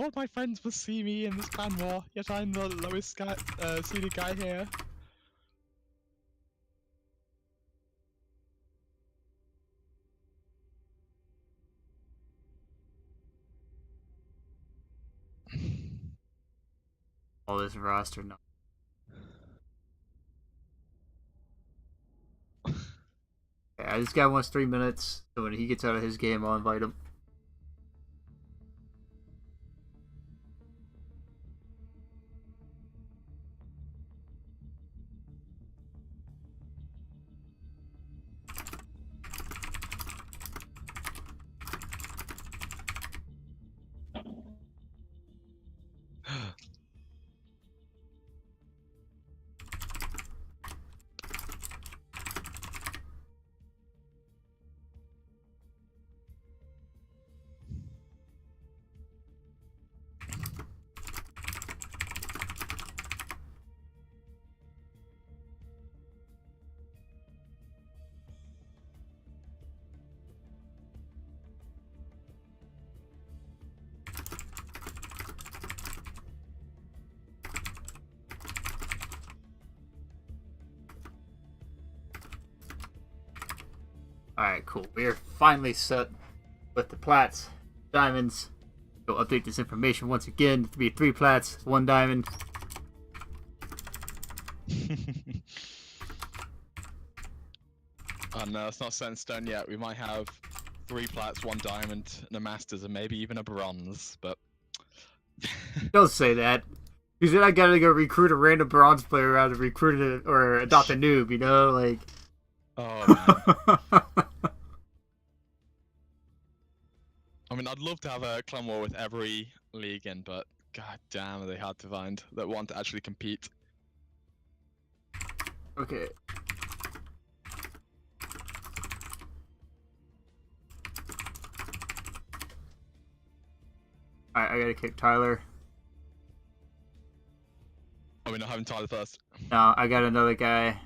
All my friends will see me in this clan war, yet I'm the lowest guy, seeded guy here. All this roster no. Yeah, this guy wants 3 minutes, so when he gets out of his game, I'll invite him. Alright, cool. We're finally set with the plats, diamonds. Go update this information once again to be 3 plats, 1 diamond. Oh no, it's not set in stone yet. We might have 3 plats, 1 diamond, and a masters, and maybe even a bronze, but... Don't say that. Because then I gotta go recruit a random bronze player rather than recruit or adopt a noob, you know? Like... Oh, man. I mean, I'd love to have a clan war with every league in, but god damn, are they hard to find that want to actually compete. Okay. Alright, I gotta kick Tyler. Are we not having Tyler first? No, I got another guy.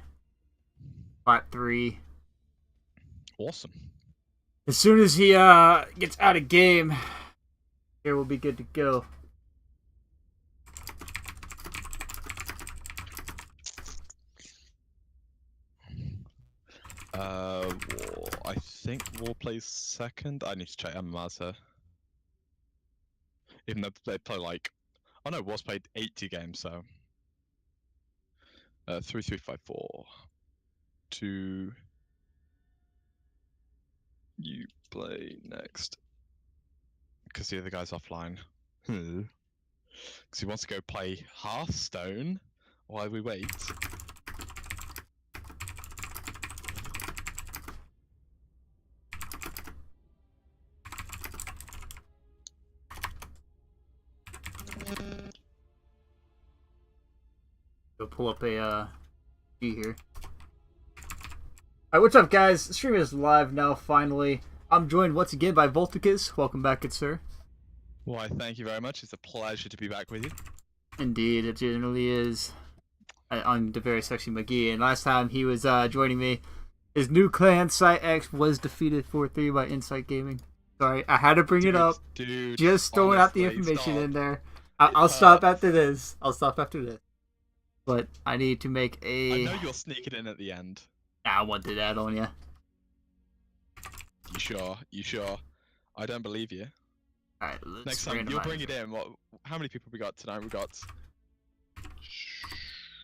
Plat 3. Awesome. As soon as he gets out of game, here we'll be good to go. I think War plays second. I need to check MMRs here. Even though they play like, oh no, War's played 80 games, so 3, 3, 5, 4, 2. You play next. Because the other guy's offline. Because he wants to go play Hearthstone while we wait. Go pull up a G here. Alright, what's up guys? The stream is live now finally. I'm joined once again by Volticus. Welcome back, good sir. Why, thank you very much. It's a pleasure to be back with you. Indeed, it generally is. I'm the very sexy McGee, and last time he was joining me, his new clan, CEng, was defeated 4-3 by Insight Gaming. Sorry, I had to bring it up. Dude, just throwing out the information in there. I'll stop after this. I'll stop after this. But I need to make a... I know you'll sneak it in at the end. I wanted that on you. You sure? You sure? I don't believe you. Alright, let's next time you'll bring it in. What? How many people we got tonight? We got.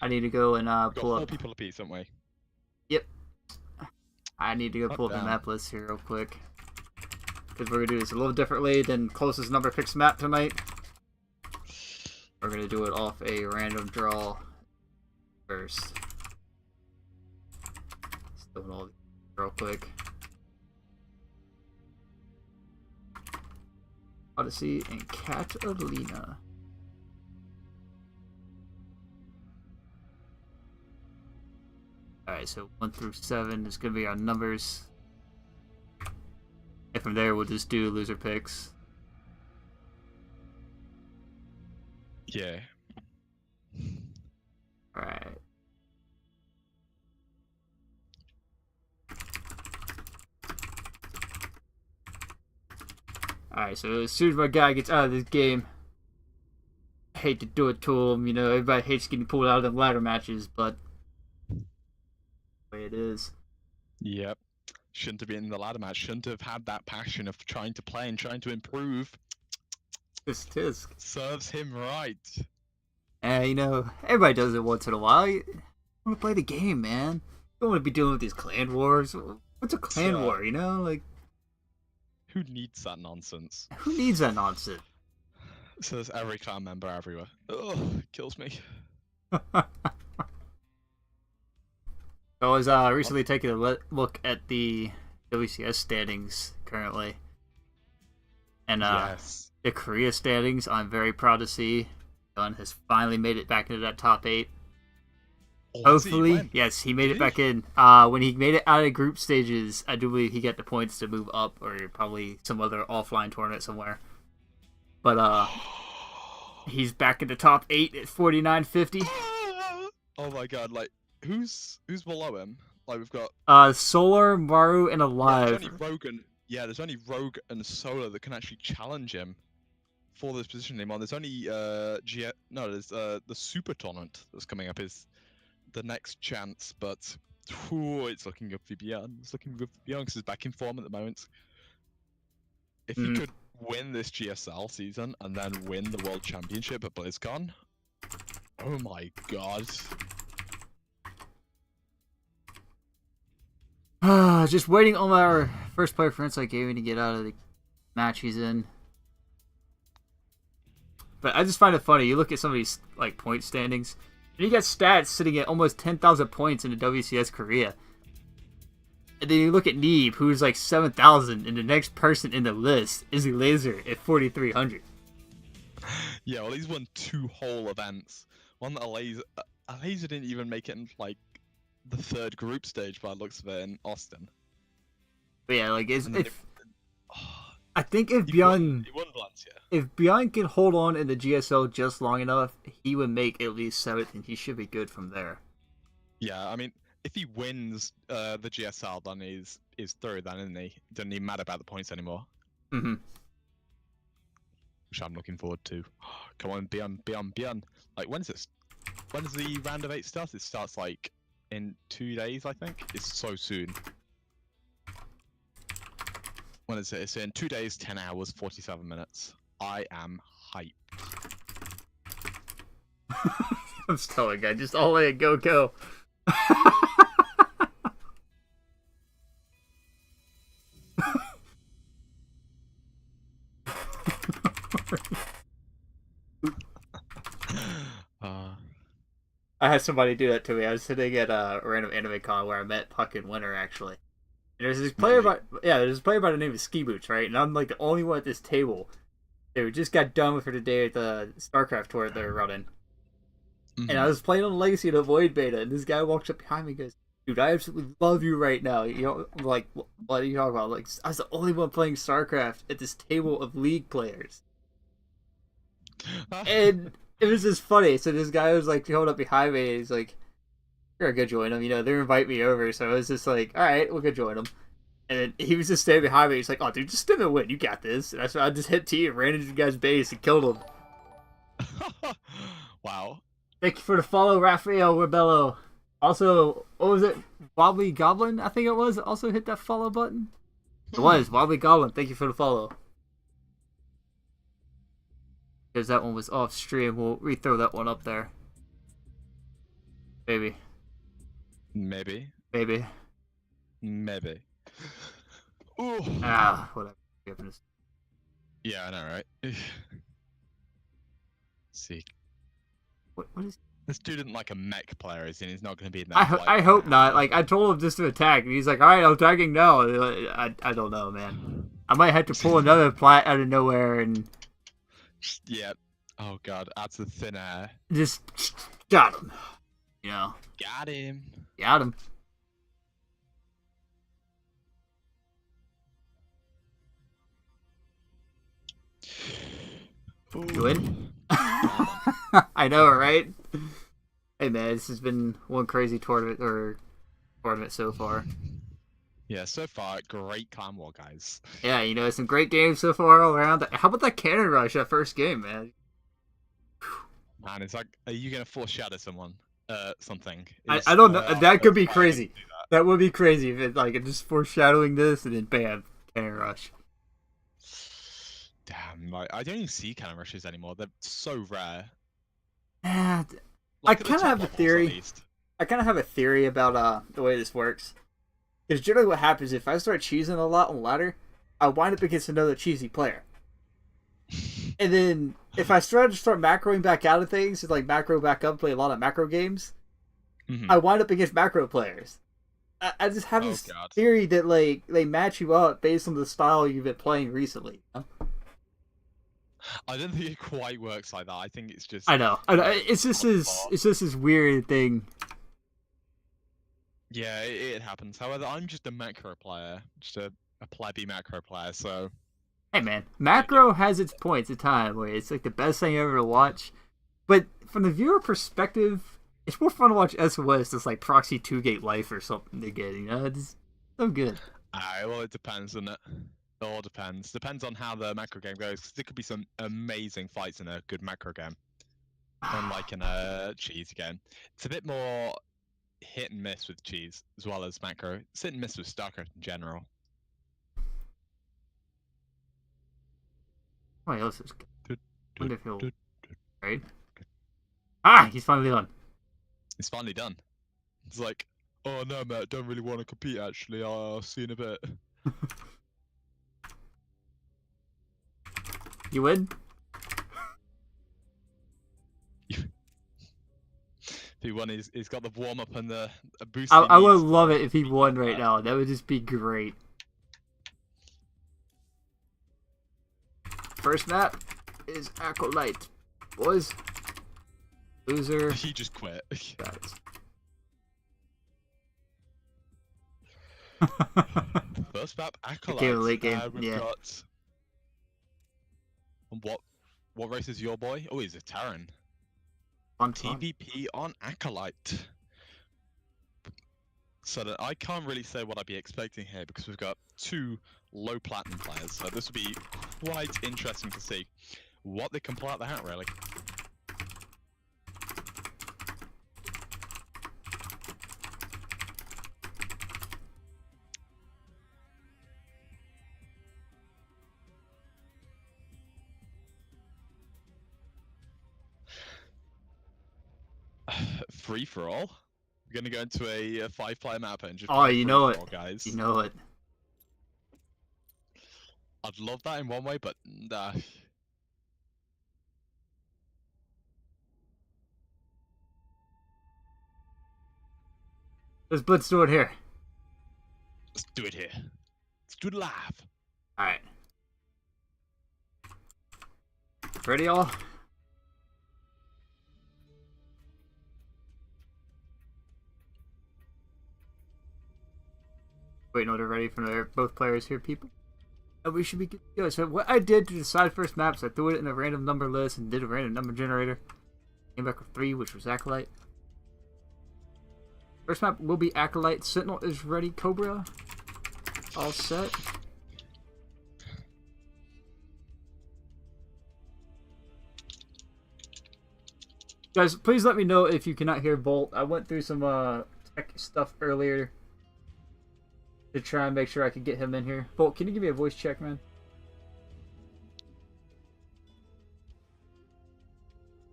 I need to go and pull up. 4 people apiece, don't we? Yep. I need to go pull up the map list here real quick. Because we're gonna do this a little differently than closest number picks map tonight. We're gonna do it off a random draw first. Just doing all these real quick. Odyssey and Catalina. Alright, so 1 through 7 is going to be our numbers. And from there, we'll just do loser picks. Yeah. Alright. Alright, so as soon as my guy gets out of this game, hate to do it to him. You know, everybody hates getting pulled out of the ladder matches, but the way it is. Yep. Shouldn't have been in the ladder match. Shouldn't have had that passion of trying to play and trying to improve. Tisk. Serves him right. And, you know, everybody does it once in a while. You want to play the game, man. You don't want to be dealing with these clan wars. What's a clan war, you know? Like, who needs that nonsense? Who needs that nonsense? So there's every clan member everywhere. Ugh, kills me. I was recently taking a look at the WCS standings currently. And yes. The Korea standings, I'm very proud to see. Gun has finally made it back into that top 8. Oh, hopefully, yes, he made it back in. When he made it out of group stages, I do believe he got the points to move up, or probably some other offline tournament somewhere. But he's back in the top 8 at 49.50. Oh my god! Like, who's below him? Like, we've got Solar, Maru, and Alive. There's only Rogue and Solar that can actually challenge him for this position name on. There's only there's the Super Tournament that's coming up is the next chance, but it's looking good for Bjorn. It's looking good for Bjorn because he's back in form at the moment. If he could win this GSL season and then win the World Championship at BlizzCon, oh my god. Just waiting on our first player for Insight Gaming to get out of the match he's in. But I just find it funny. You look at some of these like point standings, and you got stats sitting at almost 10,000 points in the WCS Korea. And then you look at Neeb, who's like 7,000, and the next person in the list is Laser at 4,300. Yeah, well, he's won 2 whole events. One that Alazer didn't even make it in like the 3rd group stage by the looks of it in Austin. But yeah, like I think if Bjorn can hold on in the GSL just long enough, he would make at least 7th, and he should be good from there. Yeah, I mean, if he wins the GSL, then he's through, then, isn't he? Doesn't even matter about the points anymore. Mm-hmm. Which I'm looking forward to. Come on, Bjorn. Like, when's the round of 8 start? It starts like in 2 days, I think. It's so soon. When is it? It's in 2 days, 10 hours, 47 minutes. I am hyped. I'm just telling you, just all in, go. I had somebody do that to me. I was sitting at a random anime con where I met Puck and Winter, actually. And there's this player by the name of Ski Boots, right? And I'm like the only one at this table. They just got done with for the day at the StarCraft tour they were running. Mm-hmm. And I was playing on the Legacy of the Void beta, and this guy walks up behind me and goes, "Dude, I absolutely love you right now." You know, like, what are you talking about? Like, I was the only one playing StarCraft at this table of League players. And it was just funny. So this guy was like holding up behind me, and he's like, "You're gonna go join them." You know, they invite me over, so I was just like, "All right, we'll go join them." And then he was just standing behind me. He's like, "Oh, dude, just stand there and win. You got this." And I just hit T and ran into the guy's base and killed him. Wow. Thank you for the follow, Raphael Rebello. Also, what was it? Wobbly Goblin, I think it was. Also hit that follow button. It was Wobbly Goblin. Thank you for the follow. Because that one was off stream, we'll re-throw that one up there. Maybe. Ooh. Whatever. Yeah, I know, right? See. What is... This dude isn't like a mech player, is he? He's not going to be in that. I hope not. Like, I told him just to attack, and he's like, "Alright, I'm attacking now." I don't know, man. I might have to pull another plat out of nowhere and... Yeah. Oh god, out of thin air. Just got him. You know. Got him. You win? I know, right? Hey man, this has been one crazy tournament so far. Yeah, so far, great clan war, guys. Yeah, you know, some great games so far all around. How about that cannon rush, that first game, man? Man, it's like, are you gonna foreshadow someone? Something. I don't know. That could be I crazy. That would be crazy if it like just foreshadowing this and then bam, Cannon Rush. Damn, like, I don't even see cannon rushes anymore. They're so rare. I Look at the kind of top have a levels, at theory. least. I kind of have a theory about the way this works. Because generally, what happens if I start cheesing a lot on ladder, I wind up against another cheesy player. And then if I start macroing back out of things, like macro back up, play a lot of macro games, I wind up against macro players. I just have this theory that like they match you up based on the style you've been playing recently. You know? I don't think it quite works like that. I think it's just. I know. It's just this weird thing. Yeah, it happens. However, I'm just a macro player, just a plebby macro player. So. Hey man, macro has its points at time where it's like the best thing ever to watch, but from the viewer perspective, it's more fun to watch SOS that's like proxy 2-gate life or something again. You know, it's so good. Well, it depends, doesn't it? It all depends. Depends on how the macro game goes. Cause there could be some amazing fights in a good macro game, unlike in a cheese game. It's a bit more hit and miss with cheese as well as macro. It's hit and miss with StarCraft in general. What else is good? Wonder if he'll... Right? Ah, he's finally done. It's finally done. It's like, oh no, Matt, don't really want to compete. Actually, I'll see you in a bit. You win? If he won, he's got the warm up and the boost. I would love it if he won right now. That would just be great. First map is Acolyte. Boys. Loser. He just quit. First map, Acolyte. Okay, late game. We've got... What race is your boy? Oh, he's a Terran. Fun. TVP on Acolyte. So that I can't really say what I'd be expecting here because we've got two low platinum players. So this will be quite interesting to see what they can pull out the hat, really. Free for all. We're gonna go into a 5-player map and just. Oh, you know it, guys. You know it. I'd love that in one way, but nah. Let's do it here. Let's do it here. Let's do it live. Alright. Ready, all? Wait, no, they're ready for both players here, people. We should be good to go. So what I did to decide first maps, I threw it in a random number list and did a random number generator. Came back with 3, which was Acolyte. First map will be Acolyte. Sentinel is ready. Cobra, all set. Guys, please let me know if you cannot hear Volt. I went through some tech stuff earlier to try and make sure I could get him in here. Volt, can you give me a voice check, man?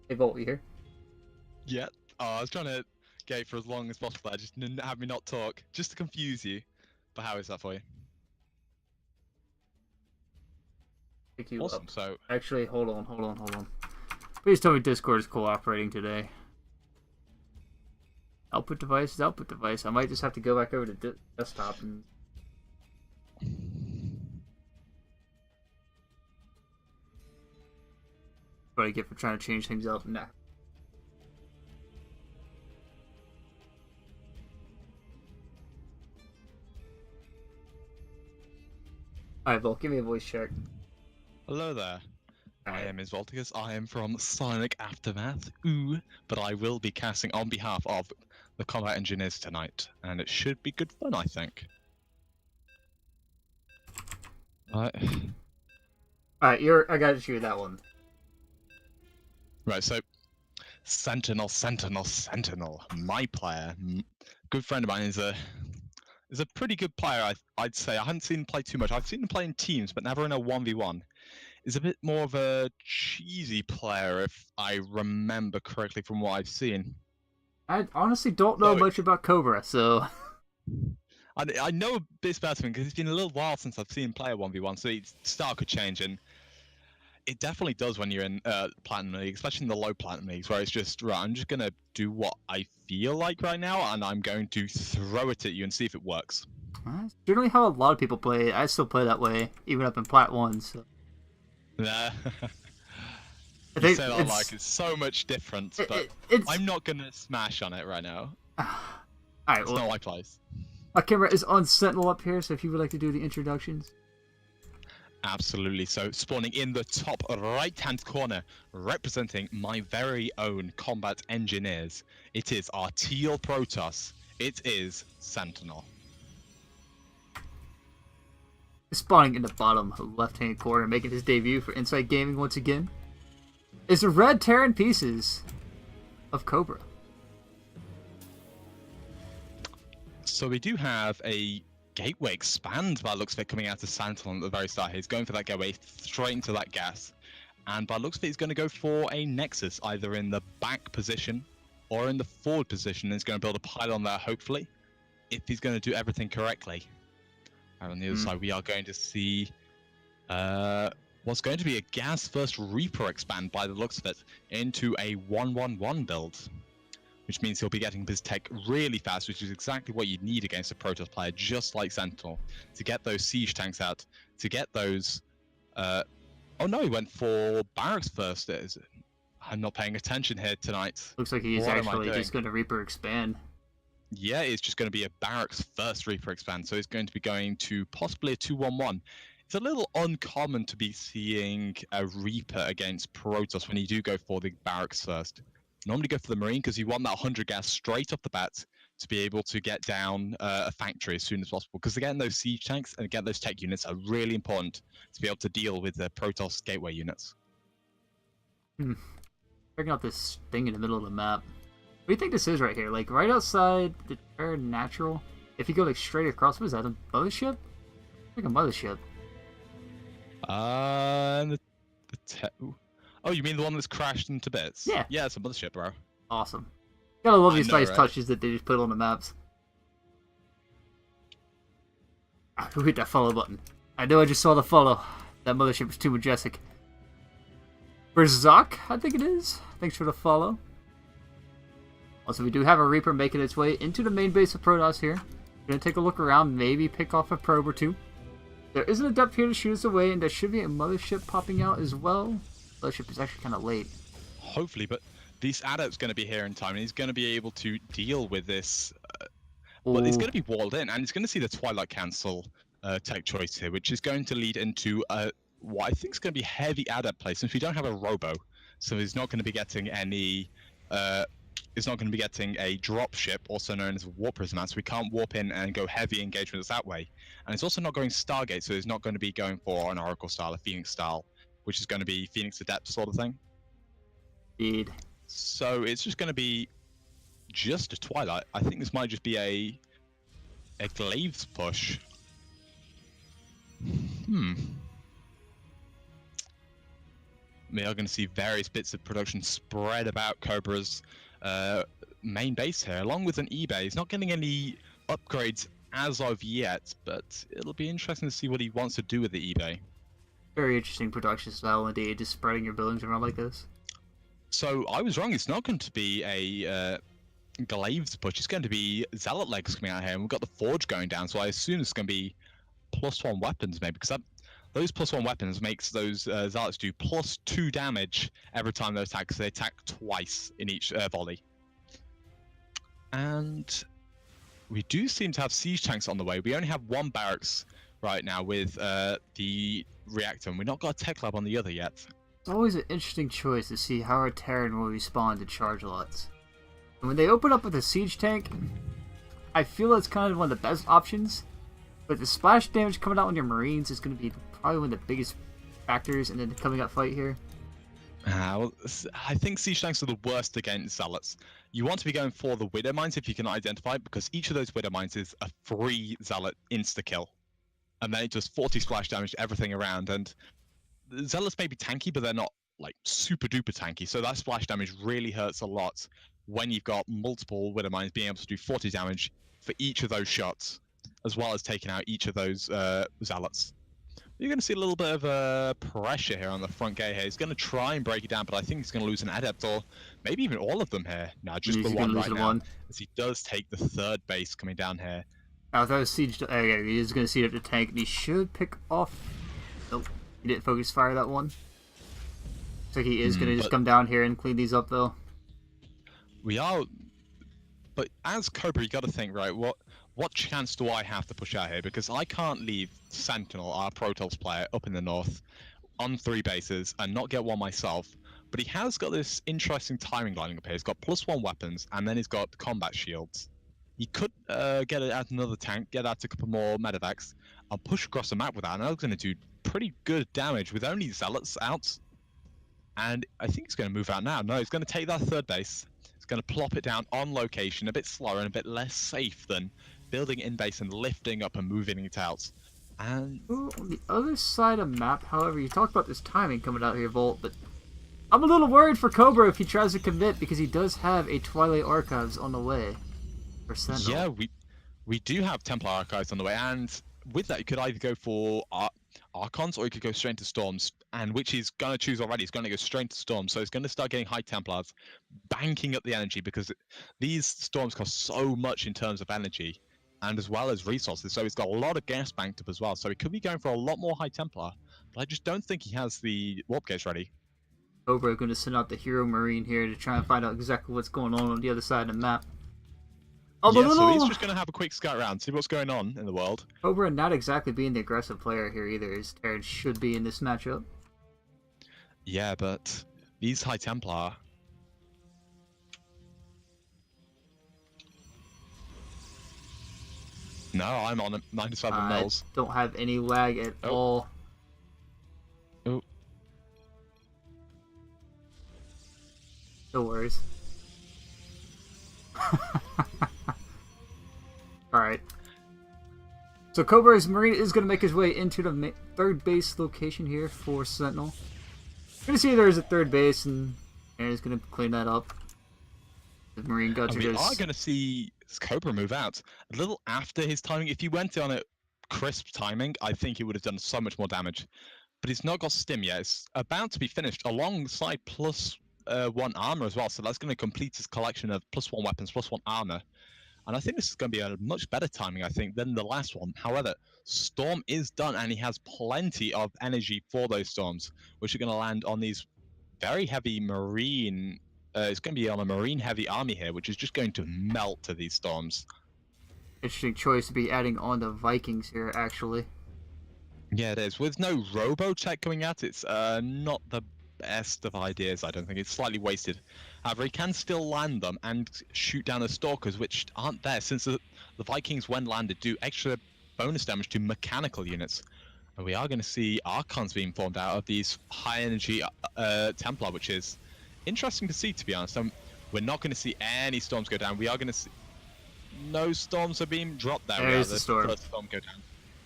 Hey, Volt, you here? Yeah. Oh, I was trying to get it for as long as possible. I just didn't have me not talk, just to confuse you. But how is that for you? Pick you awesome. Up. So actually, hold on. Please tell me Discord is cooperating today. Output device is output device. I might just have to go back over to desktop and. What I get for trying to change things up? Nah. Alright, Vol, give me a voice check. Hello there. I am Isvolticus. I am from Sonic Aftermath. Ooh, but I will be casting on behalf of the combat engineers tonight, and it should be good fun, I think. Alright, I got you that one. Right, so Sentinel, Sentinel, Sentinel. My player, good friend of mine, is a pretty good player. I'd say I haven't seen him play too much. I've seen him play in teams, but never in a 1v1. Is a bit more of a cheesy player, if I remember correctly from what I've seen. I honestly don't know much about Cobra, so I know a bit about him because it's been a little while since I've seen him play a 1v1, so his style could change, and it definitely does when you're in Platinum League, especially in the low Platinum Leagues, where it's just, right, I'm just going to do what I feel like right now, and I'm going to throw it at you and see if it works. that's generally how a lot of people play. I still play that way, even up in Plat 1, so... Nah. I You say that like it's so much different, but it's... I'm not going to smash on it right now. Alright, It's not my place. My camera is on Sentinel up here, so if you would like to do the introductions. Absolutely. So spawning in the top right-hand corner, representing my very own combat engineers, it is our teal Protoss. It is Sentinel. Spawning in the bottom left-hand corner, making his debut for Insight Gaming once again, is the red Terran pieces of Cobra. So we do have a gateway expand by the looks of it coming out of Sentinel at the very start. He's going for that gateway straight into that gas. And by the looks of it, he's going to go for a Nexus, either in the back position or in the forward position. He's going to build a pylon there, hopefully, if he's going to do everything correctly. And on the other side, we are going to see what's going to be a gas first Reaper expand by the looks of it into a 1-1-1 build, which means he'll be getting his tech really fast, which is exactly what you need against a Protoss player just like Sentinel, to get those siege tanks out, to get those... oh no, he went for barracks first. I'm not paying attention here tonight. Looks like he's actually just going to Reaper expand. Yeah, it's just going to be a barracks first Reaper expand, so it's going to be going to possibly a 2-1-1. It's a little uncommon to be seeing a Reaper against Protoss when you do go for the barracks first. Normally go for the Marine because you want that 100 gas straight off the bat to be able to get down a factory as soon as possible. Because again, those siege tanks and again those tech units are really important to be able to deal with the Protoss gateway units. Checking out this thing in the middle of the map. What do you think this is right here? Like right outside the Terran Natural? If you go like straight across, what is that? A mothership? Like a mothership. Oh, you mean the one that's crashed into bits? Yeah. Yeah, it's a mothership, bro. Awesome. Gotta love these nice right? touches that they just put on the maps. Who hit that follow button? I know I just saw the follow. That mothership was too majestic. Berzak, I think it is. Thanks for the follow. Also, we do have a Reaper making its way into the main base of Protoss here. Gonna take a look around, maybe pick off a probe or two. There is an Adept here to shoot us away, and there should be a mothership popping out as well. Mothership is actually kind of late. Hopefully, but this Adept's going to be here in time, and he's going to be able to deal with this. Well, he's going to be walled in, and he's going to see the Twilight Cancel tech choice here, which is going to lead into what I think is going to be heavy Adept play, since we don't have a Robo. So he's not going to be getting any... he's not going to be getting a drop ship, also known as a warp prism, so we can't warp in and go heavy engagements that way. And it's also not going Stargate, so he's not going to be going for an Oracle style, a Phoenix style, which is going to be Phoenix Adept sort of thing. Indeed. So it's just going to be just a Twilight. I think this might just be a Glaives push. We are going to see various bits of production spread about Cobra's main base here, along with an eBay. He's not getting any upgrades as of yet, but it'll be interesting to see what he wants to do with the eBay. Very interesting production style indeed, just spreading your buildings around like this. So I was wrong, it's not going to be a Glaives push, it's going to be Zealot legs coming out here, and we've got the Forge going down, so I assume it's going to be +1 weapons maybe, because those +1 weapons makes those Zealots do +2 damage every time they attack, because they attack twice in each volley. And we do seem to have siege tanks on the way. We only have one barracks right now with the reactor, and we've not got a tech lab on the other yet. It's always an interesting choice to see how a Terran will respond to charge lots. And when they open up with a siege tank, I feel it's kind of one of the best options. But the splash damage coming out on your Marines is going to be probably one of the biggest factors in the coming up fight here. Well, I think siege tanks are the worst against zealots. You want to be going for the widow mines if you can identify it, because each of those widow mines is a free zealot insta kill, and then it does 40 splash damage to everything around. And the zealots may be tanky, but they're not like super duper tanky. So that splash damage really hurts a lot when you've got multiple widow mines being able to do 40 damage for each of those shots, as well as taking out each of those zealots. You're going to see a little bit of pressure here on the front gate here. He's going to try and break it down, but I think he's going to lose an adept or maybe even all of them here. No, just the one right now, as he does take the third base coming down here. I thought it was siege. Okay, he is going to siege up the tank, and he should pick off. Nope, he didn't focus fire that one. Looks like he is going to just come down here and clean these up, though. We are, but as Cobra, you got to think, right? What chance do I have to push out here? Because I can't leave Sentinel, our Protoss player, up in the north on 3 bases and not get one myself. But he has got this interesting timing lining up here. He's got +1 weapons, and then he's got combat shields. He could get it out another tank, get out a couple more medevacs, and push across the map with that. And that's going to do pretty good damage with only zealots out. And I think he's going to move out now. No, he's going to take that third base. He's going to plop it down on location, a bit slower and a bit less safe than building in base and lifting up and moving it out. And on the other side of map, however, you talked about this timing coming out here, Volt, but I'm a little worried for Cobra if he tries to commit, because he does have a Twilight Archives on the way for Sentinel. Yeah, we do have Templar Archives on the way, and with that you could either go for Archons or you could go straight into Storms, and which he's going to choose already. He's going to go straight into Storms, so he's going to start getting high Templars, banking up the energy, because these Storms cost so much in terms of energy and as well as resources, so he's got a lot of gas banked up as well, so he could be going for a lot more high Templar, but I just don't think he has the warp gates ready. Cobra going to send out the Hero Marine here to try and find out exactly what's going on the other side of the map. Oh, yeah, so he's just going to have a quick scout around, see what's going on in the world. Cobra not exactly being the aggressive player here either, as Terran should be in this matchup. Yeah, but these high Templar... No, I'm on 97 mils. Don't have any lag at all. Oh. No worries. Alright. So Cobra's Marine is going to make his way into the third base location here for Sentinel. We're going to see there's a third base, and he's going to clean that up. The Marine guts we are going to see Cobra move out a little after his timing. If he went on a crisp timing, I think he would have done so much more damage. But he's not got stim yet. It's about to be finished alongside +1 armor as well. So that's going to complete his collection of +1 weapons, +1 armor. And I think this is going to be a much better timing, I think, than the last one. However, Storm is done, and he has plenty of energy for those Storms, which are going to land on these very heavy Marine... it's going to be on a Marine-heavy army here, which is just going to melt to these Storms. Interesting choice to be adding on the Vikings here, actually. Yeah, it is. With no robo-check coming out, it's not the best of ideas, I don't think. It's slightly wasted. However, he can still land them and shoot down the Stalkers, which aren't there, since the Vikings, when landed, do extra bonus damage to mechanical units. And we are going to see Archons being formed out of these high-energy Templar, which is interesting to see, to be honest. We're not going to see any Storms go down. We are going to see... No Storms are being dropped there. There's the storm. First Storm go down.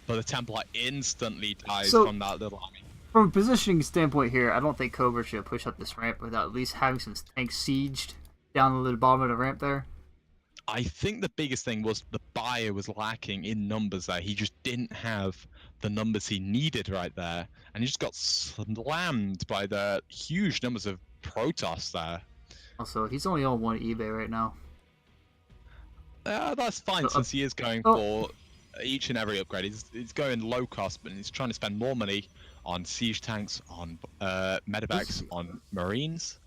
But the Templar instantly dies from that little army. From a positioning standpoint here, I don't think Cobra should push up this ramp without at least having some tanks sieged down the bottom of the ramp there. I think the biggest thing was the buyer was lacking in numbers there. He just didn't have the numbers he needed right there. And he just got slammed by the huge numbers of Protoss there. Also, he's only on 1 eBay right now. That's fine, since he is going for each and every upgrade. He's going low cost, but he's trying to spend more money on siege tanks, on medevacs, on Marines,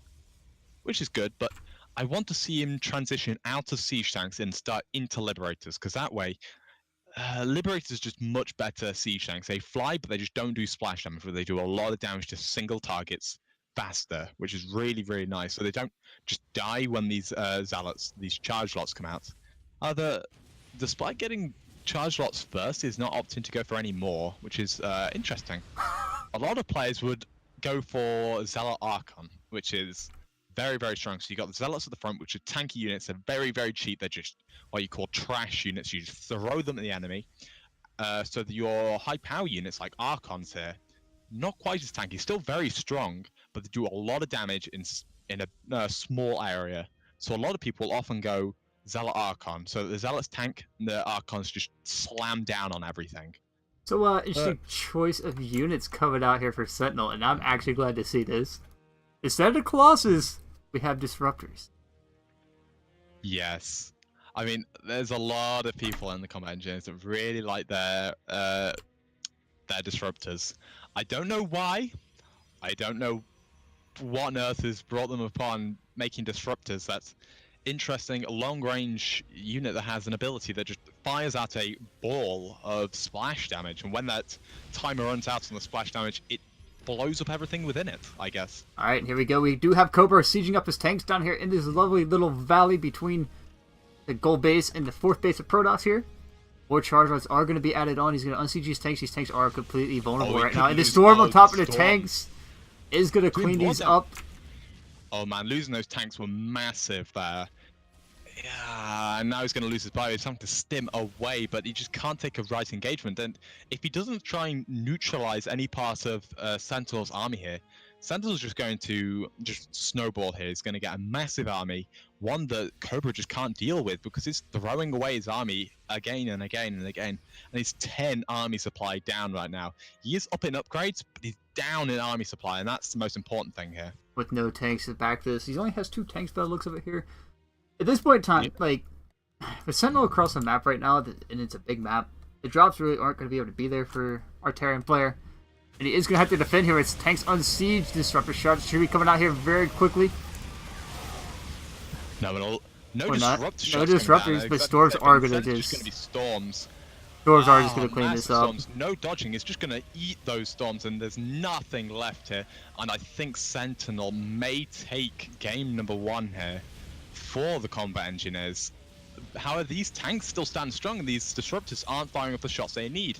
which is good, but I want to see him transition out of siege tanks and start into Liberators, because that way, Liberators are just much better siege tanks. They fly, but they just don't do splash damage, but they do a lot of damage to single targets faster, which is really, really nice. So they don't just die when these zealots, these charge lots come out. Despite getting charge lots first, is not opting to go for any more, which is interesting. A lot of players would go for Zealot Archon, which is very, very strong. So you got the Zealots at the front, which are tanky units. They're very, very cheap. They're just what you call trash units. You just throw them at the enemy. So that your high power units like Archons here, not quite as tanky, still very strong, but they do a lot of damage in a small area. So a lot of people often go Zealot Archon. So the Zealots tank, and the Archons just slam down on everything. So, interesting choice of units coming out here for Sentinel, and I'm actually glad to see this. Instead of Colossus, we have Disruptors. Yes. I mean, there's a lot of people in the combat engines that really like their Disruptors. I don't know why. I don't know what on earth has brought them upon making Disruptors. That's interesting, a long-range unit that has an ability that just fires out a ball of splash damage, and when that timer runs out on the splash damage, it blows up everything within it, I guess. Alright, here we go. We do have Cobra sieging up his tanks down here in this lovely little valley between the gold base and the 4th base of Protoss here. More charge lights are going to be added on. He's going to unsiege these tanks. These tanks are completely vulnerable right now. And the storm on top of the tanks is going to clean these up. Oh man, losing those tanks were massive there. Yeah, and now he's going to lose his bio. He's having to stim away, but he just can't take a right engagement. And if he doesn't try and neutralize any part of Sentinel's army here, Sentinel's just going to just snowball here. He's going to get a massive army, one that Cobra just can't deal with because he's throwing away his army again and again and again. And he's 10 army supply down right now. He is up in upgrades, but he's down in army supply, and that's the most important thing here. With no tanks to back this. He only has 2 tanks by the looks of it here. At this point in time, like, the Sentinel across the map right now, and it's a big map, the drops really aren't going to be able to be there for our Terran player. And he is going to have to defend here. It's tanks on siege. Disruptor shots should be coming out here very quickly. No disruptors, but storms are going to do. It's just going to be storms. Storms are just going to clean this up. Storms. No dodging. It's just going to eat those storms, and there's nothing left here. And I think Sentinel may take game number 1 here for the combat engineers. However, these tanks still stand strong, and these disruptors aren't firing off the shots they need.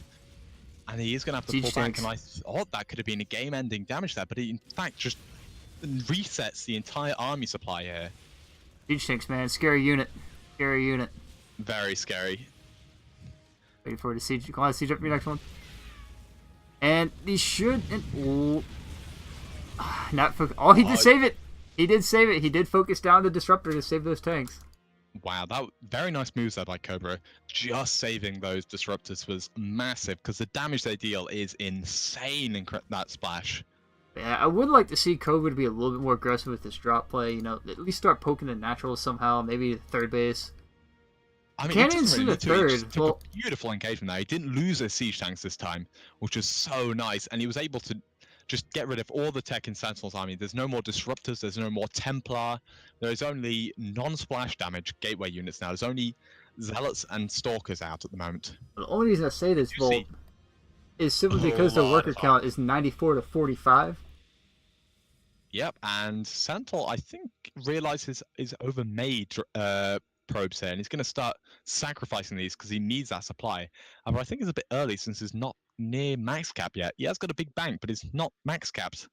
And he is going to have to pull back, and I thought that could have been a game-ending damage there, but he in fact just resets the entire army supply here. Siege tanks, man. Scary unit. Scary unit. Very scary. Waiting for it to siege. Come on, siege up your next one. And he should... not focus. Oh, he did save it! He did save it. He did focus down the disruptor to save those tanks. Wow, that very nice moves there by Cobra. Just saving those disruptors was massive because the damage they deal is insane in that splash. Yeah, I would like to see Cobra to be a little bit more aggressive with this drop play. You know, at least start poking the naturals somehow. Maybe third base. I mean, Can't even see the third. He took a beautiful engagement there. He didn't lose his siege tanks this time, which was so nice, and he was able to just get rid of all the tech in Sentinel's army. There's no more disruptors. There's no more Templar. There's only non-splash damage gateway units now. There's only Zealots and Stalkers out at the moment. The only reason I say this, Volt, is simply because the worker count is 94 to 45. Yep, and Sentinel, I think, realizes his overmade probes here, and he's going to start sacrificing these because he needs that supply. However, I think it's a bit early since he's not near max cap yet. He has got a big bank, but it's not max capped.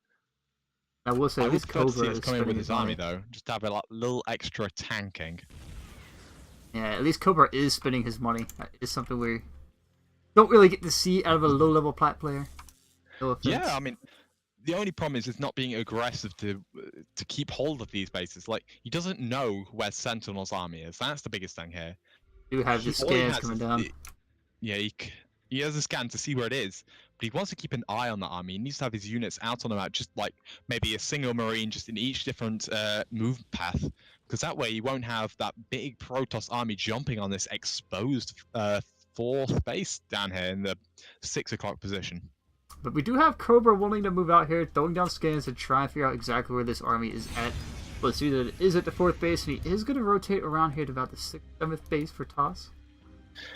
I will say, at least Cobra is coming in with his army though, just to have a little extra tanking. Yeah, at least Cobra is spending his money. That is something we don't really get to see out of a low-level plat player. No yeah, I mean, the only problem is it's not being aggressive to keep hold of these bases. Like, he doesn't know where Sentinel's army is. That's the biggest thing here. You have the scans coming down. Yeah, he has a scan to see where it is, but he wants to keep an eye on that army. He needs to have his units out on the map, just like maybe a single Marine just in each different move path, because that way you won't have that big Protoss army jumping on this exposed 4th base down here in the 6 o'clock position. But we do have Cobra willing to move out here, throwing down scans to try and figure out exactly where this army is at. Let's see that it is at the 4th base, and he is going to rotate around here to about the 6th, 7th base for toss.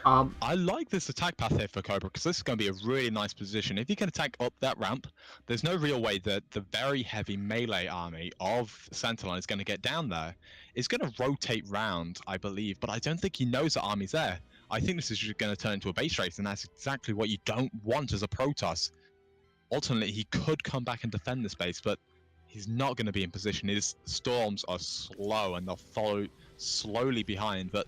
I like this attack path here for Cobra because this is going to be a really nice position. If you can attack up that ramp, there's no real way that the very heavy melee army of Sentinel is going to get down there. It's going to rotate round, I believe, but I don't think he knows the army's there. I think this is just going to turn into a base race, and that's exactly what you don't want as a Protoss. ultimately he could come back and defend this base, but he's not going to be in position. His storms are slow and they'll follow slowly behind. But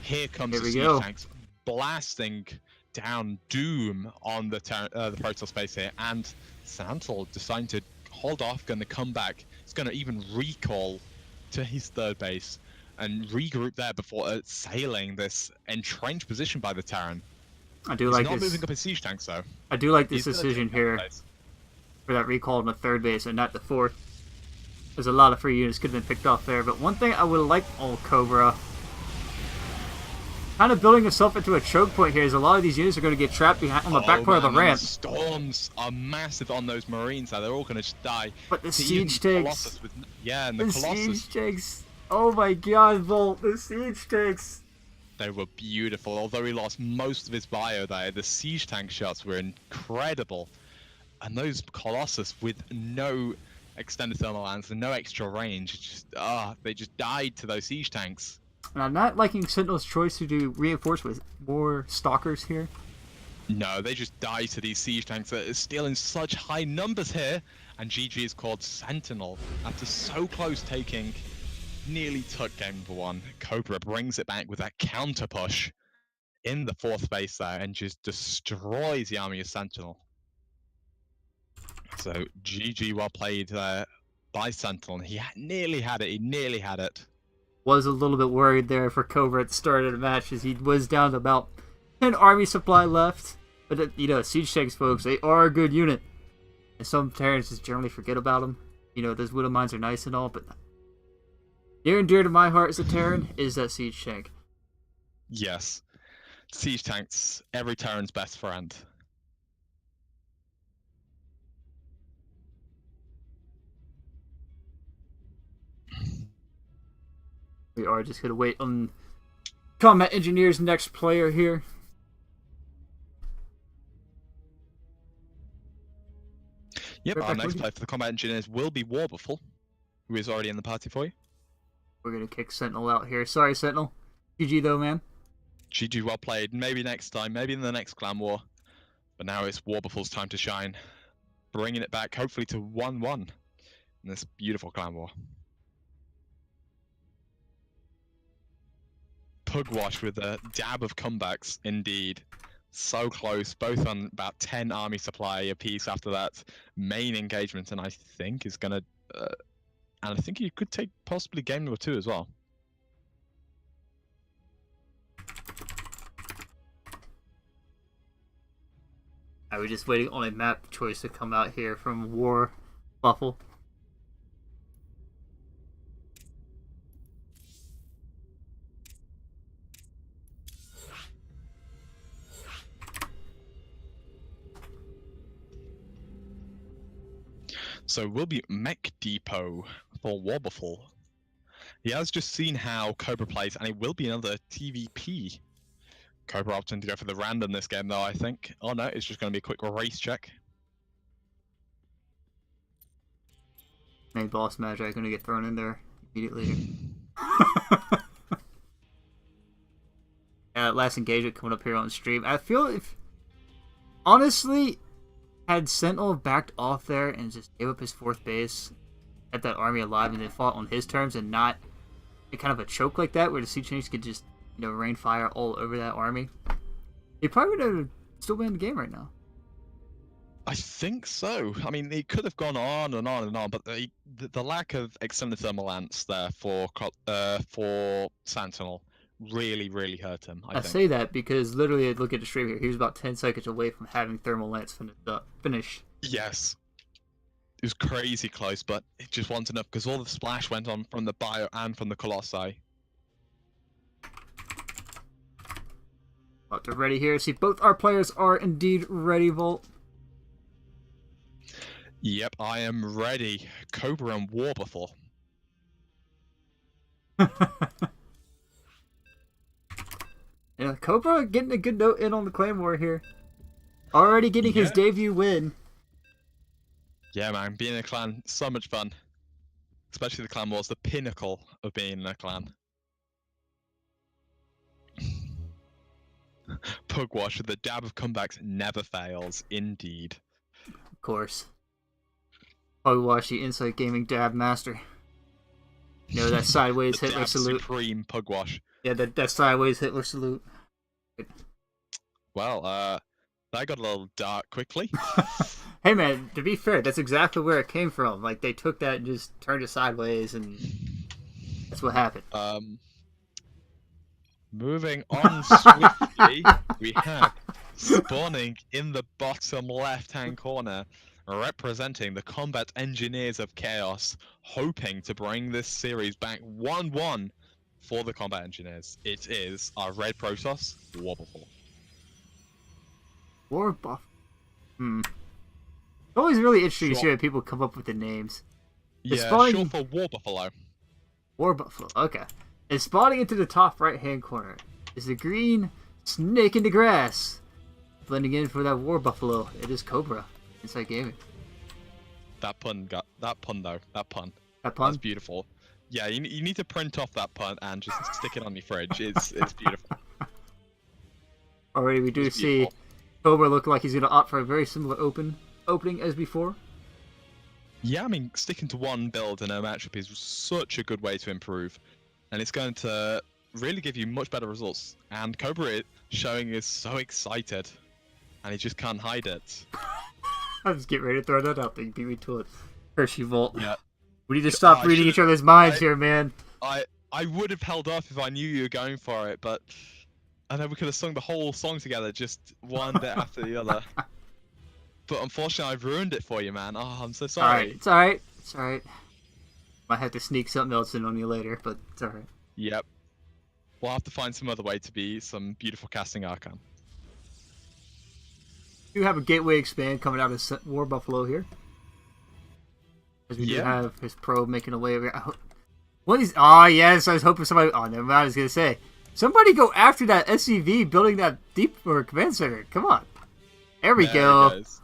here comes the siege tanks blasting down doom on the Protoss base here, and Santal deciding to hold off, going to come back. He's going to even recall to his third base and regroup there before sailing this entrenched position by the Terran. He's not moving up his siege tanks though. I do like this decision here for that recall on the third base and not the fourth. There's a lot of free units could have been picked off there, but one thing I would like Cobra kind of building himself into a choke point here is a lot of these units are going to get trapped behind on the back part of the ramp. The storms are massive on those Marines there. They're all going to just die. But the siege tanks. And the Colossus. Siege tanks. Oh my god, Volt. The siege tanks. They were beautiful. Although he lost most of his bio there, the siege tank shots were incredible. And those Colossus with no extended thermal lance and no extra range, they just died to those siege tanks. And I'm not liking Sentinel's choice to do reinforce with more stalkers here. No, they just die to these siege tanks that are still in such high numbers here. And GG is called Sentinel after so close taking. Nearly took game number 1. Cobra brings it back with that counter push in the fourth base there and just destroys the army of Sentinel. So GG, well played there by Sentinel. He nearly had it. He nearly had it. Was a little bit worried there for Cobra at the start of the match as he was down to about 10 army supply left. But siege tanks, folks, they are a good unit. And some Terrans just generally forget about them. Those Widow Mines are nice and all, but near and dear to my heart as a Terran is that siege tank. Yes. Siege tanks, every Terran's best friend. We are just going to wait on Combat Engineer's next player here. Yep, our next player for the Combat Engineers will be Warbuffle, who is already in the party for you. We're going to kick Sentinel out here. Sorry, Sentinel. GG though, man. GG, well played. Maybe next time, maybe in the next Clan War. But now it's Warbuffle's time to shine. Bringing it back, hopefully, to 1-1 in this beautiful Clan War. Pugwash with a dab of comebacks, indeed. So close, both on about 10 army supply apiece after that main engagement, and I think is going to... and I think he could take possibly game number 2 as well. I was just waiting on a map choice to come out here from Warbuffle. So we'll be Mech Depot for Warbuffle. He has just seen how Cobra plays, and it will be another TVP. Cobra opting to go for the random this game, though, I think. Oh no, it's just going to be a quick race check. Main boss magic going to get thrown in there immediately. Last engagement coming up here on stream. I feel if... honestly... had Sentinel backed off there and just gave up his fourth base, had that army alive and then fought on his terms and not in kind of a choke like that where the siege tanks could just, rain fire all over that army, he probably would have still been in the game right now. I think so. I mean, he could have gone on and on and on, but the lack of extended thermal lance there for Sentinel really, really hurt him. I think. Say that because literally, look at the stream here. He was about 10 seconds away from having thermal lance finish. Yes. It was crazy close, but it just wasn't enough because all the splash went on from the bio and from the Colossi. But they're ready here. See, both our players are indeed ready, Volt. Yep, I am ready. Cobra and Warbuffle. Yeah, Cobra getting a good note in on the Claymore here. Already getting his debut win. Yeah, man, being in a clan, so much fun. Especially the clan war's the pinnacle of being in a clan. Pugwash with the dab of comebacks never fails, indeed. Of course. Pugwash, the Insight Gaming Dab Master. You know that sideways The Hitler Dab salute. Supreme Pugwash. Yeah, that sideways Hitler salute. Well, that got a little dark quickly. Hey man, to be fair, that's exactly where it came from. Like they took that and just turned it sideways, and that's what happened. Moving on swiftly, we have spawning in the bottom left-hand corner, representing the Combat Engineers of Chaos, hoping to bring this series back 1-1 for the Combat Engineers. It is our Red Protoss War Buffalo. War Buff. It's always really interesting to Sure. see how people come up with the names. Yeah, spawning- short for War Buffalo. War Buffalo. Okay. And spawning into the top right-hand corner is the green snake in the grass. Blending in for that War Buffalo, it is Cobra. Insight Gaming. That pun though. That pun. That pun? That's beautiful. Yeah, you need to print off that pun and just stick it on your fridge. It's beautiful. Already we do It's see beautiful. Cobra look like he's going to opt for a very similar opening as before. Yeah, I mean, sticking to one build in a matchup is such a good way to improve, and it's going to really give you much better results. And Cobra showing is so excited, and he just can't hide it. I'm just getting ready to throw that out there. You beat me to it. Hershey Volt. Yeah. We need to stop I reading should've- each other's minds here, man. I would have held off if I knew you were going for it, but I know we could have sung the whole song together, just one bit after the other. But unfortunately, I've ruined it for you, man. Oh, I'm so sorry. Alright, it's alright. It's alright. Might have to sneak something else in on you later, but it's alright. Yep. We'll have to find some other way to be some beautiful casting Archon. We do have a Gateway expand coming out of War Buffalo here. As we do Yeah. have his probe making a way over here. What is... Oh, yes, I was hoping somebody... Oh, never mind, I was going to say. Somebody go after that SCV building that deep or command center. Come on. There we There go. he goes.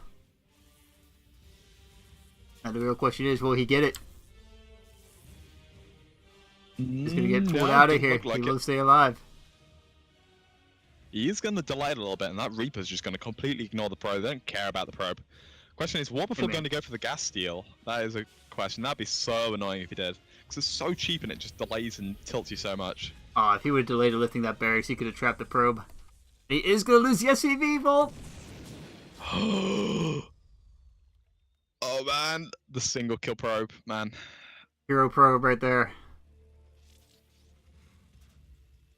Now the real question is, will he get it? He's going to get pulled No, out of doesn't here. look like He it. will stay alive. He is going to delay it a little bit, and that Reaper's just going to completely ignore the probe. They don't care about the probe. Question is, what before man. going to go for the gas steal? That is a question. That'd be so annoying if he did. Because it's so cheap and it just delays and tilts you so much. If he would have delayed lifting that barracks, he could have trapped the probe. He is going to lose the SCV, Volt! Oh man, the single kill probe, man. Hero probe right there.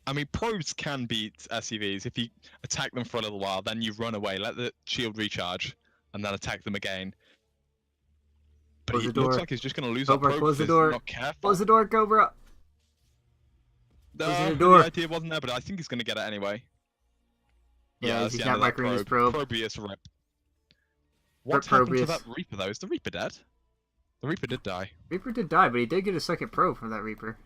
I mean, probes can beat SCVs if you attack them for a little while, then you run away, let the shield recharge, and then attack them again. But Close he the looks door. like he's just going to lose Cobra, that probe close the if he's door. not careful. Close the door, Cobra! No, Close the the door. idea wasn't there, but I think he's going to get it anyway. Yeah, that's he's the not end of that microing his probe. probe. Probius rip. What's happened to Probius. that Reaper though? Is the Reaper dead? The Reaper did die. Reaper did die, but he did get a second probe from that Reaper.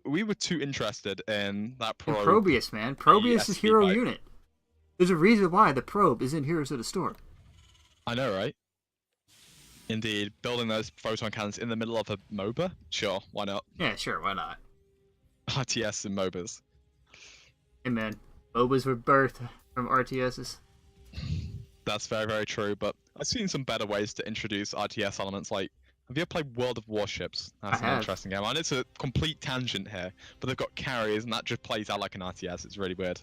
We were too interested in that And probe. Probius, man. Probius is SCV hero fight. unit. There's a reason why the probe is in Heroes of the Storm. I know, right? Indeed, building those photon cannons in the middle of a MOBA? Sure, why not? Yeah, sure, why not? RTS and MOBAs. Hey, man. MOBAs were birthed from RTSs. That's very, very true, but I've seen some better ways to introduce RTS elements, like, have you ever played World of Warships? That's I an have. interesting game, and it's a complete tangent here, but they've got carriers, and that just plays out like an RTS, it's really weird.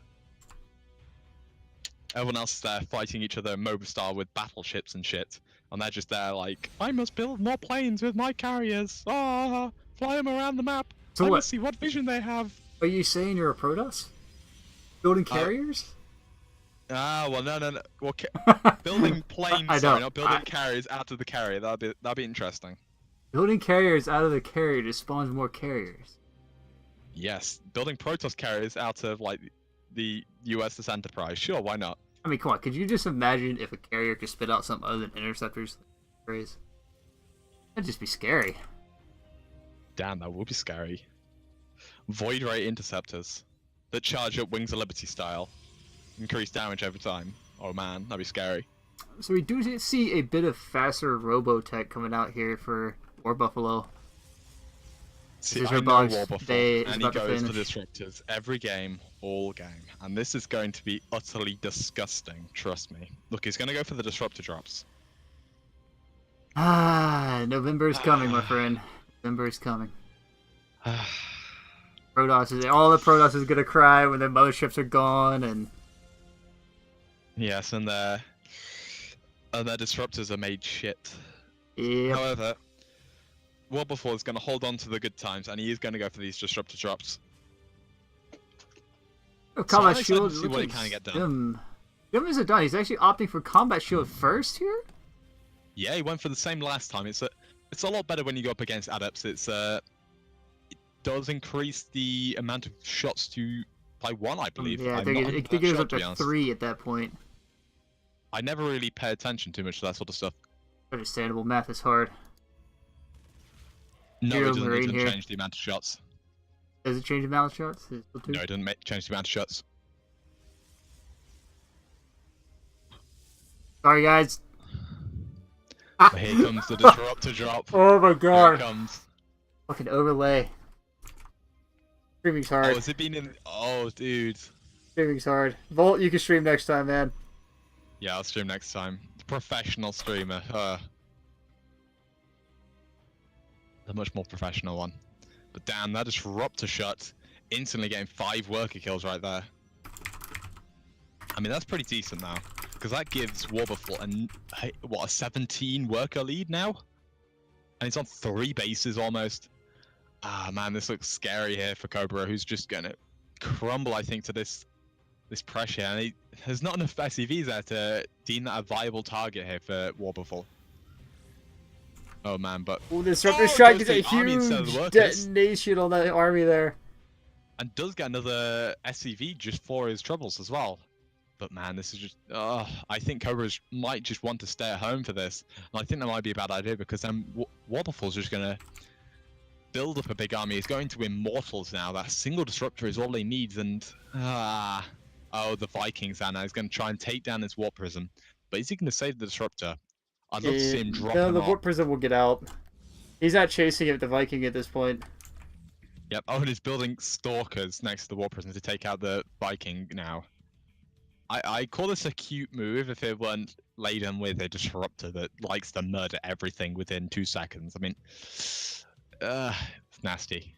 Everyone else is there fighting each other MOBA style with battleships and shit, and they're just there like, I must build more planes with my carriers, fly them around the map, So I what? must see what vision they have. Are you saying you're a Protoss? Building carriers? Well, no. Well, building planes, I sorry, know. not building carriers out of the carrier. That'd be interesting. Building carriers out of the carrier just spawns more carriers. Yes, building Protoss carriers out of like the USS Enterprise. Sure, why not? I mean, come on. Could you just imagine if a carrier could spit out something other than interceptors? Phrase. That'd just be scary. Damn, that would be scary. Void Ray interceptors that charge up Wings of Liberty style, increase damage over time. Oh man, that'd be scary. So we do see a bit of faster Robotech coming out here for War Buffalo. See, This is I her know box. War Buffalo, They is and he about to goes for finish. disruptors every game, all game, and this is going to be utterly disgusting. Trust me. Look, he's going to go for the disruptor drops. Ah, November's coming, my friend. November's coming. All the Protoss is gonna cry when the motherships are gone, and yes, and their disruptors are made shit. yep. However, Wilberforce is going to hold on to the good times, and he is going to go for these disruptor drops. Oh, combat shield. See what he can get done. Jim isn't done. He's actually opting for combat shield first here. Yeah, he went for the same last time. It's a lot better when you go up against adepts. It does increase the amount of shots by 1, I believe. Yeah, I think it goes up to 3 at that point. I never really pay attention too much to that sort of stuff. Understandable. Math is hard. No, it doesn't even change the amount of shots. Does it change the amount of shots? No, it doesn't change the amount of shots. Sorry, guys. But here comes the disruptor drop. Oh my god. Here it comes. Fucking overlay. Streaming's hard. Oh, has it been in... Oh, dude. Streaming's hard. Volt, you can stream next time, man. Yeah, I'll stream next time. Professional streamer. The much more professional one. But damn, that disruptor shot. Instantly getting 5 worker kills right there. I mean, that's pretty decent now. Because that gives Warberful a 17 worker lead now? And he's on 3 bases almost. Ah, man, this looks scary here for Cobra, who's just going to crumble, I think, to this pressure. And there's not enough SCVs there to deem that a viable target here for Warberful. Oh, man, but... Oh, disruptor shot gets a huge detonation on that army there. And does get another SCV just for his troubles as well. But man, this is just... I think Cobra might just want to stay at home for this. And I think that might be a bad idea because then Warberful's just going to build up a big army. He's going to Immortals now. That single disruptor is all he needs. And... oh, the Vikings are now. He's going to try and take down his Warp Prism. But is he going to save the disruptor? I'd love to see him drop him the off. Warp Prism will get out. He's not chasing it, the Viking at this point. Yep. Oh, and he's building Stalkers next to the Warp Prism to take out the Viking now. I call this a cute move if it weren't laden with a disruptor that likes to murder everything within 2 seconds. I mean, it's nasty.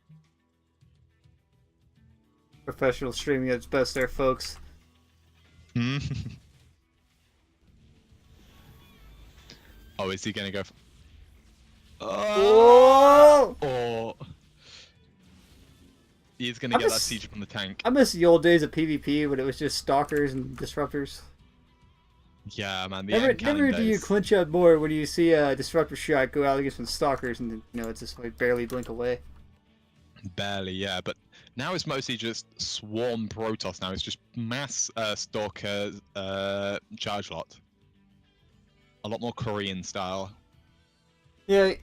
Professional streaming at its best there, folks. Oh, is he gonna go? Oh! He's gonna get that siege from the tank. I miss the old days of PvP when it was just stalkers and disruptors. Yeah, man. Never do you clinch up more when you see a disruptor shot go out against some stalkers and it's just like barely blink away. Barely, yeah. But now it's mostly just swarm Protoss. Now it's just mass stalker charge lot. A lot more Korean style. Yeah,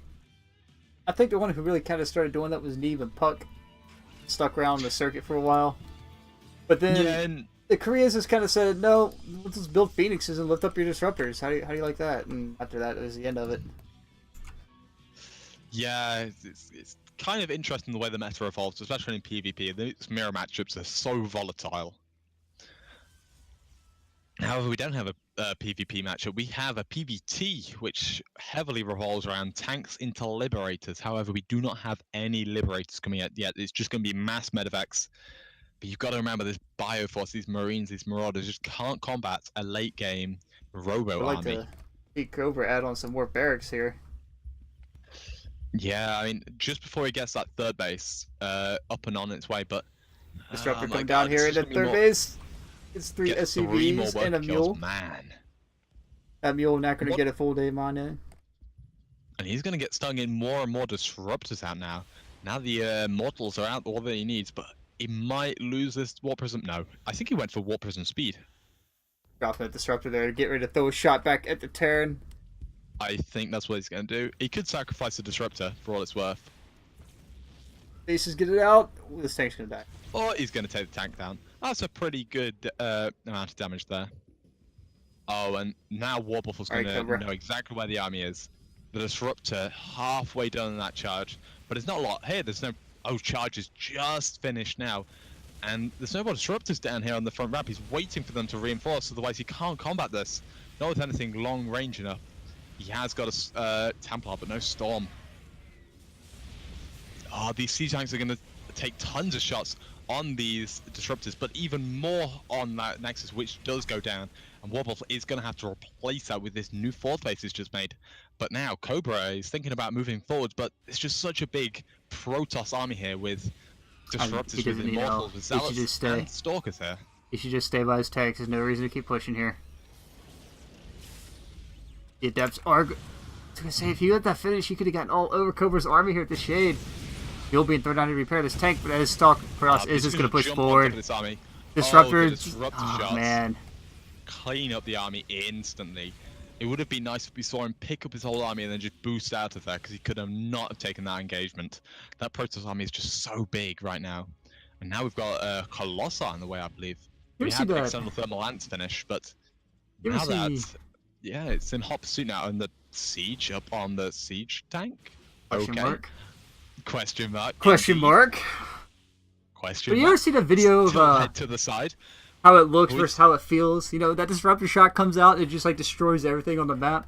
I think the one who really kind of started doing that was Neve and Puck. Stuck around the circuit for a while, but then the Koreans just kind of said, "No, let's just build Phoenixes and lift up your disruptors." How do you like that? And after that, it was the end of it. Yeah, it's kind of interesting the way the meta evolves, especially in PvP. These mirror matchups are so volatile. However, we don't have a PvP matchup. We have a PvT, which heavily revolves around tanks into liberators. However, we do not have any liberators coming out yet. It's just going to be mass medevacs. But you've got to remember, this Bioforce, these Marines, these Marauders just can't combat a late game Robo army. I'd like to see Cobra add on some more barracks here. Yeah, I mean, just before he gets that 3rd base up and on its way, but... Disruptor coming down here into 3rd base. It's 3 SCVs and a mule. Man. That mule not going to get a full day mine in. And he's going to get stung in more and more disruptors out now. Now the mortals are out all that he needs, but he might lose this Warp Prism. No, I think he went for Warp Prism speed. Dropping a disruptor there to get ready to throw a shot back at the Terran. I think that's what he's going to do. He could sacrifice the disruptor for all it's worth. Bases get it out. Ooh, this tank's going to die. Or he's going to take the tank down. That's a pretty good amount of damage there. Oh, and now Warbuffle's going to know exactly where the army is. The disruptor halfway done in that charge, but it's not a lot. Here, there's no... Oh, charge is just finished now. And there's no more disruptors down here on the front ramp. He's waiting for them to reinforce, otherwise he can't combat this. Not with anything long range enough. He has got a Templar, but no Storm. Oh, these Siege tanks are going to take tons of shots on these disruptors, but even more on that Nexus, which does go down. And Warble is going to have to replace that with this new fourth base he's just made. But now Cobra is thinking about moving forward, but it's just such a big Protoss army here with disruptors, with Immortals, with Zealots, and Stalkers here. He should just stay by his tanks. There's no reason to keep pushing here. The Adepts are... I was going to say, if you had that finish, you could have gotten all over Cobra's army here at the Shade. You'll be in third down to repair this tank, but as Stalk Cross is just going to push forward. This army. Disruptor, shots. Man. Clean up the army instantly. It would have been nice if we saw him pick up his whole army and then just boost out of there, because he could have not have taken that engagement. That Protoss army is just so big right now. And now we've got a Colossus on the way, I believe. We had the external thermal lance finish, but now that... Yeah, it's in hot pursuit now, and the Siege up on the Siege tank? Question mark? Question mark. Question mark? Question mark. You ever seen a video of head to the side? How it looks versus how it feels? You know, that disruptor shot comes out, it just like destroys everything on the map.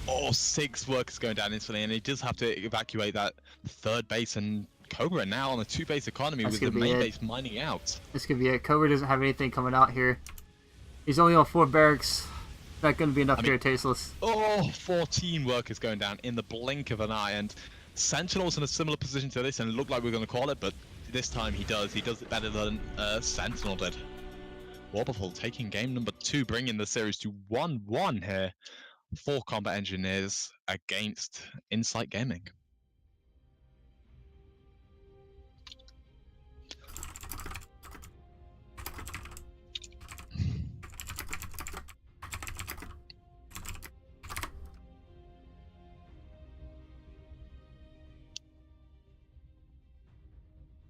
Oh, 6 workers going down instantly, and he does have to evacuate that third base, and Cobra now on a 2-base economy with the main base mining out. This could be it. Cobra doesn't have anything coming out here. He's only on 4 barracks. Not going to be enough here, Tasteless. Oh, 14 workers going down in the blink of an eye, and Sentinel's in a similar position to this, and it looked like we were going to call it, but this time he does. He does it better than Sentinel did. Warbleful taking game number 2, bringing the series to 1-1 here. 4 combat engineers against Insight Gaming.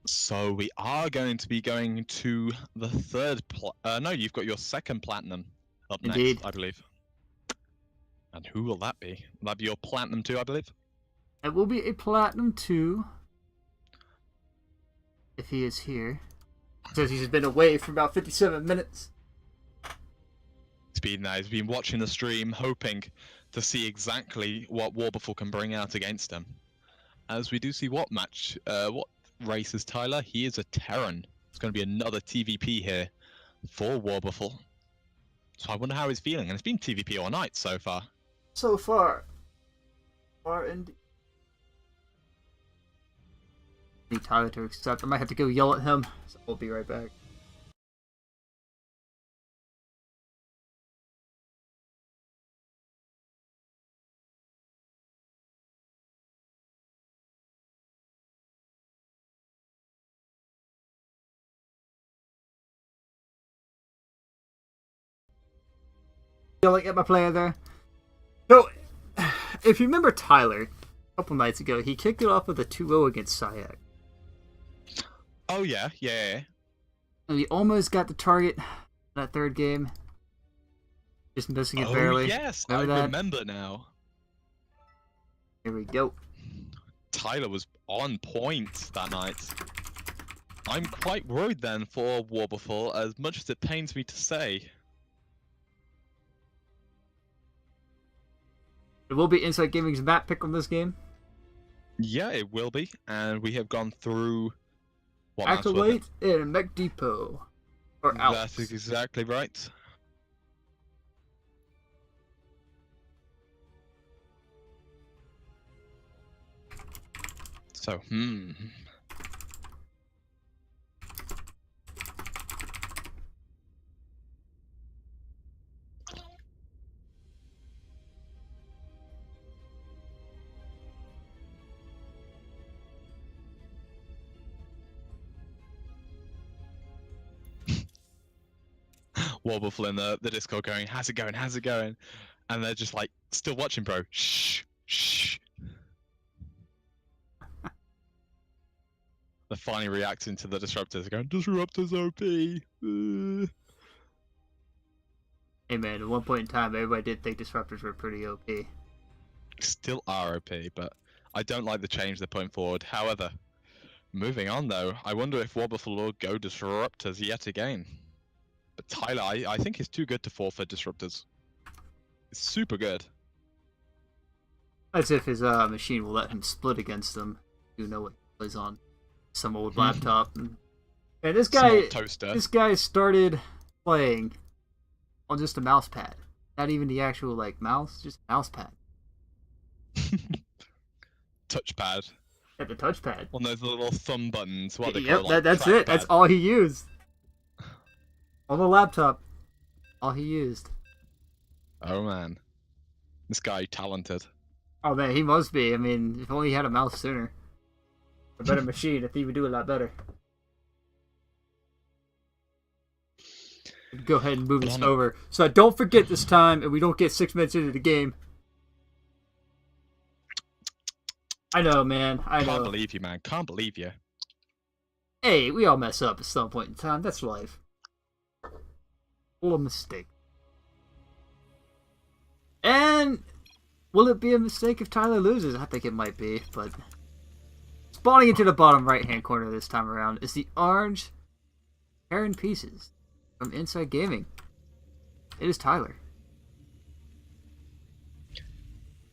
So we are going to be going to the third. No, you've got your second platinum up Indeed. next, I believe. And who will that be? Will that be your platinum 2, I believe? It will be a platinum 2 if he is here. It says he's been away for about 57 minutes. He's been watching the stream, hoping to see exactly what Warbleful can bring out against him. As we do see what race is Tyler? He is a Terran. It's going to be another TVP here for Warbleful. So I wonder how he's feeling. And it's been TVP all night so far. So far. Indeed. Need Tyler to accept. I might have to go yell at him. So we'll be right back. Yelling at my player there. So, if you remember Tyler, a couple nights ago, he kicked it off with a 2-0 against CEng. Oh, yeah. And he almost got the target in that third game. Just missing it barely. Yes, I remember now. Here we go. Tyler was on point that night. I'm quite worried then for Warbleful, as much as it pains me to say. It will be Insight Gaming's map pick on this game. Yeah, it will be, and we have gone through what Activate in Mech Depot. Or out. That's exactly right. So, Warbleful in the Discord going, how's it going? How's it going? And they're just like, still watching, bro. Shh. They're finally reacting to the Disruptors. They're going, Disruptors OP. Hey man, at one point in time, everybody did think Disruptors were pretty OP. Still are OP, but I don't like the change they're putting forward. However, moving on though, I wonder if Warbleful will go Disruptors yet again. But Tyler, I think he's too good to forfeit Disruptors. It's super good. As if his machine will let him split against them. You know what he plays on some old laptop. And this guy started playing on just a mouse pad. Not even the actual like mouse, just a mouse pad. Touchpad. At the touchpad. On those little thumb buttons. What they yep, call, like, that's it. That's all he used. On the laptop. All he used. Oh man. This guy talented. Oh man, he must be. I mean, if only he had a mouse sooner. A better machine, I think he would do a lot better. Go ahead and move this over. So don't forget this time, and we don't get 6 minutes into the game. I know, man. I know. Can't believe you, man. Can't believe you. Hey, we all mess up at some point in time. That's life. Full of mistake. And will it be a mistake if Tyler loses? I think it might be, but spawning into the bottom right-hand corner this time around is the orange Heron Pieces from Inside Gaming. It is Tyler.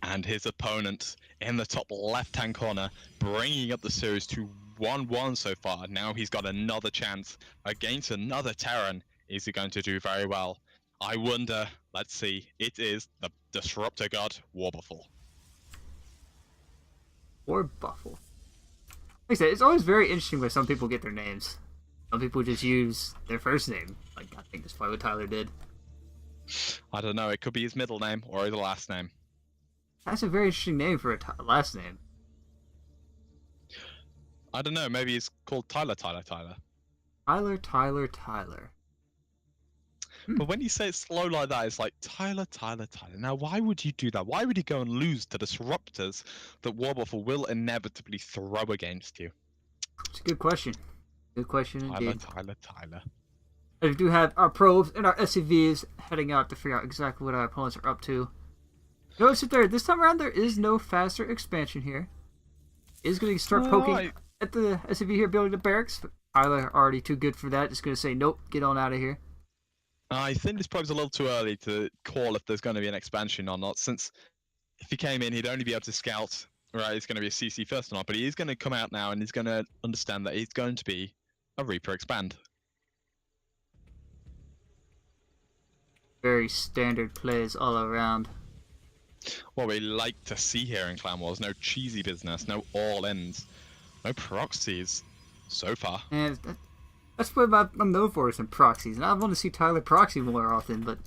And his opponent in the top left-hand corner, bringing up the series to 1-1 so far. Now he's got another chance against another Terran. Is he going to do very well? I wonder. Let's see. It is the Disruptor God, Warbuffle. Warbuffle. Like I said, it's always very interesting when some people get their names. Some people just use their first name. Like, I think that's probably what Tyler did. I don't know. It could be his middle name or his last name. That's a very interesting name for a last name. I don't know. Maybe it's called Tyler. Tyler. But when you say it slow like that, it's like Tyler. Now, why would you do that? Why would you go and lose to disruptors that Warbuffle will inevitably throw against you? It's a good question. Good question indeed. Tyler. We do have our probes and our SCVs heading out to figure out exactly what our opponents are up to. Notice that this time around there is no faster expansion here. Is going to start poking at the SCV here building the barracks. But Tyler already too good for that. Just going to say, nope, get on out of here. I think this probe's a little too early to call if there's going to be an expansion or not, since if he came in, he'd only be able to scout, right, it's going to be a CC first or not, but he is going to come out now and he's going to understand that he's going to be a Reaper expand. Very standard plays all around. What we like to see here in Clan Wars, no cheesy business, no all-ins, no proxies, so far. And that's what I'm known for, is some proxies, and I want to see Tyler proxy more often, but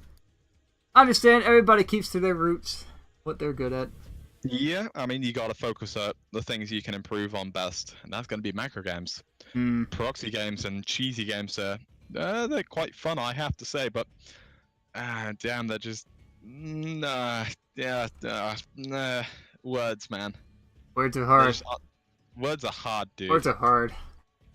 I understand everybody keeps to their roots, what they're good at. Yeah, I mean, you got to focus on the things you can improve on best, and that's going to be macro games. Proxy games and cheesy games, they're quite fun, I have to say, but damn, they're just words, man. Words are hard. Words are hard, dude. Words are hard.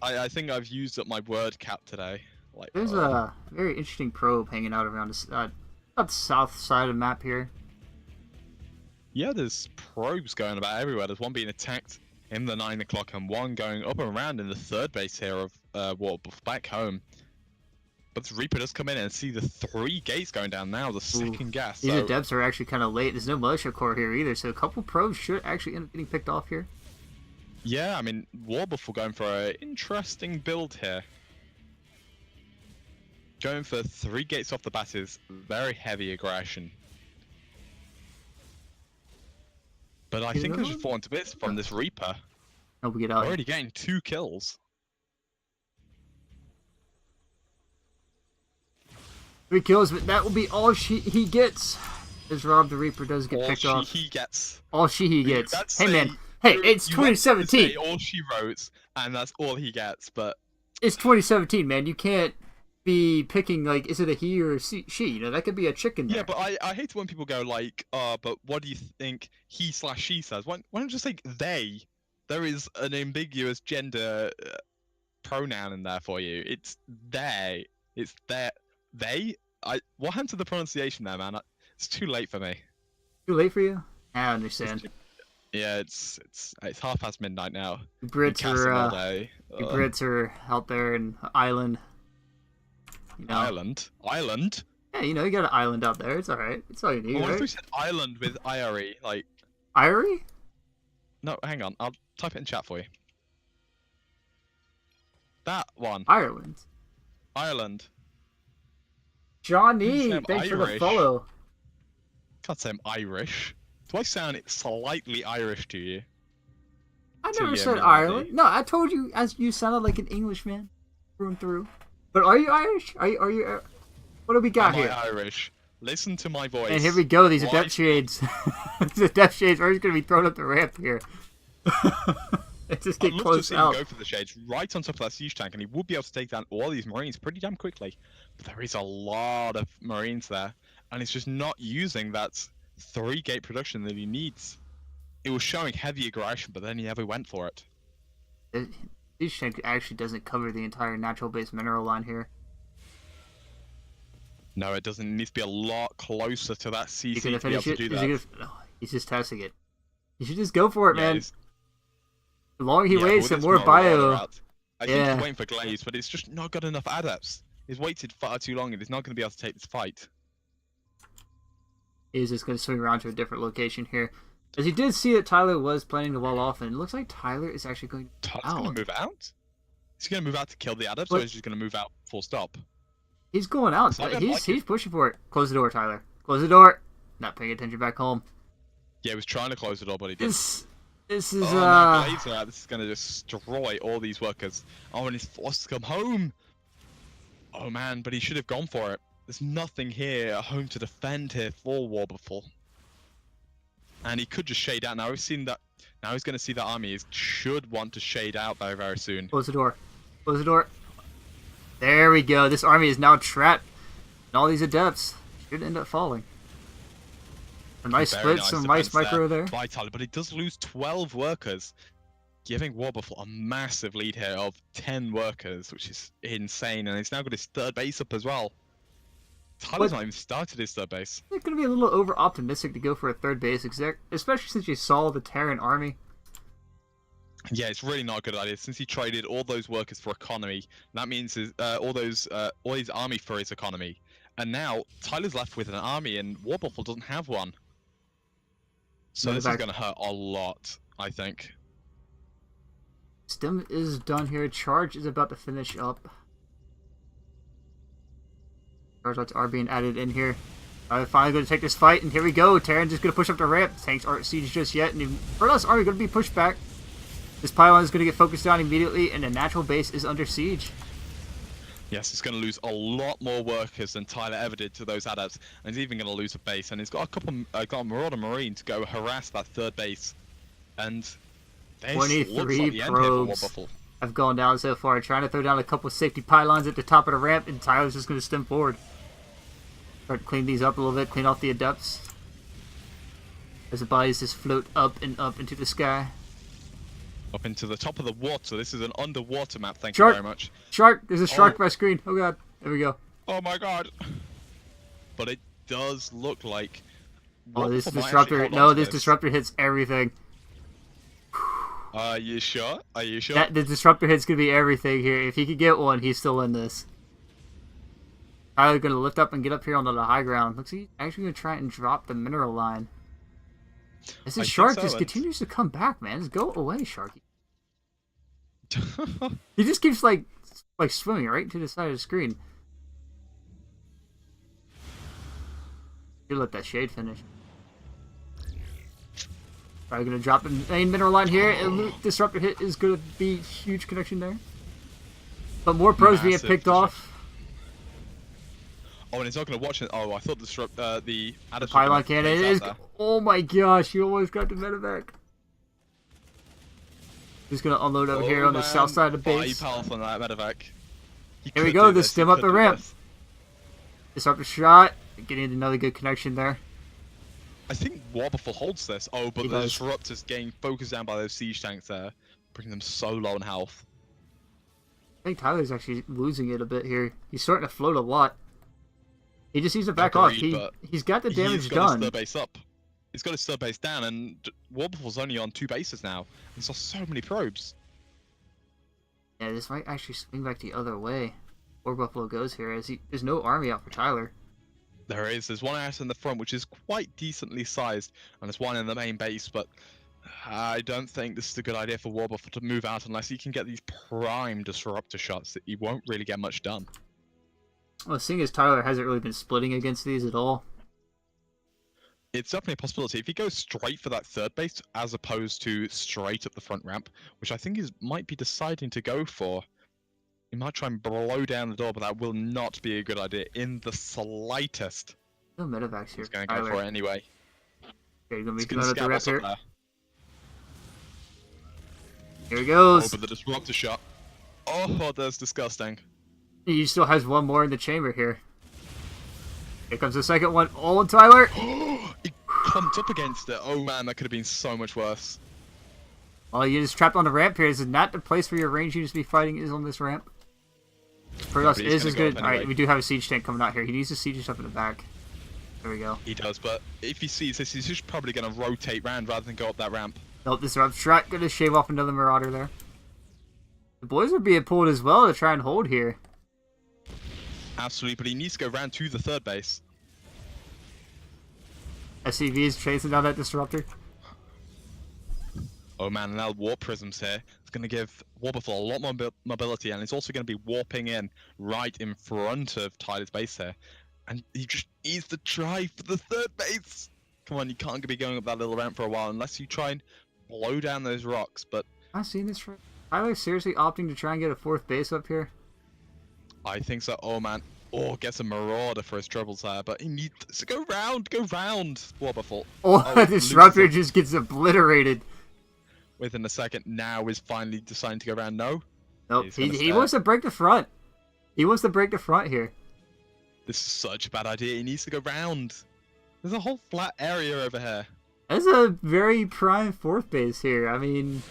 I think I've used up my word cap today. Like, there's a very interesting probe hanging out around about the south side of the map here. Yeah, there's probes going about everywhere. There's one being attacked in the 9 o'clock and one going up and around in the third base here of Warbuff back home. But the Reaper does come in and see the 3 gates going down now, the second gas. These depths are actually kind of late. There's no militia core here either, so a couple probes should actually end up getting picked off here. Yeah, I mean, Warbuff going for an interesting build here. Going for 3 gates off the bat is very heavy aggression. But I think there's just fallen to bits from this Reaper. Oh, we get out. Already getting 2 kills. 3 kills, but that will be all he gets. As Rob the Reaper does get picked off. All he gets. All he gets. Hey, man. Hey, it's 2017. All she wrote, and that's all he gets, but... It's 2017, man. You can't be picking, like, is it a he or a she? You know, that could be a chicken there. Yeah, but I hate when people go, like, but what do you think he/she says? Why don't you just say they? There is an ambiguous gender pronoun in there for you. It's they. It's their. They? What happened to the pronunciation there, man? It's too late for me. Too late for you? I understand. Yeah, it's midnight now. The Brits are out there in Island. You know. Island? Yeah, you know, you got an island out there. It's alright. It's all you need, What right? if we said island with IRE? Like, Irie? No, hang on. I'll type it in chat for you. That one. Ireland. Ireland. Johnny, thanks for the Irish. follow. Can't say I'm Irish. Do I sound slightly Irish to you? I never said Ireland. No, I told you as you sounded like an Englishman through and through. But are you Irish? Are you what do we got here? Am I Irish? Listen to my voice. And here we go. These are depth shades. These are depth shades. We're just gonna be thrown up the ramp here. Let's just get close out. Go for the shades right on top of that siege tank, and he would be able to take down all these marines pretty damn quickly. But there is a lot of marines there, and he's just not using that 3-gate production that he needs. It was showing heavy aggression, but then he never went for it. Siege tank actually doesn't cover the entire natural-based mineral line here. No, it doesn't. It needs to be a lot closer to that CC to be able to do that. He's just testing it. You should just go for it, man. The longer he waits, the with more bio. I think he's waiting for Glaze, but it's just not got enough adepts. He's waited far too long, and he's not going to be able to take this fight. He's just going to swing around to a different location here. As he did see that Tyler was planning to wall off, and it looks like Tyler is actually going Tyler's going to move out? Is he going to move out to kill the adepts, or is he going to move out full stop? He's going out. He's pushing for it. Close the door, Tyler. Close the door. Not paying attention back home. Yeah, he was trying to close the door, but he didn't. This is This is going to destroy all these workers. Oh, and he's forced to come home. Oh man, but he should have gone for it. There's nothing here at home to defend here for Warbuffle. And he could just shade out. Now we've seen that. Now he's going to see that army. He should want to shade out very, very soon. Close the door. Close the door. There we go. This army is now trapped. And all these adepts should end up falling. A nice split, some nice micro there. By Tyler, but he does lose 12 workers, giving Warbuffle a massive lead here of 10 workers, which is insane. And he's now got his third base up as well. Tyler's not even started his third base. It's going to be a little over-optimistic to go for a third base, especially since you saw the Terran army. Yeah, it's really not a good idea since he traded all those workers for economy. That means all his army for his economy, and now Tyler's left with an army, and Warbuffle doesn't have one. So this is going to hurt a lot, I think. Stim is done here. Charge is about to finish up. Charge lights are being added in here. Finally going to take this fight, and here we go. Terran's just going to push up the ramp. Tanks aren't sieged just yet, and Verla's army going to be pushed back. This pylon is going to get focused down immediately, and the natural base is under siege. Yes, it's going to lose a lot more workers than Tyler ever did to those adepts, and he's even going to lose a base. And he's got got a Marauder Marine to go harass that third base. And 23 probes have gone down so far, trying to throw down a couple of safety pylons at the top of the ramp, and Tyler's just going to stem forward. Start to clean these up a little bit, clean off the adepts. As the bodies just float up and up into the sky. Up into the top of the water. This is an underwater map, thank you very much. Shark! There's a shark by screen. Oh god. There we go. Oh my god. But it does look like... Oh, this disruptor... No, this disruptor hits everything. Are you sure? Are you sure? The disruptor hit's gonna be everything here. If he could get one, he's still in this. Tyler's gonna lift up and get up here onto the high ground. Looks like he's actually gonna try and drop the mineral line. This shark just continues to come back, man. Just go away, Sharky. He just keeps like swimming right to the side of the screen. You let that shade finish. Probably gonna drop the main mineral line here. Disruptor hit is gonna be huge connection there. But more pros being picked off. Oh, and he's not going to watch it. Oh, I thought the pylon cannon is. Oh my gosh, you almost got the medevac. He's going to unload over here on the south side of the base. Very powerful on that medevac. Here we go, the stem up the ramp. Disruptor shot. Getting another good connection there. I think Warbuffle holds this. Oh, but the disruptor's getting focused down by those siege tanks there, bringing them so low in health. I think Tyler's actually losing it a bit here. He's starting to float a lot. He just needs to back off. He's got the damage done. He's got his third base up. He's got his third base down, and Warbuffle's only on 2 bases now. He's got so many probes. Yeah, this might actually swing back the other way. Warbuffle goes here, as there's no army out for Tyler. There is. There's one out in the front, which is quite decently sized, and there's one in the main base, but I don't think this is a good idea for Warbuff to move out unless he can get these prime disruptor shots that he won't really get much done. Well, seeing as Tyler hasn't really been splitting against these at all. It's definitely a possibility. If he goes straight for that third base, as opposed to straight up the front ramp, which I think he might be deciding to go for, he might try and blow down the door, but that will not be a good idea in the slightest. No medevacs here. He's going to go for it anyway. Okay, you're going to be going the rep here. There. Here he goes. Oh, but the disruptor shot. Oh, that's disgusting. He still has one more in the chamber here. Here comes the second one. Oh, Tyler! He clumped up against it. Oh man, that could have been so much worse. Well, you're just trapped on the ramp here. This is not the place where your range units to be fighting is on this ramp. Protoss is as good. Alright, we do have a siege tank coming out here. He needs to siege us up in the back. There we go. He does, but if he sees this, he's just probably going to rotate round rather than go up that ramp. Nope, this ramp strat going to shave off another Marauder there. The boys are being pulled as well to try and hold here. Absolutely, but he needs to go round to the third base. SCV is chasing down that disruptor. Oh man, now warp prisms here. It's going to give Warbuff a lot more mobility, and it's also going to be warping in right in front of Tyler's base here. And he just needs to try for the third base. Come on, you can't be going up that little ramp for a while unless you try and blow down those rocks, but... I've seen this for... Tyler seriously opting to try and get a fourth base up here? I think so. Oh man. Oh, gets a Marauder for his troubles there, but he needs to go round, Warbuff. Oh, the disruptor just gets obliterated. Within a second, now is finally deciding to go around. No. Nope, he wants to break the front. He wants to break the front here. This is such a bad idea. He needs to go round. There's a whole flat area over here. That's a very prime fourth base here. I mean...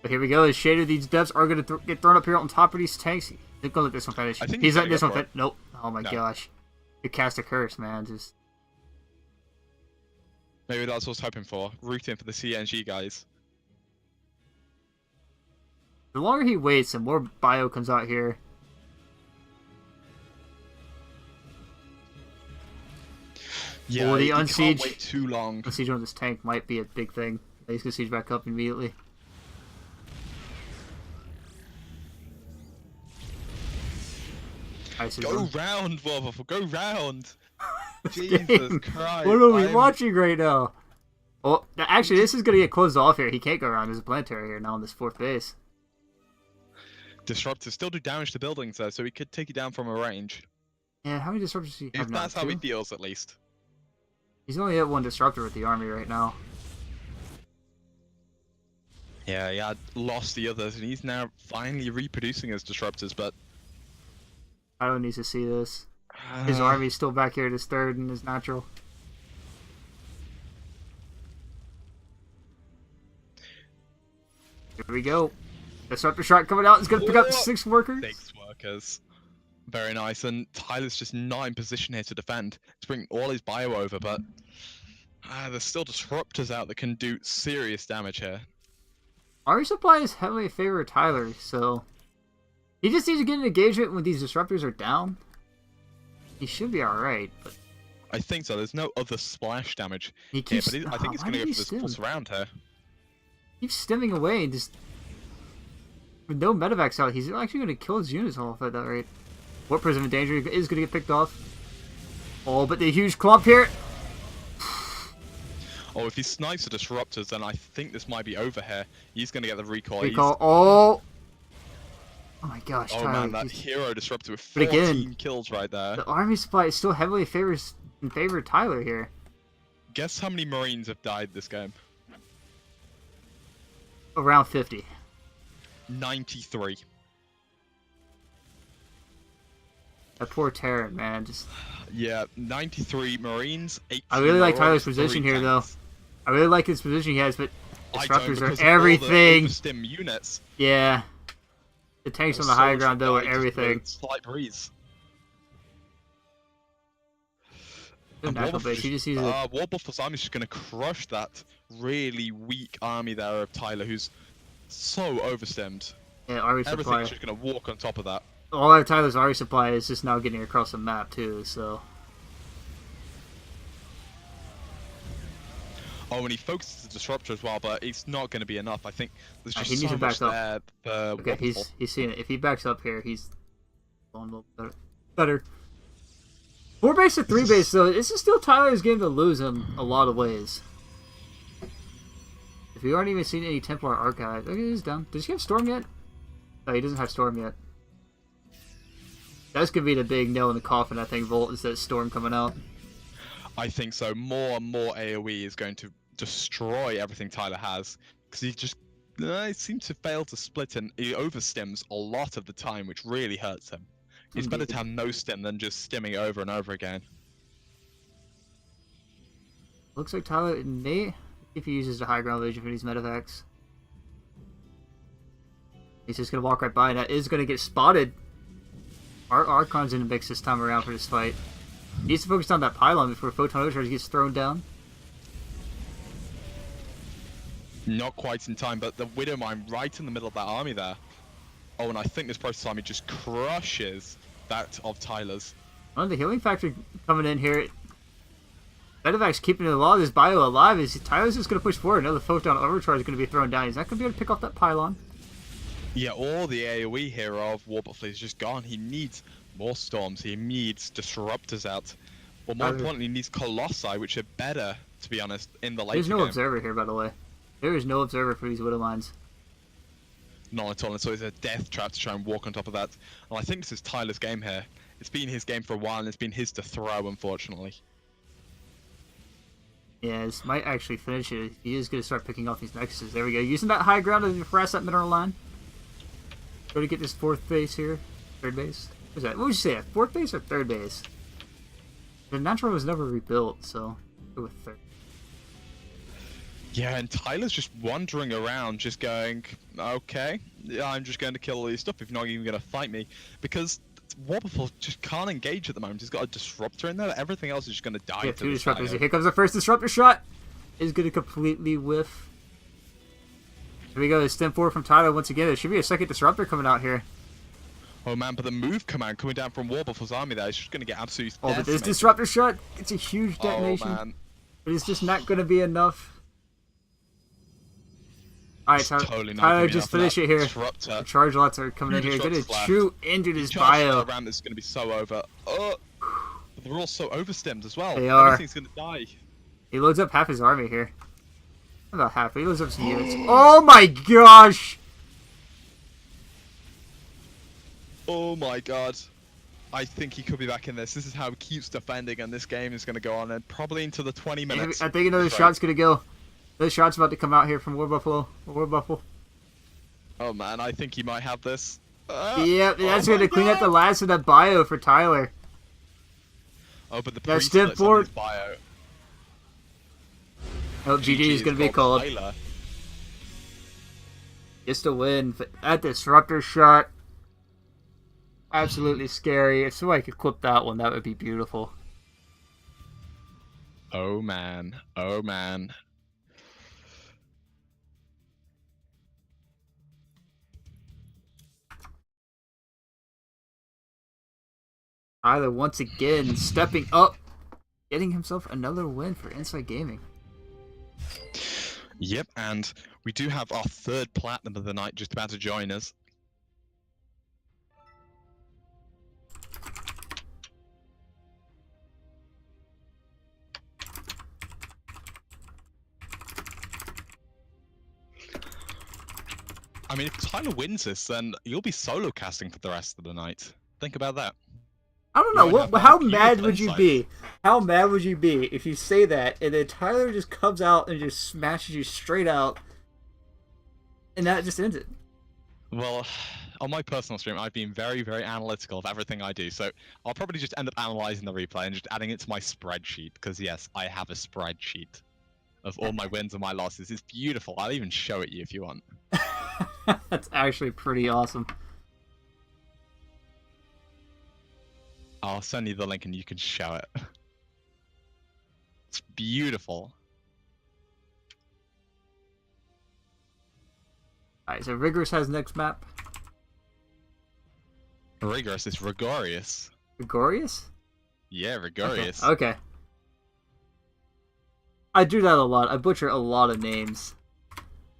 But here we go. The shade of these devs are going to get thrown up here on top of these tanks. He's going to let this one finish. He's letting this one finish. Nope. Oh my gosh. You cast a curse, man. Just... Maybe that's what I was hoping for. Rooting for the CEng guys. The longer he waits, the more bio comes out here. Yeah, the can't wait too long. Unsiege on this tank might be a big thing. He's going to siege back up immediately. Go round, Warbuff. Go round. Jesus Christ. What are we watching right now? Well, actually, this is going to get closed off here. He can't go around. There's a planetary here now on this fourth base. Disruptors still do damage to buildings, though, so he could take you down from a range. Yeah, how many disruptors do you have now? If that's how he feels, at least. He's only at one disruptor with the army right now. Yeah, he had lost the others, and he's now finally reproducing his disruptors, but... I don't need to see this. His army's still back here at his third and his natural. Here we go. Disruptor shot coming out. It's going to pick up 6 workers. 6 workers. Very nice. And Tyler's just not in position here to defend. He's bringing all his bio over, but there's still disruptors out that can do serious damage here. Army supply is heavily in favor of Tyler, so he just needs to get an engagement when these disruptors are down. He should be alright, but... I think so. There's no other splash damage he keeps... here, but I think he's going to go for this full surround here. He keeps stimming away and just... With no medevacs out, he's actually going to kill his units off at that rate. Warp Prism in danger is going to get picked off. Oh, but the huge clump here... Oh, if he snipes the disruptors, then I think this might be over here. He's going to get the recall. Oh my gosh, oh Tyler, man, that hero disruptor with 14 kills right there. The army supply is still heavily in favor of Tyler here. Guess how many Marines have died this game? Around 50. 93. That poor Terran, man, just... Yeah, 93 Marines, 18 I really like Tyler's position here, though. I really like his position he has, but disruptors are everything. Stim units. Yeah. The tanks on the high ground, though, are everything. Slight breeze. Warbuff's army is just going to crush that really weak army there of Tyler, who's so overstimmed. Yeah, army supply. Everything's just going to walk on top of that. All of Tyler's army supply is just now getting across the map, too, so... Oh, and he focuses the disruptor as well, but it's not going to be enough. I think there's just he needs so to back much up. there for Okay, Wobbuffle. he's seeing it. If he backs up here, he's going a little better. 4 base to 3 base, though. This is still Tyler's game to lose in a lot of ways. If you aren't even seen any Templar Archive, okay, he's done. Does he have Storm yet? No, he doesn't have Storm yet. That's gonna be the big nail in the coffin, I think, Volt, is that Storm coming out. I think so. More and more AoE is going to destroy everything Tyler has, because he just he seems to fail to split, and he overstims a lot of the time, which really hurts him. It's better to have no stim than just stimming over and over again. Looks like Tyler may, if he uses the high ground vision for these medevacs. He's just gonna walk right by, and that is gonna get spotted. Archon's in the mix this time around for this fight. He needs to focus on that pylon before Photon Overcharge gets thrown down. Not quite in time, but the Widow Mine right in the middle of that army there. Oh, and I think this Process Army just crushes that of Tyler's. Well, the Healing Factor coming in here. Medevac's keeping a lot of this bio alive. Tyler's just going to push forward. Another Photon Overcharge is going to be thrown down. He's not going to be able to pick off that pylon. Yeah, all the AoE here of Wobbuffle is just gone. He needs more Storms. He needs Disruptors out. But more importantly, he needs Colossi, which are better, to be honest, in the later There's no game. Observer here, by the way. There is no Observer for these Widow Mines. Not at all, and so it's a death trap to try and walk on top of that. And I think this is Tyler's game here. It's been his game for a while, and it's been his to throw, unfortunately. Yeah, this might actually finish it. He is going to start picking off these Nexuses. There we go. Using that high ground to harass that mineral line. Go to get this 4th base here. 3rd base. What is that? What would you say? 4th base or 3rd base? The natural was never rebuilt, so go with 3rd. Yeah, and Tyler's just wandering around, just going, okay, yeah, I'm just going to kill all these stuff if you're not even going to fight me. Because Wobbuffle just can't engage at the moment. He's got a Disruptor in there, but everything else is just going to die. Yeah, 2 Disruptors. Here comes the first Disruptor shot. Is going to completely whiff. Here we go, the stem forward from Tyler once again. There should be a 2nd Disruptor coming out here. Oh man, but the move command coming down from Wobbuffle's army there is just going to get absolutely decimated. But this Disruptor shot, it's a huge detonation. Oh, man. But it's just not going to be enough. Alright, Tyler just finish it here. Disruptor. The charge lots are coming in here. Going to shoot into this bio. Around this is going to be so over. Oh, but they're all so overstemmed as well. They are. Everything's going to die. He loads up half his army here. About half. He loads up some units. Oh my gosh! Oh my god. I think he could be back in this. This is how he keeps defending, and this game is going to go on and probably into the 20 minutes. I think another shot's going to go. Another shot's about to come out here from Wobbuffle. Oh man, I think he might have this. Yep, that's going to clean up the last of the bio for Tyler. Oh, but the that's priest on his bio. Oh, GG is going to be called. Tyler. Just a win. That Disruptor shot. Absolutely scary. If somebody could clip that one, that would be beautiful. Oh man. Oh man. Tyler once again stepping up, getting himself another win for Inside Gaming. Yep, and we do have our 3rd platinum of the night just about to join us. I mean, if Tyler wins this, then you'll be solo casting for the rest of the night. Think about that. I don't know. How mad would you be? How mad would you be if you say that and then Tyler just comes out and just smashes you straight out, and that just ends it? Well, on my personal stream, I've been very, very analytical of everything I do, so I'll probably just end up analyzing the replay and just adding it to my spreadsheet, because yes, I have a spreadsheet of all my wins and my losses. It's beautiful. I'll even show it you if you want. That's actually pretty awesome. I'll send you the link and you can show it. It's beautiful. Alright, so Rigorous has next map. Rigorous is Rigorious. Rigorious? Yeah, Rigorious. Okay. I do that a lot. I butcher a lot of names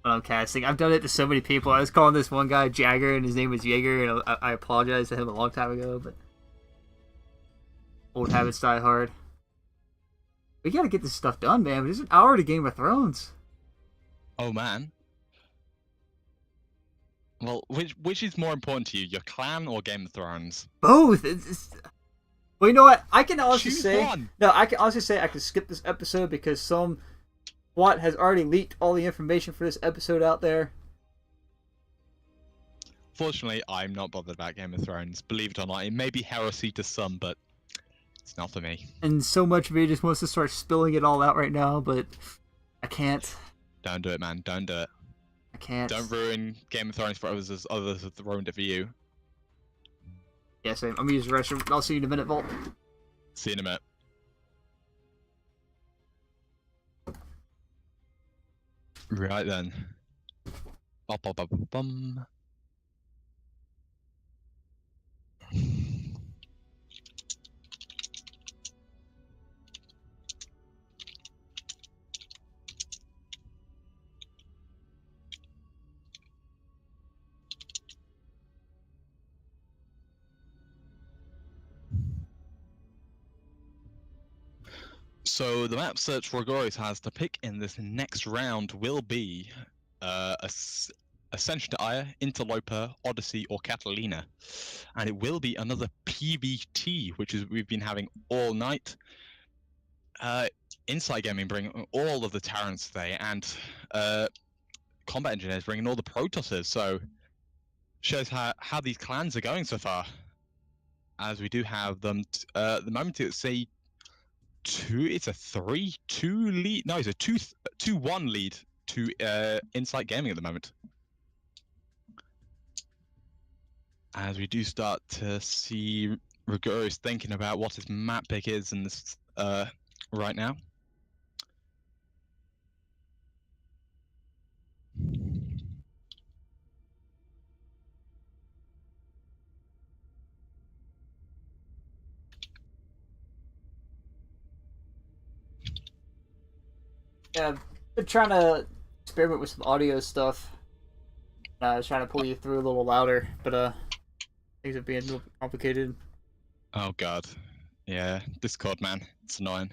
when I'm casting. I've done it to so many people. I was calling this one guy Jagger, and his name was Jaeger, and I apologized to him a long time ago, but old habits die hard. We gotta get this stuff done, man. There's an hour to Game of Thrones. Oh man. Well, which is more important to you, your clan or Game of Thrones? Both. Well, you know what? I can honestly Choose say one. no. I can honestly say I can skip this episode because some Watt has already leaked all the information for this episode out there. Fortunately, I'm not bothered about Game of Thrones. Believe it or not, it may be heresy to some, but it's not for me. And so much of me just wants to start spilling it all out right now, but I can't. Don't do it, man. Don't do it. I can't. Don't ruin Game of Thrones for others as others have ruined it for you. Yeah, same. I'm gonna use the restroom. I'll see you in a minute, Volt. See you in a minute. Right then. Bum. So the map search Rogoris has to pick in this next round will be Ascension to Aya, Interloper, Odyssey, or Catalina. And it will be another PvT, which is we've been having all night. Inside Gaming bringing all of the Terrans today, and Combat Engineers bringing all the Protosses, so shows how these clans are going so far. As we do have them, the moment it's a 3-2 lead. No, it's a 2-1 lead to Insight Gaming at the moment. As we do start to see Rigorous thinking about what his map pick is in this right now. Yeah, I've been trying to experiment with some audio stuff. I was trying to pull you through a little louder, but things are being a little complicated. Oh god, yeah, Discord, man, it's annoying.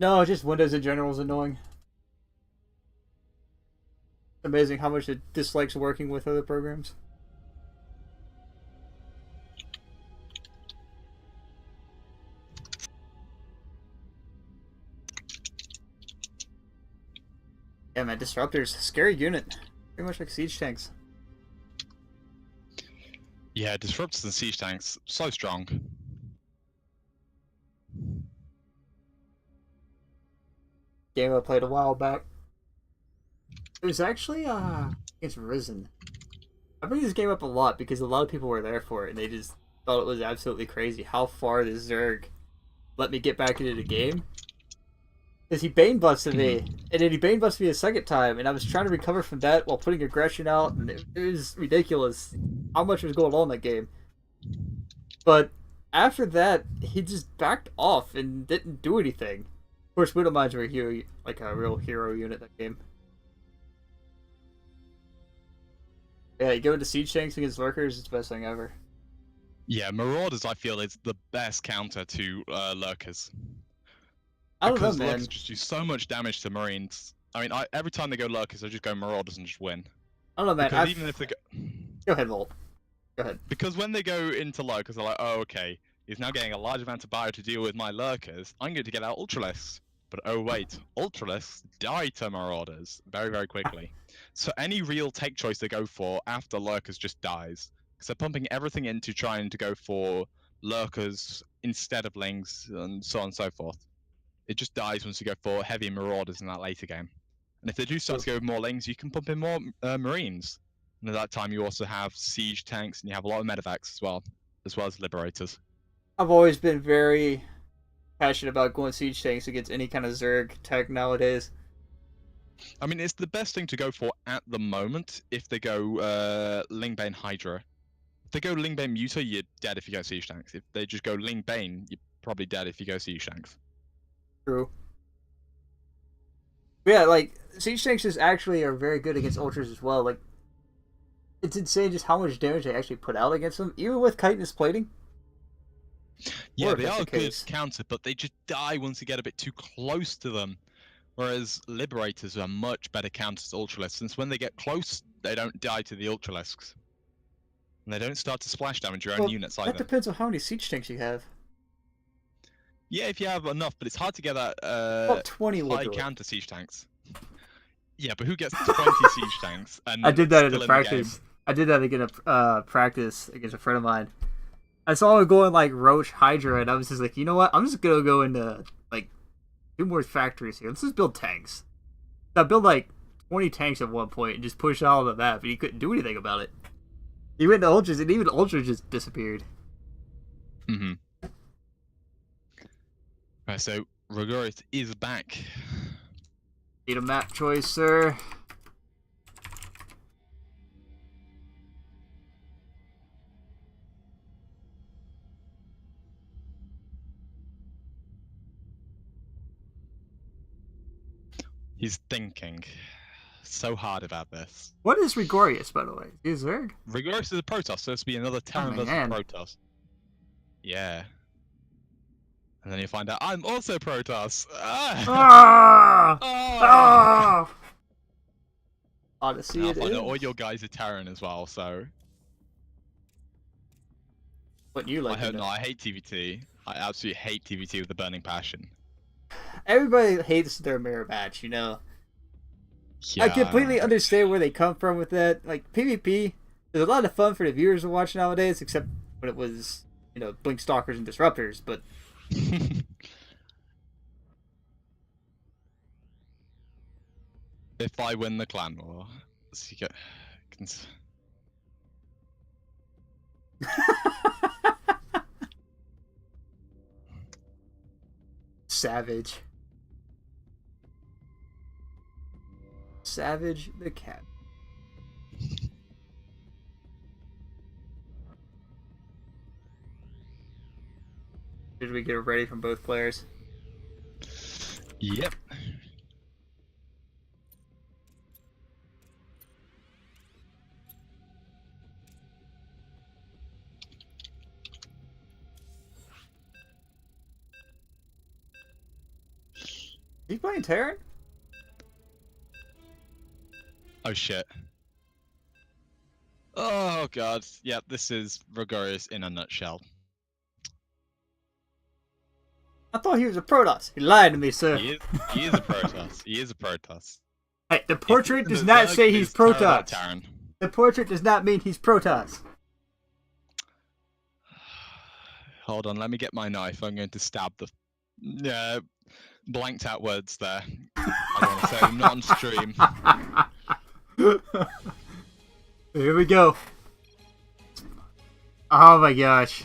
No, just Windows in general is annoying. It's amazing how much it dislikes working with other programs. Yeah, man, Disruptor's a scary unit. Pretty much like siege tanks. Yeah, Disruptors and Siege Tanks, so strong. Game I played a while back. It was actually, against Risen. I bring this game up a lot because a lot of people were there for it and they just thought it was absolutely crazy how far this Zerg let me get back into the game. Because he Bane busted me, and then he Bane busted me a second time, and I was trying to recover from that while putting aggression out, and it was ridiculous how much was going on in that game. But after that, he just backed off and didn't do anything. Of course, Widowmines were a hero, like a real hero unit that game. Yeah, you go into siege tanks against lurkers, it's the best thing ever. Yeah, Marauders, I feel, is the best counter to Lurkers. I don't because know, man. Lurkers just do so much damage to Marines. I mean, every time they go Lurkers, I just go Marauders and just win. I don't know, man. Because even if they go... Go ahead, Volt. Go ahead. Because when they go into Lurkers, they're like, oh, okay, he's now getting a large amount of bio to deal with my Lurkers. I'm going to get out Ultralists. But oh wait, Ultralists die to Marauders very, very quickly. So any real take choice they go for after Lurkers just dies. Because they're pumping everything into trying to go for Lurkers instead of Lings and so on and so forth. It just dies once you go for heavy Marauders in that later game. And if they do start to go with more Lings, you can pump in more Marines. And at that time you also have Siege tanks and you have a lot of Medevacs as well as Liberators. I've always been very passionate about going siege tanks against any kind of Zerg tech nowadays. I mean, it's the best thing to go for at the moment if they go Lingbane Hydra. If they go Lingbane Muta, you're dead if you go Siege Tanks. If they just go Lingbane, you're probably dead if you go Siege Tanks. True. But yeah, like siege tanks just actually are very good against ultras as well. Like it's insane just how much damage they actually put out against them, even with chitinous plating. Yeah, they are a good counter, but they just die once you get a bit too close to them. Whereas Liberators are much better counters to Ultralisks, since when they get close, they don't die to the Ultralisks. And they don't start to splash damage your own units either. That depends on how many siege tanks you have. Yeah, if you have enough, but it's hard to get that About 20 high counter siege tanks. Yeah, but who gets 20 siege tanks? And I did that in practice. I did that against practice against a friend of mine. I saw him going like Roach Hydra, and I was just like, you know what? I'm just gonna go into like 2 more factories here. Let's just build tanks. I built like 20 tanks at one point and just pushed all of the map, and he couldn't do anything about it. He went to ultras, and even ultras just disappeared. Mm-hmm. Right, so Rogoris is back. Need a map choice, sir. He's thinking so hard about this. What is Rigorius, by the way? Is Zerg? Rigorius is a Protoss, so it's be another Terran versus Protoss. Yeah. And then you find out I'm also Protoss. Ah! Honestly, I find out all your guys are Terran as well, so. What you like? I hate TVT. I absolutely hate TVT with a burning passion. Everybody hates their mirror match, you know. Yeah, I completely understand where they come from with that. Like PvP, there's a lot of fun for the viewers to watch nowadays, except when it was, you know, Blink Stalkers and Disruptors. But if I win the clan war, so you can... Savage. Savage the cat. Did we get it ready from both players? Yep. Are you playing Terran? Oh shit. Oh god. Yeah, this is Rogoris in a nutshell. I thought he was a Protoss. He lied to me, sir. He is a Protoss. He is a Protoss. Hey, the portrait does not say he's Protoss. The portrait does not mean he's Protoss. Hold on, let me get my knife. I'm going to stab the blanked out words there. I want to say not on stream. Here we go. Oh my gosh.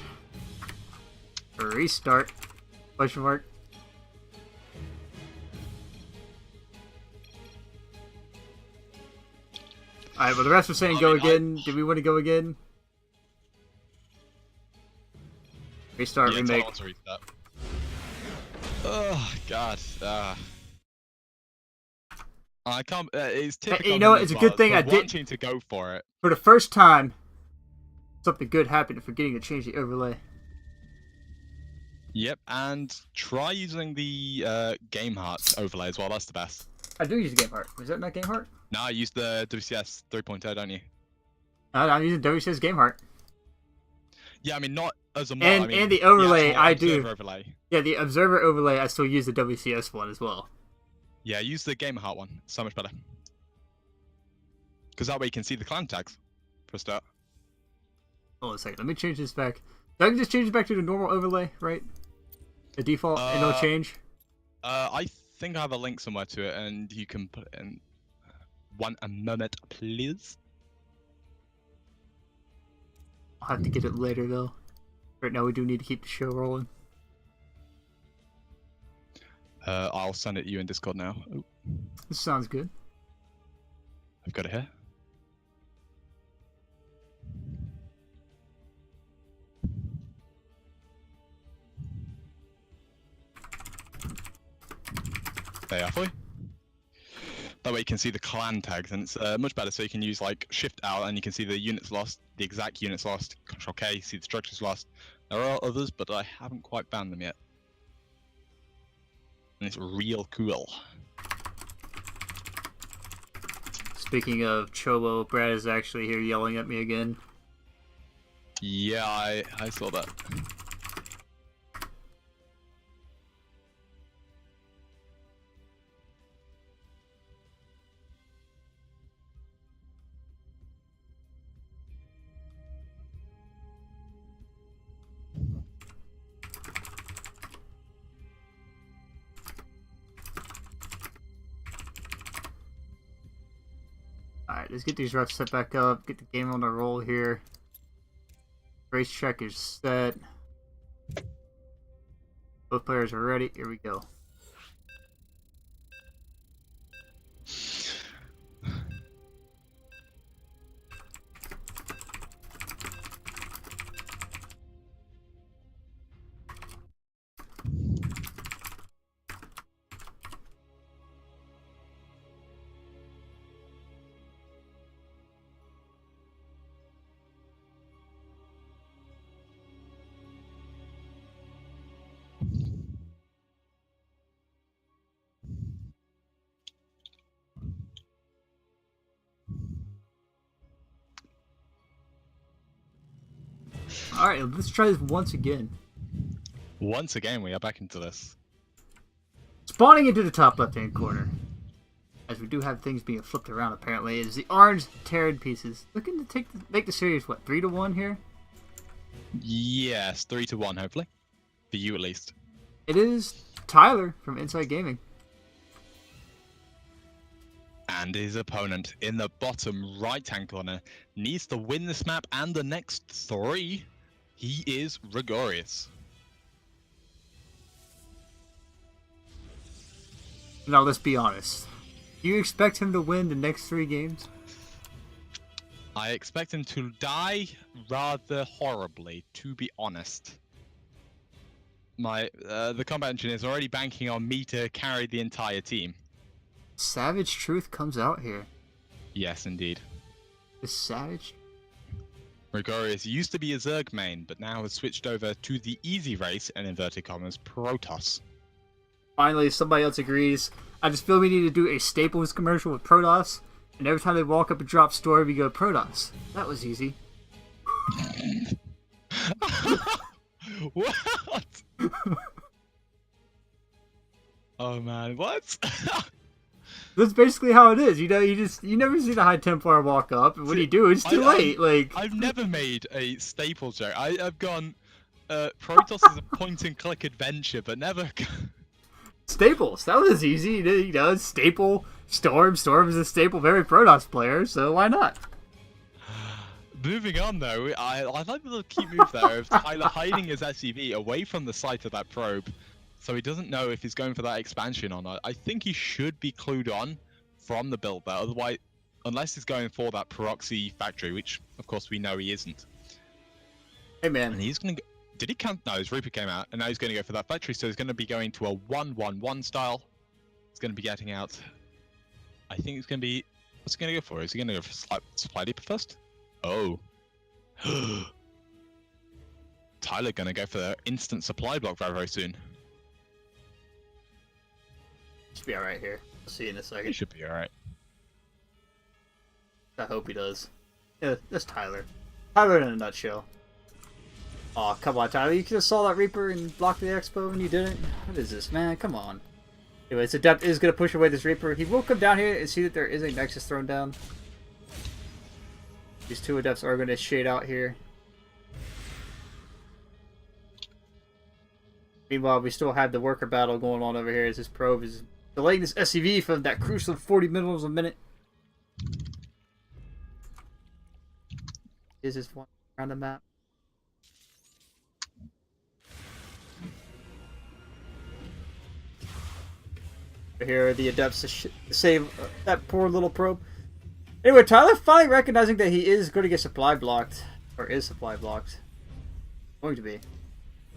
Restart. Question mark. Alright, well the rest were saying go again. Did we want to go again? Restart, yeah, remake. Oh god. I can't. It's typical. You know what? It's a good thing I did. Wanting to go for it. For the first time, something good happened. Forgetting to change the overlay. Yep, and try using the Game Heart overlay as well. That's the best. I do use Game Heart. Was that not Game Heart? No, I use the WCS 3.0, don't you? I'm using WCS Game Heart. Yeah, I mean not as a mod. And the overlay, the I do. Overlay. Yeah, the Observer overlay, I still use the WCS one as well. Yeah, use the Game Heart one. So much better. Because that way you can see the clan tags, for a start. Hold on a second. Let me change this back. I can just change it back to the normal overlay, right? The default, and no change? I think I have a link somewhere to it, and you can put it in. A moment, please. I'll have to get it later, though. Right now, we do need to keep the show rolling. I'll send it to you in Discord now. Oh. This sounds good. I've got it here. There you are for you. That way you can see the clan tags, and it's much better. So you can use like Shift Out, and you can see the units lost, the exact units lost. Control K, see the structures lost. There are others, but I haven't quite found them yet. And it's real cool. Speaking of Chobo, Brad is actually here yelling at me again. Yeah, I saw that. Alright, let's get these refs set back up, get the game on the roll here. Race check is set. Both players are ready. Here we go. Alright, let's try this once again. Once again, we are back into this. Spawning into the top left-hand corner, as we do have things being flipped around apparently, is the orange Terran pieces. Looking to make the series, what, 3-1 here? Yes, 3-1, hopefully. For you, at least. It is Tyler from Inside Gaming. And his opponent in the bottom right-hand corner needs to win this map and the next 3. He is Rigorious. Now let's be honest. Do you expect him to win the next 3 games? I expect him to die rather horribly, to be honest. The combat engine is already banking on me to carry the entire team. Savage truth comes out here. Yes, indeed. The savage. Rigorious used to be a Zerg main, but now has switched over to the easy race and inverted commas Protoss. Finally, somebody else agrees. I just feel we need to do a Staples commercial with Protoss, and every time they walk up and drop story, we go Protoss. That was easy. What? Oh man, what? That's basically how it is. You know, you never see the High Templar walk up, and when you do, it's too late. Like, I've never made a staple joke. I've gone. Protoss is a point-and-click adventure, but never. Staples. That was easy. You know, staple. Storm is a staple, very Protoss player, so why not? Moving on, though, I like the little cute move there of Tyler hiding his SUV away from the site of that probe, so he doesn't know if he's going for that expansion or not. I think he should be clued on from the build there, otherwise, unless he's going for that proxy factory, which, of course, we know he isn't. Hey, man. And he's going to go... Did he count? No, his Reaper came out, and now he's going to go for that factory, so he's going to be going to a 1-1-1 style. He's going to be getting out... I think he's going to be... What's he going to go for? Is he going to go for Supply Depot first? Oh. Tyler going to go for the instant supply block very, very soon. Should be alright here. I'll see you in a second. He should be alright. I hope he does. Yeah, that's Tyler. Tyler in a nutshell. Aw, oh, come on, Tyler. You could have saw that Reaper and blocked the Expo and you didn't? What is this, man? Come on. Anyways, Adept is going to push away this Reaper. He will come down here and see that there is a Nexus thrown down. These 2 Adepts are going to shade out here. Meanwhile, we still have the worker battle going on over here as this probe is delaying this SCV from that crucial 40 minutes a minute. Is this one around the map? Here are the Adepts to save that poor little probe. Anyway, Tyler finally recognizing that he is going to get supply blocked. Or is supply blocked. Going to be.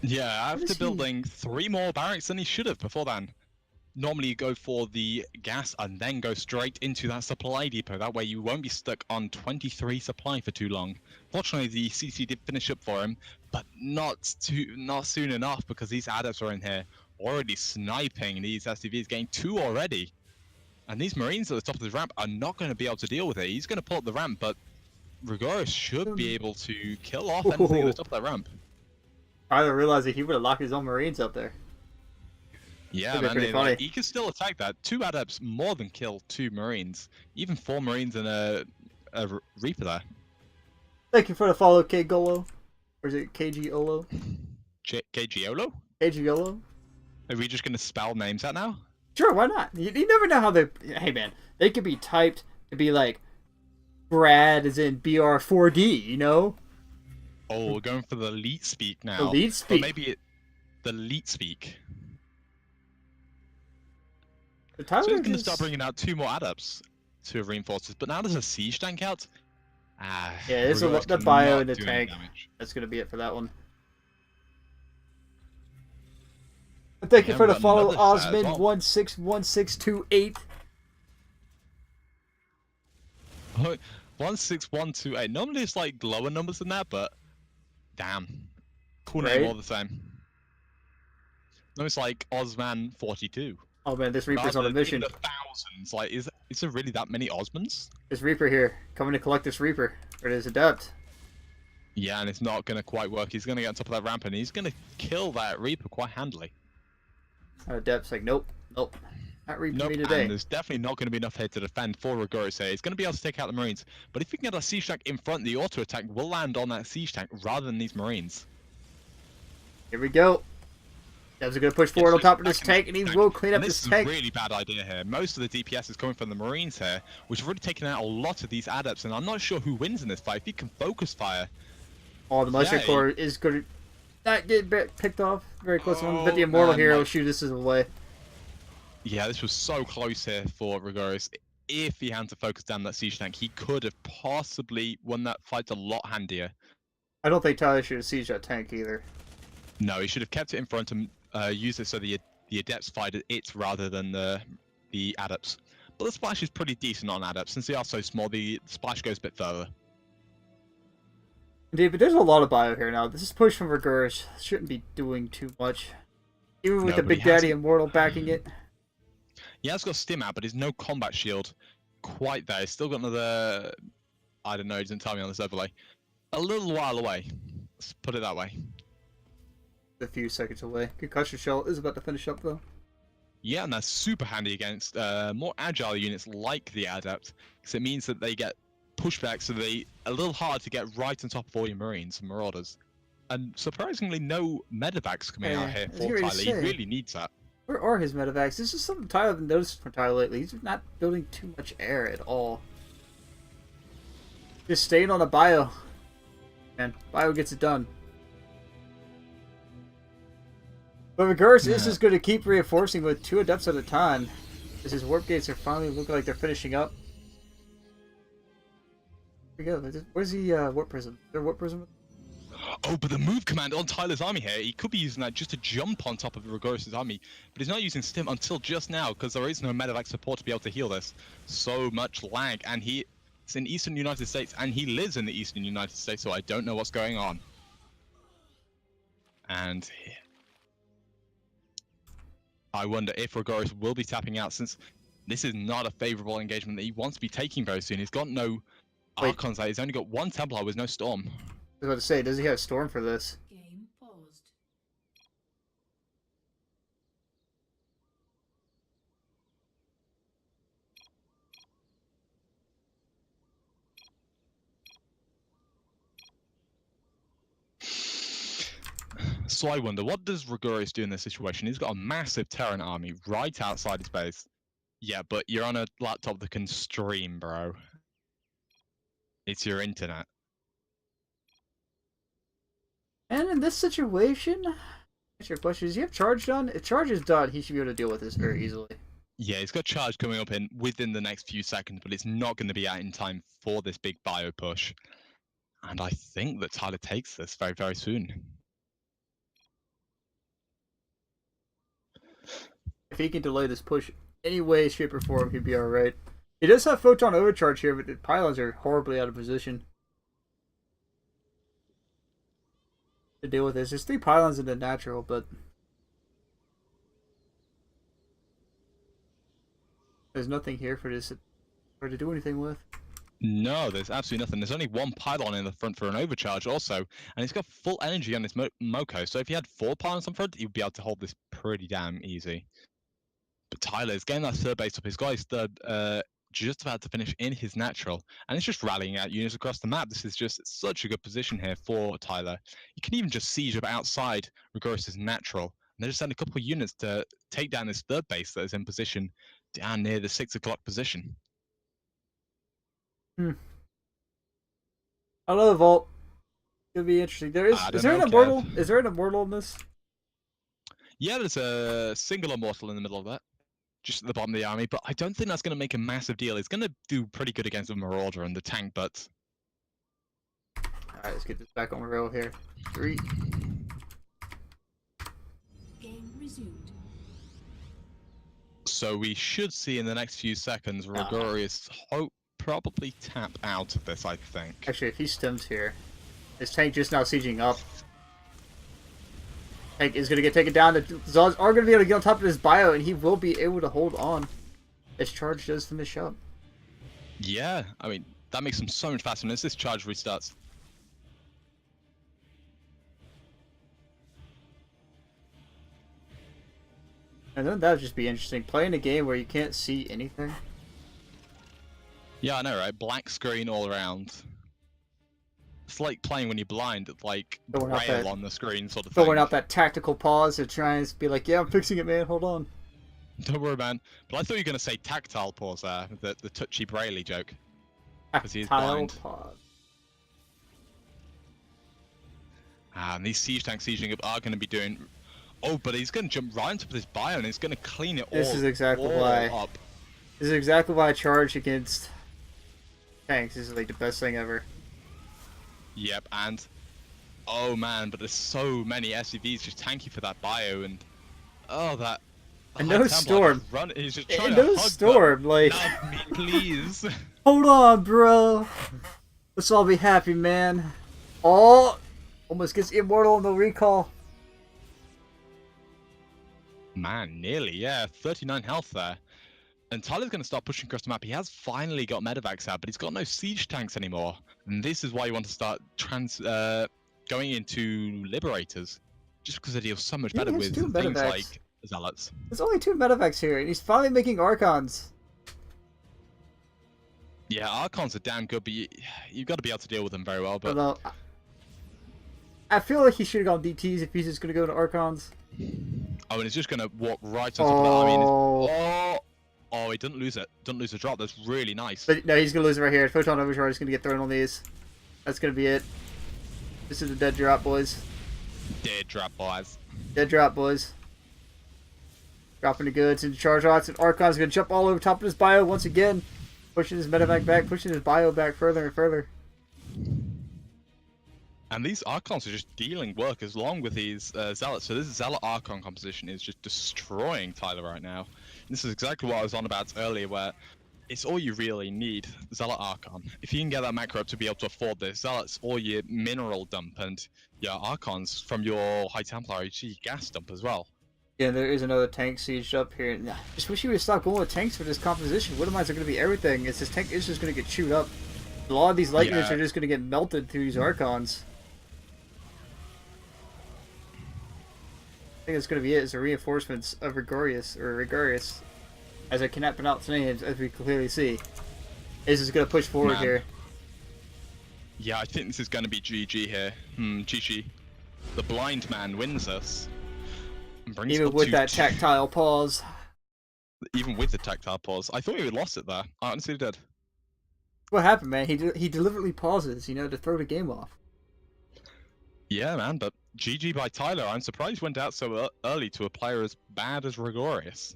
Yeah, after building 3 more barracks than he should have before then. normally you go for the gas and then go straight into that supply depot. That way you won't be stuck on 23 supply for too long. Fortunately, the CC did finish up for him, but not soon enough, because these adepts are in here already sniping these SCVs, getting 2 already. And these Marines at the top of the ramp are not going to be able to deal with it. He's going to pull up the ramp, but Rigoris should be able to kill off anything at the top of that ramp. I didn't realize that he would have locked his own Marines up there. Yeah, man, like, he can still attack that. 2 adepts more than kill 2 Marines. Even 4 Marines and a Reaper there. Thank you for the follow, K Golo. Or is it KG Olo? KG Olo? KG Olo? Are we just going to spell names out now? Sure, why not? You never know how they... Hey, man, they could be typed to be like Brad as in BR4D, you know? Oh, we're going for the elite speak now. Elite speak? Or maybe the elite speak. So he's going to start bringing out 2 more adepts to reinforce, but now there's a siege tank out. Yeah, there's the bio in the tank. That's going to be it for that one. Thank you for the follow, Osmond161628. 16128. Normally it's like lower numbers than that, but damn. Cool name all the same. No, it's like Osman42. Oh man, this Reaper's on a mission. Thousands. Like, is there really that many Osmonds? This Reaper here, coming to collect this Reaper. Or it is adept. Yeah, and it's not going to quite work. He's going to get on top of that ramp and he's going to kill that Reaper quite handily. Adept's like, nope. Not Reaper me today. And there's definitely not going to be enough here to defend for Rigoris here. He's going to be able to take out the Marines. But if we can get a siege tank in front, the auto attack will land on that siege tank rather than these Marines. Here we go. Devs are going to push forward on top of this tank, and he will clean up this tank. This is a really bad idea here. Most of the DPS is coming from the Marines here, which have already taken out a lot of these adepts, and I'm not sure who wins in this fight. If he can focus fire. Oh, the Mushroom Corps is going to... That get picked off very close to him, but the Immortal Hero will shoot this away. Yeah, this was so close here for Rigoris. If he had to focus down that siege tank, he could have possibly won that fight a lot handier. I don't think Tyler should have sieged that tank either. No, he should have kept it in front and used it so the adepts fight it rather than the adepts. But the splash is pretty decent on adepts. Since they are so small, the splash goes a bit further. Indeed, but there's a lot of bio here now. This is push from Rigoris. Shouldn't be doing too much. Even with the Big Daddy Immortal backing it. He has got stim out, but there's no combat shield quite there. He's still got another... I don't know, he didn't tell me on this overlay. A little while away. Let's put it that way. A few seconds away. Concussion Shell is about to finish up, though. Yeah, and that's super handy against more agile units like the Adept, because it means that they get pushback, so they a little hard to get right on top of all your Marines and Marauders. And surprisingly, no medevacs coming out here for Tyler. He really needs that. Where are his medevacs? This is something Tyler has noticed from Tyler lately. He's not building too much air at all. Just staying on the bio. And bio gets it done. But Rigoris is just going to keep reinforcing with 2 adepts at a time. As his warp gates are finally looking like they're finishing up. Here we go. Where's the warp prism? Is there a warp prism? Oh, but the move command on Tyler's army here, he could be using that just to jump on top of Rigoris' army, but he's not using stim until just now because there is no medevac support to be able to heal this. So much lag, and it's in Eastern United States, and he lives in the Eastern United States, so I don't know what's going on. And I wonder if Rigoris will be tapping out, since this is not a favorable engagement that he wants to be taking very soon. He's got no Archons out, he's only got 1 Templar with no Storm. I was about to say, does he have Storm for this? Game paused. So I wonder, what does Rigoris do in this situation? He's got a massive Terran army right outside his base. Yeah, but you're on a laptop that can stream, bro. It's your internet. And in this situation, that's your question. Does he have charge done? If charge is done, he should be able to deal with this very easily. Yeah, he's got charge coming up within the next few seconds, but it's not going to be out in time for this big bio push. And I think that Tyler takes this very, very soon. If he can delay this push any way, shape, or form, he'd be alright. He does have Photon Overcharge here, but the pylons are horribly out of position to deal with this. There's 3 pylons in the natural, but there's nothing here for this or to do anything with. No, there's absolutely nothing. There's only 1 pylon in the front for an overcharge also, and he's got full energy on his Moko, so if he had 4 pylons on front, he'd be able to hold this pretty damn easy. But Tyler's getting that third base up. He's got his third just about to finish in his natural, and it's just rallying out units across the map. This is just such a good position here for Tyler. You can even just siege up outside Rigorous' natural, and they just send a couple of units to take down this third base that is in position down near the 6 o'clock position. I love the vault. It'll be interesting. Is there an immortal? Is there an immortal in this? Yeah, there's a single immortal in the middle of that, just at the bottom of the army. But I don't think that's going to make a massive deal. It's going to do pretty good against the Marauder and the tank, but. All right, let's get this back on the rail here. 3. Game resumed. So we should see in the next few seconds Rigorious probably tap out of this, I think. Actually, if he stems here, his tank just now sieging up. Tank is going to get taken down. The Zods are going to be able to get on top of his bio, and he will be able to hold on as charge does finish up. Yeah, I mean, that makes him so much faster as this charge restarts. And then that would just be interesting. Playing a game where you can't see anything. Yeah, I know, right? Black screen all around. It's like playing when you're blind, it's like braille on the screen sort of thing. Throwing out that tactical pause to try and be like, yeah, I'm fixing it, man, hold on. Don't worry, man. But I thought you were going to say tactile pause there, the touchy braille joke. Because he's blind. Pause. And these siege tanks sieging up are going to be doing... Oh, but he's going to jump right into this bio and he's going to clean it This all is exactly why. up. This is exactly why I charge against tanks. This is like the best thing ever. Yep, and oh man, but there's so many SUVs just tanky for that bio, and oh that. And no storm. He's just trying to hug storm, them. like. Love me, please. Hold on, bro. Let's all be happy, man. Oh, almost gets immortal in the recall. Man, nearly, yeah. 39 health there. And Tyler's going to start pushing across the map. He has finally got medevacs out, but he's got no siege tanks anymore. And this is why you want to start going into Liberators. Just because they deal so much better with things like Zealots. There's only 2 medevacs here, and he's finally making Archons. Yeah, Archons are damn good, but you've got to be able to deal with them very well. But I feel like he should have gone DTs if he's just going to go to Archons. Oh, and he's just going to walk right on top of that. I mean, oh, he didn't lose it. Didn't lose a drop. That's really nice. But no, he's going to lose it right here. Photon Overcharge is going to get thrown on these. That's going to be it. This is a dead drop, boys. Dead drop, boys. Dead drop, boys. Dropping the goods into charge lots, and Archon's going to jump all over top of his bio once again. Pushing his medevac back, pushing his bio back further and further. And these Archons are just dealing work as long with these Zealots. So this Zealot Archon composition is just destroying Tyler right now. And this is exactly what I was on about earlier, where it's all you really need, Zealot Archon. If you can get that macro up to be able to afford this, Zealot's all your mineral dump, and your Archons from your High Templar HG gas dump as well. Yeah, there is another tank sieged up here. I just wish you would stop going with tanks for this composition. Widowmines are going to be everything. This tank is just going to get chewed up. A lot of these light units are just going to get melted through these Archons. I think that's going to be it. It's the reinforcements of Rigorious, as I cannot pronounce names, as we clearly see. Is just going to push forward here. Yeah, I think this is going to be GG here. GG. The blind man wins us. Even with that tactile pause. Even with the tactile pause. I thought we would lost it there. I honestly did. What happened, man? He deliberately pauses, to throw the game off. Yeah, man, but GG by Tyler. I'm surprised he went out so early to a player as bad as Rigorious.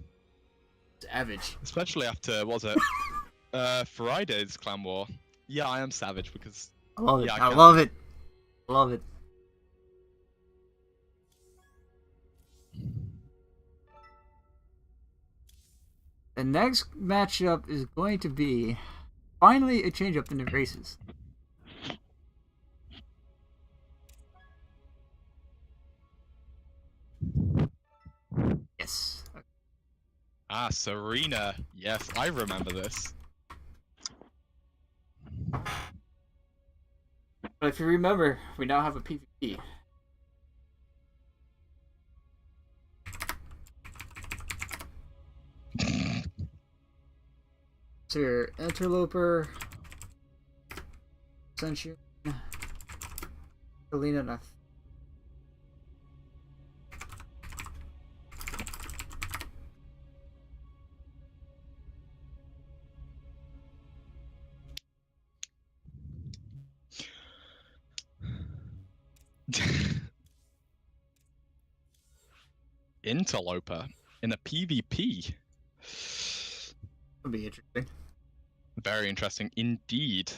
Savage. Especially after, what was it? Friday's Clan War. Yeah, I am savage because... I love it. I love it. Love it. The next matchup is going to be finally a change up in the races. Yes. Ah, Serena. Yes, I remember this. But if you remember, we now have a PvP. So your Interloper, Sunshine, Selena, and Interloper in a PvP. That'll be interesting. Very interesting indeed.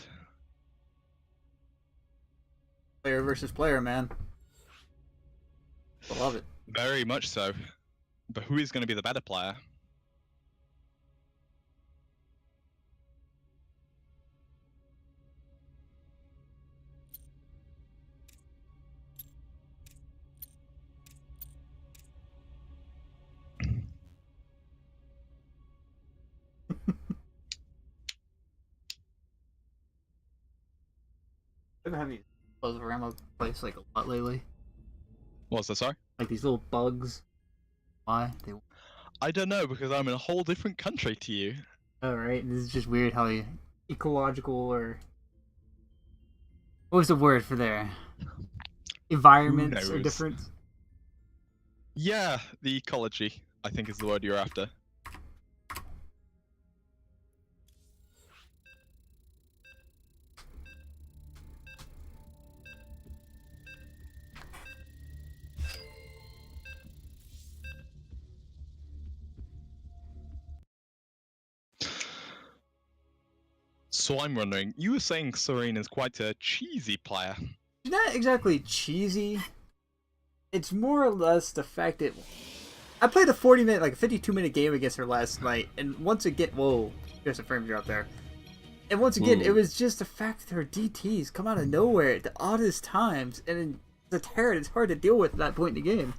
Player versus player, man. I love it. Very much so. But who is going to be the better player? I've been having bugs around my place like a lot lately. What's that, sorry? Like these little bugs. Why? I don't know, because I'm in a whole different country to you. Alright, this is just weird how ecological or... What was the word for there? Environments are different? Yeah, the ecology, I think is the word you're after. So I'm wondering, you were saying Serena's quite a cheesy player. Not exactly cheesy. It's more or less the fact that I played a 40-minute, like a 52-minute game against her last night, and once again, whoa, there's a frame drop there. And once again, it was just the fact that her DTs come out of nowhere at the oddest times, and the terror it's hard to deal with at that point in the game.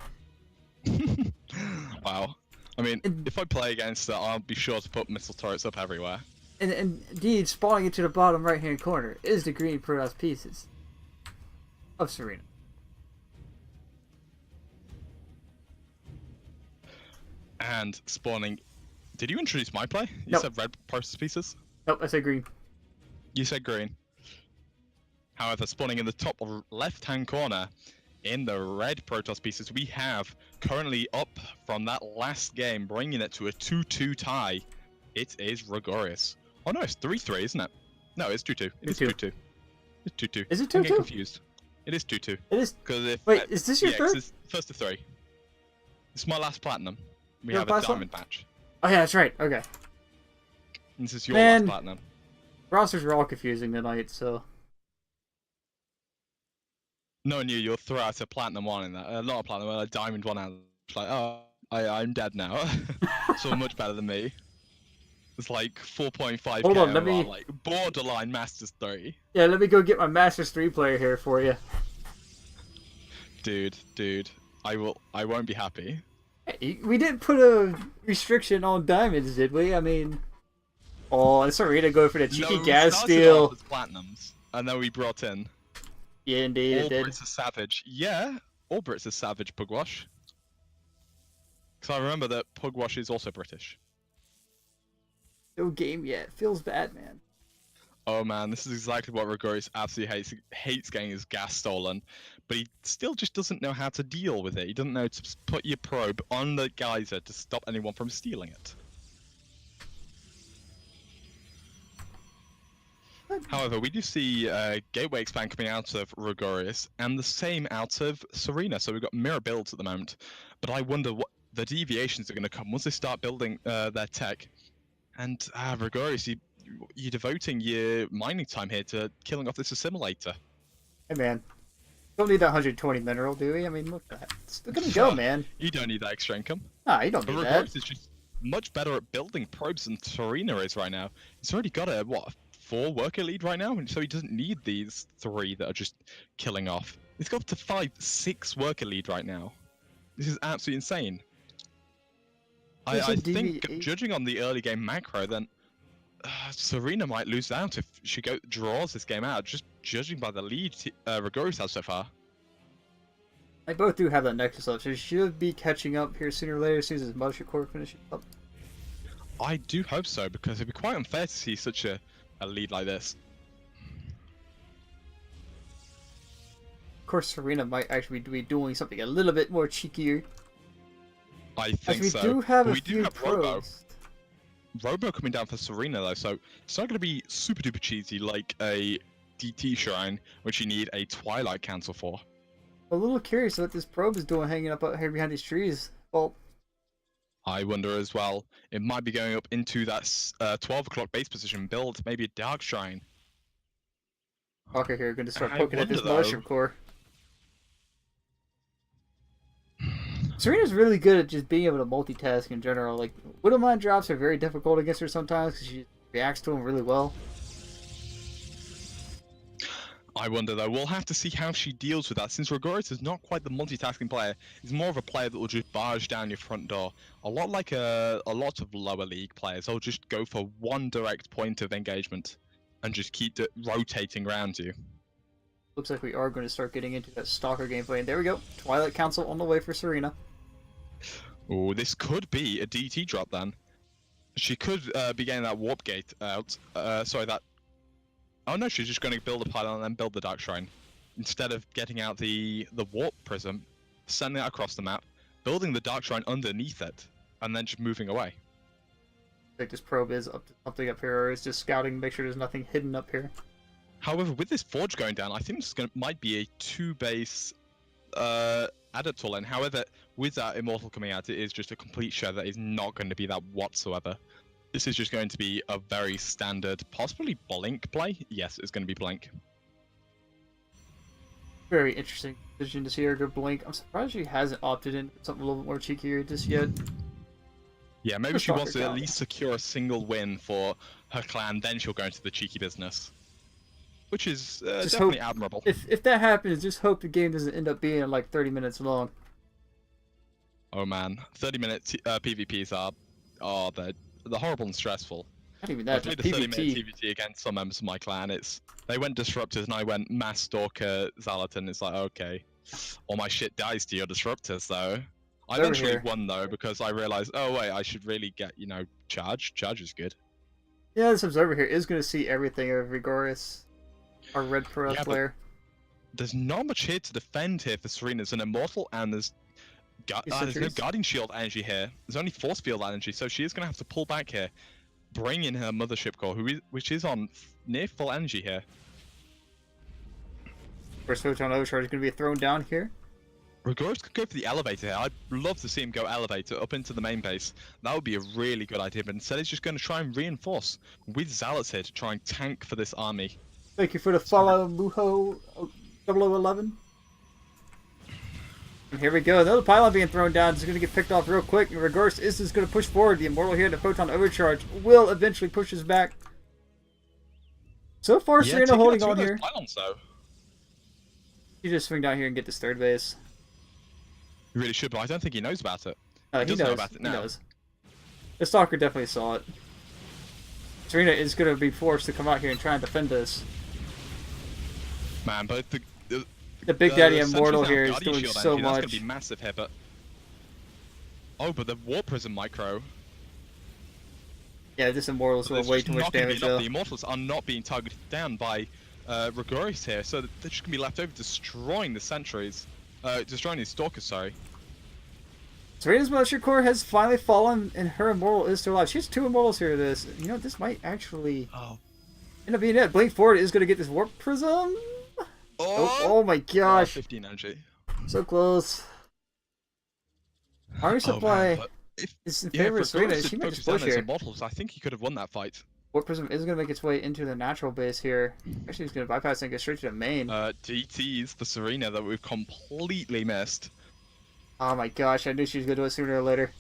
Wow. I mean, if I play against her, I'll be sure to put missile turrets up everywhere. And indeed, spawning into the bottom right-hand corner is the green Protoss pieces of Serena. And spawning... Did you introduce my play? You Nope. said red Protoss pieces? Nope, I said green. You said green. However, spawning in the top left-hand corner, in the red Protoss pieces, we have currently up from that last game, bringing it to a 2-2 tie. It is Gregorius. Oh no, it's 3-3, isn't it? No, it's 2-2. It is 2-2. It's 2-2. Is it I'm 2-2? getting confused. It is 2-2. It is. If, Wait, is this your yeah, third? It's first to 3. It's my last platinum. We Your have a last diamond match. Oh yeah, that's right. Okay. This is your Man. last platinum. Rosters are all confusing tonight, so. Knowing you'll throw out a platinum one in that. Not a platinum, a diamond one out. It's like, oh, I'm dead now. So much better than me. It's like 4.5k. Hold on, let me... like borderline Masters 3. Yeah, let me go get my Masters 3 player here for you. Dude, I won't be happy. Hey, we didn't put a restriction on diamonds, did we? I mean... Oh, and Serena go for the cheeky gas steal. As platinums, and then we brought in... Yeah, indeed, it did. Brits are savage. Yeah, all Brits are savage, Pugwash. Because I remember that Pugwash is also British. No game yet. Feels bad, man. Oh man, this is exactly what Gregorius absolutely hates getting his gas stolen. But he still just doesn't know how to deal with it. He doesn't know to put your probe on the geyser to stop anyone from stealing it. However, we do see Gateway Expand coming out of Gregorius, and the same out of Serena, so we've got mirror builds at the moment. But I wonder what the deviations are going to come once they start building their tech. And Gregorius, you're devoting your mining time here to killing off this assimilator. Hey man, don't need that 120 mineral, do we? I mean, look at that. Look at him go, man. You don't need that extra income. Nah, you don't But need Gregorius that. is just much better at building probes than Serena is right now. He's already got a, what, 4 worker lead right now, and so he doesn't need these 3 that are just killing off. He's got up to 5, 6 worker lead right now. This is absolutely insane. I think, judging on the early game macro, then Serena might lose out if she draws this game out, just judging by the lead Rigorius has so far. They both do have that Nexus up, so she should be catching up here sooner or later as soon as his Mothership Core finishes up. I do hope so, because it'd be quite unfair to see such a lead like this. Of course, Serena might actually be doing something a little bit more cheekier. I think so. We do have Robo. Robo coming down for Serena though, so it's not going to be super duper cheesy like a DT shrine, which you need a Twilight cancel for. I'm a little curious what this probe is doing hanging up out here behind these trees. Well, I wonder as well. It might be going up into that 12 o'clock base position build, maybe a Dark Shrine. Okay, here, going to start poking at this Mothership Core. Serena's really good at just being able to multitask in general. Like, Widowmine drops are very difficult against her sometimes because she reacts to them really well. I wonder though, we'll have to see how she deals with that, since Rigorius is not quite the multitasking player. He's more of a player that will just barge down your front door. A lot like a lot of lower league players, they'll just go for one direct point of engagement and just keep rotating around you. Looks like we are going to start getting into that Stalker gameplay, and there we go. Twilight Council on the way for Serena. Oh, this could be a DT drop then. She could be getting that warp gate out. Sorry, that... Oh no, she's just going to build a pylon and then build the Dark Shrine. Instead of getting out the warp prism, sending it across the map, building the Dark Shrine underneath it, and then just moving away. I think this probe is up to something up here, or is just scouting to make sure there's nothing hidden up here. However, with this forge going down, I think this might be a 2-base Adaptor lane. However, with that Immortal coming out, it is just a complete show that is not going to be that whatsoever. This is just going to be a very standard, possibly Blink play. Yes, it's going to be Blink. Very interesting decision to see her go Blink. I'm surprised she hasn't opted in for something a little bit more cheekier just yet. Yeah, maybe she wants to at least secure a single win for her clan, then she'll go into the cheeky business. Which is definitely admirable. If that happens, just hope the game doesn't end up being like 30 minutes long. Oh man, 30-minute PvPs are they're horrible and stressful. Not even that, I played a 30-minute PvP against some members of my clan. They went Disruptors and I went Mass Stalker Zalaton. It's like, okay, all my shit dies to your Disruptors though. I eventually won though because I realized, oh wait, I should really get, Charge. Charge is good. Yeah, this observer here is going to see everything of Rigorius, our red pro player. There's not much here to defend here for Serena. There's an Immortal and there's no Guardian Shield energy here. There's only Force Field energy, so she is going to have to pull back here. Bring in her Mothership Core, which is on near full energy here. First Photon Overcharge is going to be thrown down here. Rigorius could go for the elevator here. I'd love to see him go elevator up into the main base. That would be a really good idea, but instead he's just going to try and reinforce with Zealots here to try and tank for this army. Thank you for the follow, Muho 0011. And here we go. Another pylon being thrown down. It's going to get picked off real quick. And Rigorius is just going to push forward. The Immortal here, the Photon Overcharge, will eventually push us back. So far, Serena holding on here. Pylons, though. You just swing down here and get this third base. He really should, but I don't think he knows about it. He does know about it now. He knows. The Stalker definitely saw it. Serena is going to be forced to come out here and try and defend this. Man, but the Big Daddy Immortal here is doing so much. That's going to be massive here, but... Oh, but the Warp Prism Micro... Yeah, this Immortal is doing way too much damage, though. The Immortals are not being targeted down by Rigorius here, so they're just going to be left over destroying the Sentries. Destroying these Stalkers, sorry. Serena's Mothership Core has finally fallen, and her Immortal is still alive. She has 2 Immortals here. This might actually end up being it. Blink Forward is going to get this Warp Prism. Oh my gosh. 15 energy. So close. Army supply is in favor of Serena. She might just push here. Immortals, I think he could have won that fight. Warp Prism is going to make its way into the natural base here. Actually, he's going to bypass and get straight to the main. DTs for Serena that we've completely missed. Oh my gosh, I knew she was going to do it sooner or later.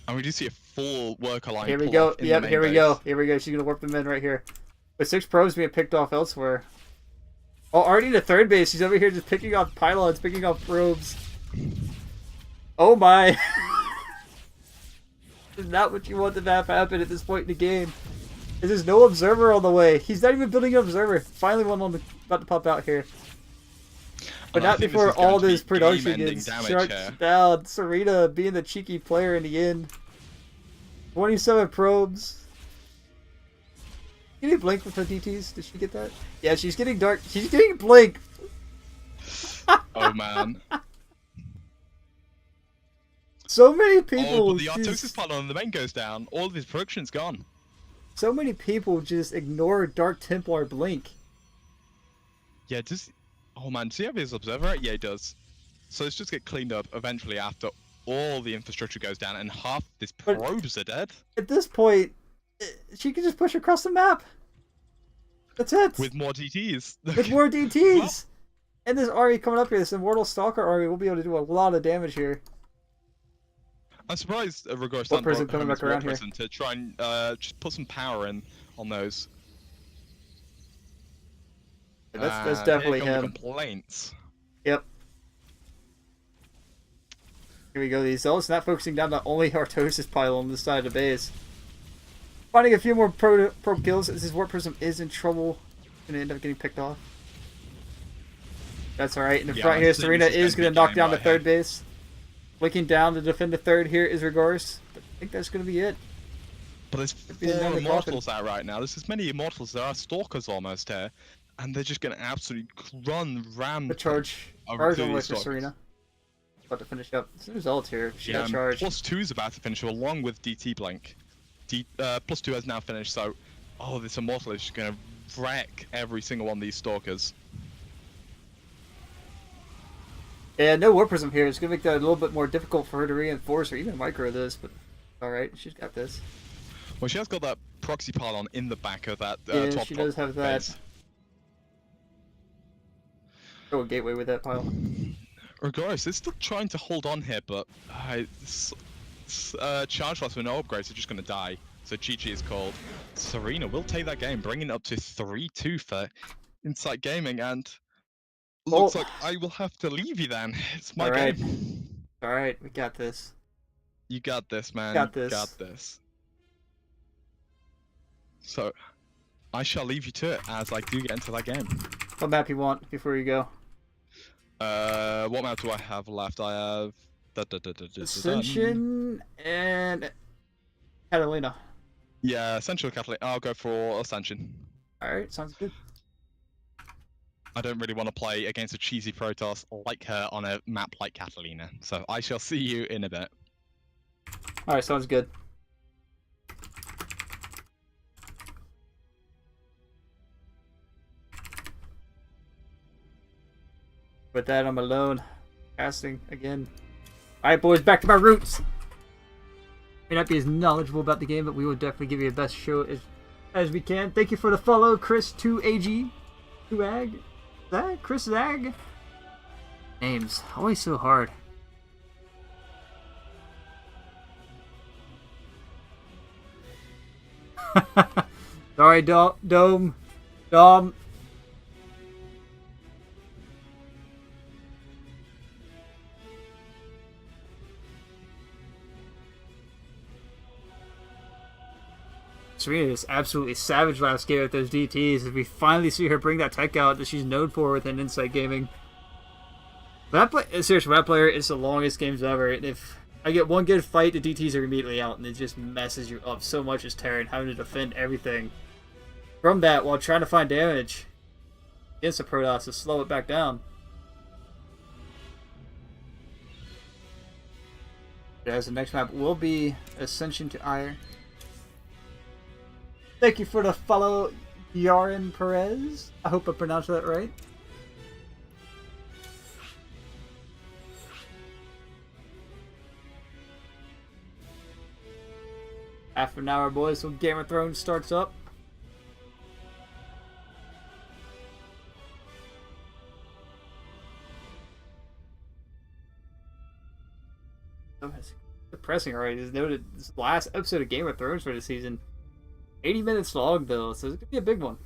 And we do see a full worker line. Here we pull go. off in the Yep, main here we base. go. Here we go. She's gonna warp them in right here. With 6 probes being picked off elsewhere. Oh, already in the third base. She's over here just picking off pylons, picking off probes. Oh my! Is not what you want to have happen at this point in the game. There's no observer on the way. He's not even building an observer. Finally, one about to pop out here. But And I not think before this is going all to be this production game-ending gets damage shut here. down. Serena being the cheeky player in the end. 27 probes. Getting blink with her DTs? Did she get that? Yeah, she's getting dark. She's getting blink. Oh man. So many people. Oh, but the Artosis pylon on the main goes down. All of his production's gone. So many people just ignore Dark Templar blink. Yeah, does... Oh man, does he have his observer right? Yeah, he does. So let's just get cleaned up eventually after all the infrastructure goes down and half these But- probes are dead. At this point, she can just push across the map. That's it. With more DTs. With more DTs. And this army coming up here, this Immortal Stalker army, will be able to do a lot of damage here. I'm surprised Rigorous What person coming back around here? to try and just put some power in on those. That's Here definitely come the him. complaints. Yep. Here we go. These zealots not focusing down the only Artosis pylon on this side of the base. Finding a few more pro kills as his Warp Prism is in trouble. Gonna end up getting picked off. That's alright. In the Yeah, front I here, think Serena this is is gonna going be to knock game down the right third here. base. Looking down to defend the third here is Rigors. But I think that's going to be it. But there's be another 4 coffin. Immortals out right now. There's as many Immortals. There are Stalkers almost here. And they're just going to absolutely ram The charge. over Charge to on the way these for Stalkers. Serena. About to finish up. There's results here. She Yeah, got charged. +2 is about to finish along with DT Blink. +2 has now finished, so this Immortal is just going to wreck every single one of these Stalkers. Yeah, no Warp Prism here. It's going to make that a little bit more difficult for her to reinforce or even micro this, but alright, she's got this. Well, she has got that proxy pylon in the back of that Yeah, top she does have that. base. Go a gateway with that pile. Regardless, they're still trying to hold on here, but charge loss with no upgrades are just going to die. So GG is called. Serena will take that game, bringing it up to 3-2 for Insight Gaming, and looks like I will have to leave you then. It's my Alright. game. Alright, we got this. You got this, man. Got this. You got this. So, I shall leave you to it as I do get into that game. What map you want before you go? What map do I have left? I have... Ascension and Catalina. Yeah, Ascension or Catalina. I'll go for Ascension. Alright, sounds good. I don't really want to play against a cheesy Protoss like her on a map like Catalina. So I shall see you in a bit. Alright, sounds good. With that, I'm alone. Casting again. Alright, boys, back to my roots. May not be as knowledgeable about the game, but we will definitely give you the best show as we can. Thank you for the follow, Chris2AG. 2AG? That? Chris Zag? Names. Always so hard. Sorry, Dome. Dom. Serena is absolutely savage last game with those DTs as we finally see her bring that tech out that she's known for within Insight Gaming. Seriously, that player is the longest games ever, and if I get one good fight, the DTs are immediately out, and it just messes you up so much as Terran, having to defend everything from that while trying to find damage against the Protoss to slow it back down. As the next map will be Ascension to Ire. Thank you for the follow, Yarin Perez. I hope I pronounced that right. Half an hour, boys, so Game of Thrones starts up. depressing already. Just noted this last episode of Game of Thrones for the season. 80 minutes long, though, so it's going to be a big one.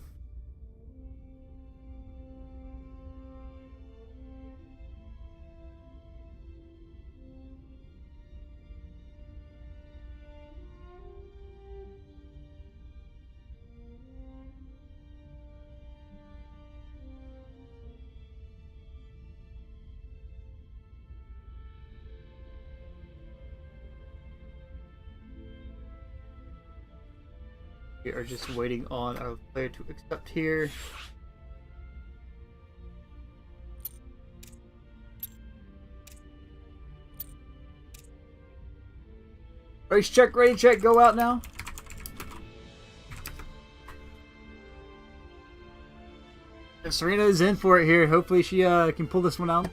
We are just waiting on our player to accept here. Race check, go out now. And Serena is in for it here. Hopefully she can pull this one out.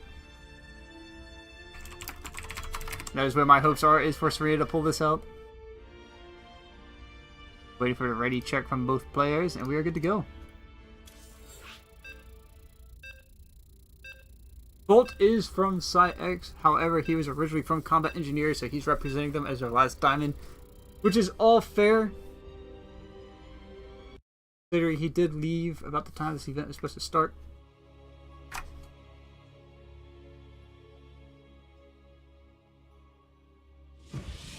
That is where my hopes are, is for Serena to pull this out. Waiting for the ready check from both players, and we are good to go. Bolt is from CEng, however, he was originally from Combat Engineers, so he's representing them as their last diamond, which is all fair. Considering he did leave about the time this event was supposed to start.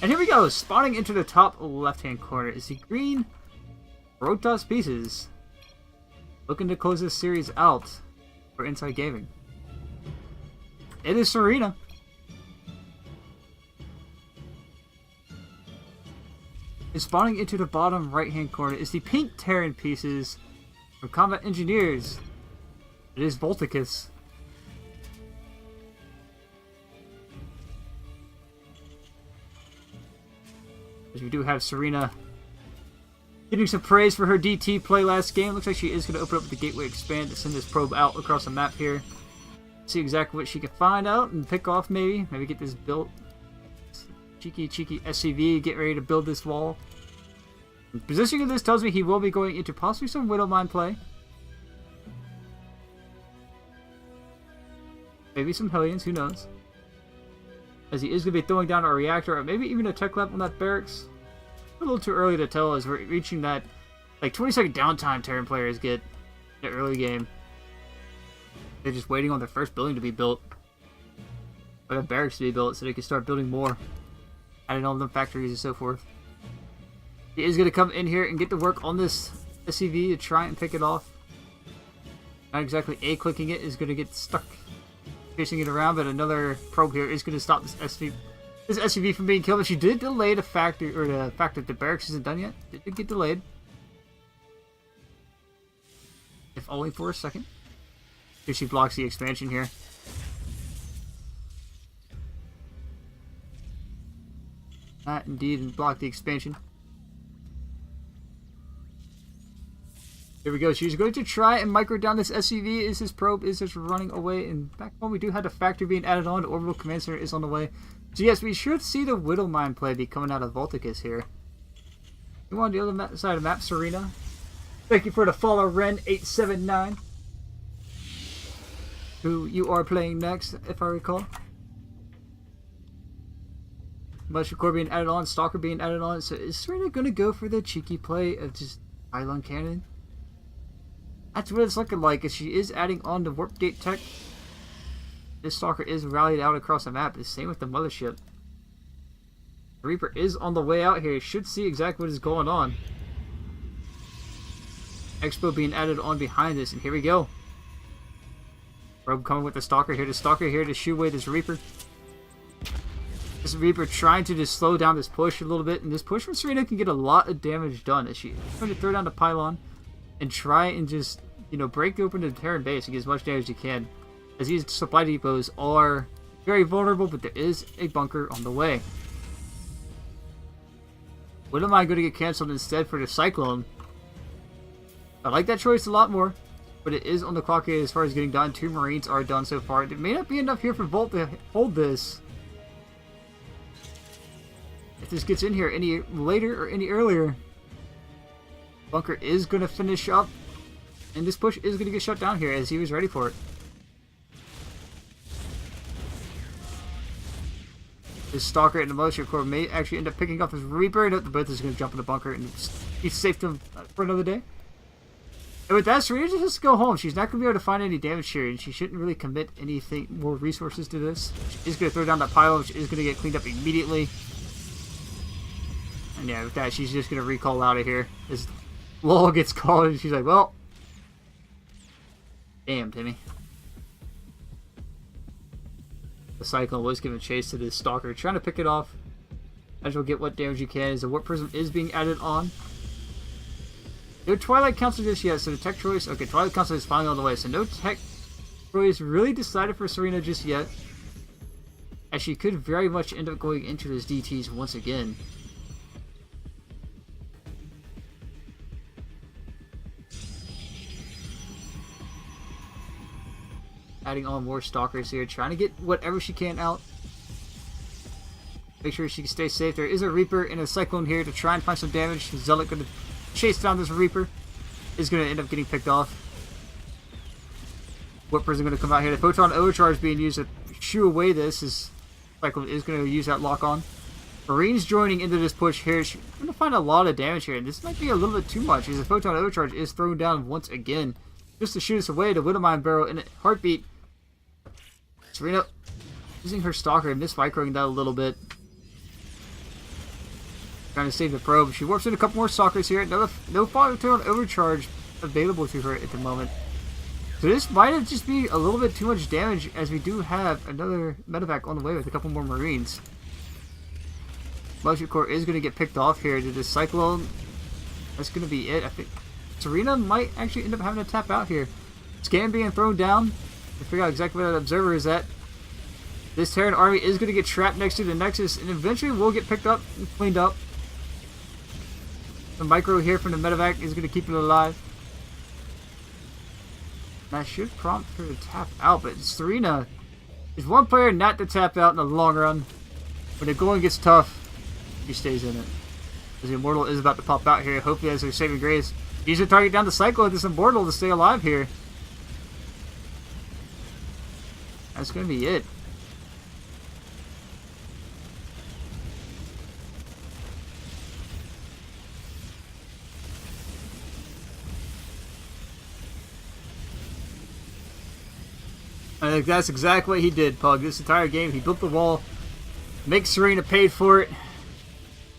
And here we go, spawning into the top left-hand corner is the green Rotas Pieces. Looking to close this series out for Inside Gaming. It is Serena. And spawning into the bottom right-hand corner is the pink Terran Pieces from Combat Engineers. It is Volticus. We do have Serena getting some praise for her DT play last game. Looks like she is going to open up the Gateway Expand to send this probe out across the map here. See exactly what she can find out and pick off maybe. Maybe get this built. Cheeky SCV, get ready to build this wall. The positioning of this tells me he will be going into possibly some Widow Mine play. Maybe some Hellions, who knows. As he is going to be throwing down a reactor, or maybe even a tech lab on that barracks. A little too early to tell as we're reaching that, like, 20-second downtime Terran players get in the early game. They're just waiting on their first building to be built. Or the barracks to be built so they can start building more. Adding on them factories and so forth. He is going to come in here and get to work on this SCV to try and pick it off. Not exactly A-clicking it, is going to get stuck chasing it around, but another probe here is going to stop this SCV from being killed. But she did delay the fact that the barracks isn't done yet. It did get delayed, if only for a second. Here she blocks the expansion here. That indeed blocked the expansion. Here we go. She's going to try and micro down this SCV as his probe is just running away. And back home, we do have the factory being added on. The orbital command center is on the way. So yes, we should see the Widow Mine play be coming out of Volticus here. You on the other side of the map, Serena. Thank you for the follow, Ren879. Who you are playing next, if I recall. Mushroom Core being added on, Stalker being added on. So is Serena going to go for the cheeky play of just Pylon Cannon? That's what it's looking like, as she is adding on the Warp Gate tech. This Stalker is rallied out across the map. The same with the Mothership. The Reaper is on the way out here. You should see exactly what is going on. Expo being added on behind this, and here we go. Probe coming with the Stalker here. The Stalker here to shoo away this Reaper. This Reaper trying to just slow down this push a little bit, and this push from Serena can get a lot of damage done as she's trying to throw down the pylon and try and just, you know, break open the Terran base and get as much damage as you can. As these supply depots are very vulnerable, but there is a bunker on the way. What am I going to get cancelled instead for the Cyclone? I like that choice a lot more, but it is on the clock here as far as getting done. 2 Marines are done so far. There may not be enough here for Volt to hold this. If this gets in here any later or any earlier, bunker is going to finish up, and this push is going to get shut down here as he was ready for it. This Stalker and the Militia Corps may actually end up picking up this Reaper. The both is going to jump in the bunker and be safe to for another day. And with that, Serena just has to go home. She's not going to be able to find any damage here, and she shouldn't really commit anything more resources to this. She is going to throw down that pile, which is going to get cleaned up immediately. And yeah, with that, she's just going to recall out of here. This lull gets called, and she's like, well, damn, Timmy. The Cyclone was giving chase to this Stalker, trying to pick it off. As we'll get what damage you can, as the Warp Prism is being added on. No Twilight Council just yet, so the tech choice... Okay, Twilight Council is finally on the way, so no tech choice really decided for Serena just yet. As she could very much end up going into those DTs once again. Adding on more Stalkers here, trying to get whatever she can out. Make sure she can stay safe. There is a Reaper and a Cyclone here to try and find some damage. Zealot going to chase down this Reaper. Is going to end up getting picked off. Warp Prism going to come out here. The Photon Overcharge being used to shoo away this. Cyclone is going to use that lock on. Marines joining into this push here. She's going to find a lot of damage here. And this might be a little bit too much, as the Photon Overcharge is thrown down once again. Just to shoot us away. The Widowmine Barrel in a heartbeat. Serena using her Stalker and mismicroing that a little bit. Trying to save the probe. She warps in a couple more Stalkers here. No Photon Overcharge available to her at the moment. So this might have just be a little bit too much damage, as we do have another medevac on the way with a couple more Marines. Militia Corps is going to get picked off here to this Cyclone. That's going to be it. I think Serena might actually end up having to tap out here. Scan being thrown down to figure out exactly where that observer is at. This Terran army is going to get trapped next to the Nexus, and eventually will get picked up and cleaned up. The micro here from the medevac is going to keep it alive. That should prompt her to tap out, but Serena is one player not to tap out in the long run. When the going gets tough, she stays in it. As the Immortal is about to pop out here, hopefully as her saving grace. Use her target down the cycle of this Immortal to stay alive here. That's going to be it. I think that's exactly what he did, Pug. This entire game, he built the wall, makes Serena paid for it.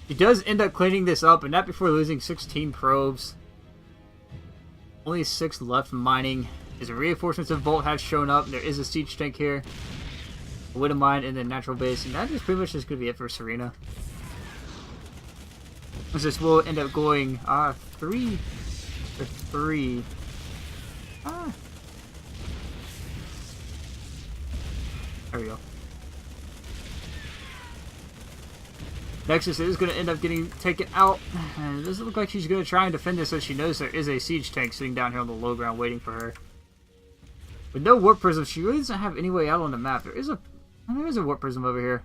He does end up cleaning this up, and not before losing 16 probes. Only 6 left mining. His reinforcements of Bolt have shown up. There is a siege tank here, a Widow Mine, and then natural base, and that is pretty much just going to be it for Serena. This will end up going 3 to 3. There we go. Nexus is going to end up getting taken out. And it doesn't look like she's going to try and defend this, as she knows there is a siege tank sitting down here on the low ground waiting for her. With no Warp Prism, she really doesn't have any way out on the map. There is a Warp Prism over here.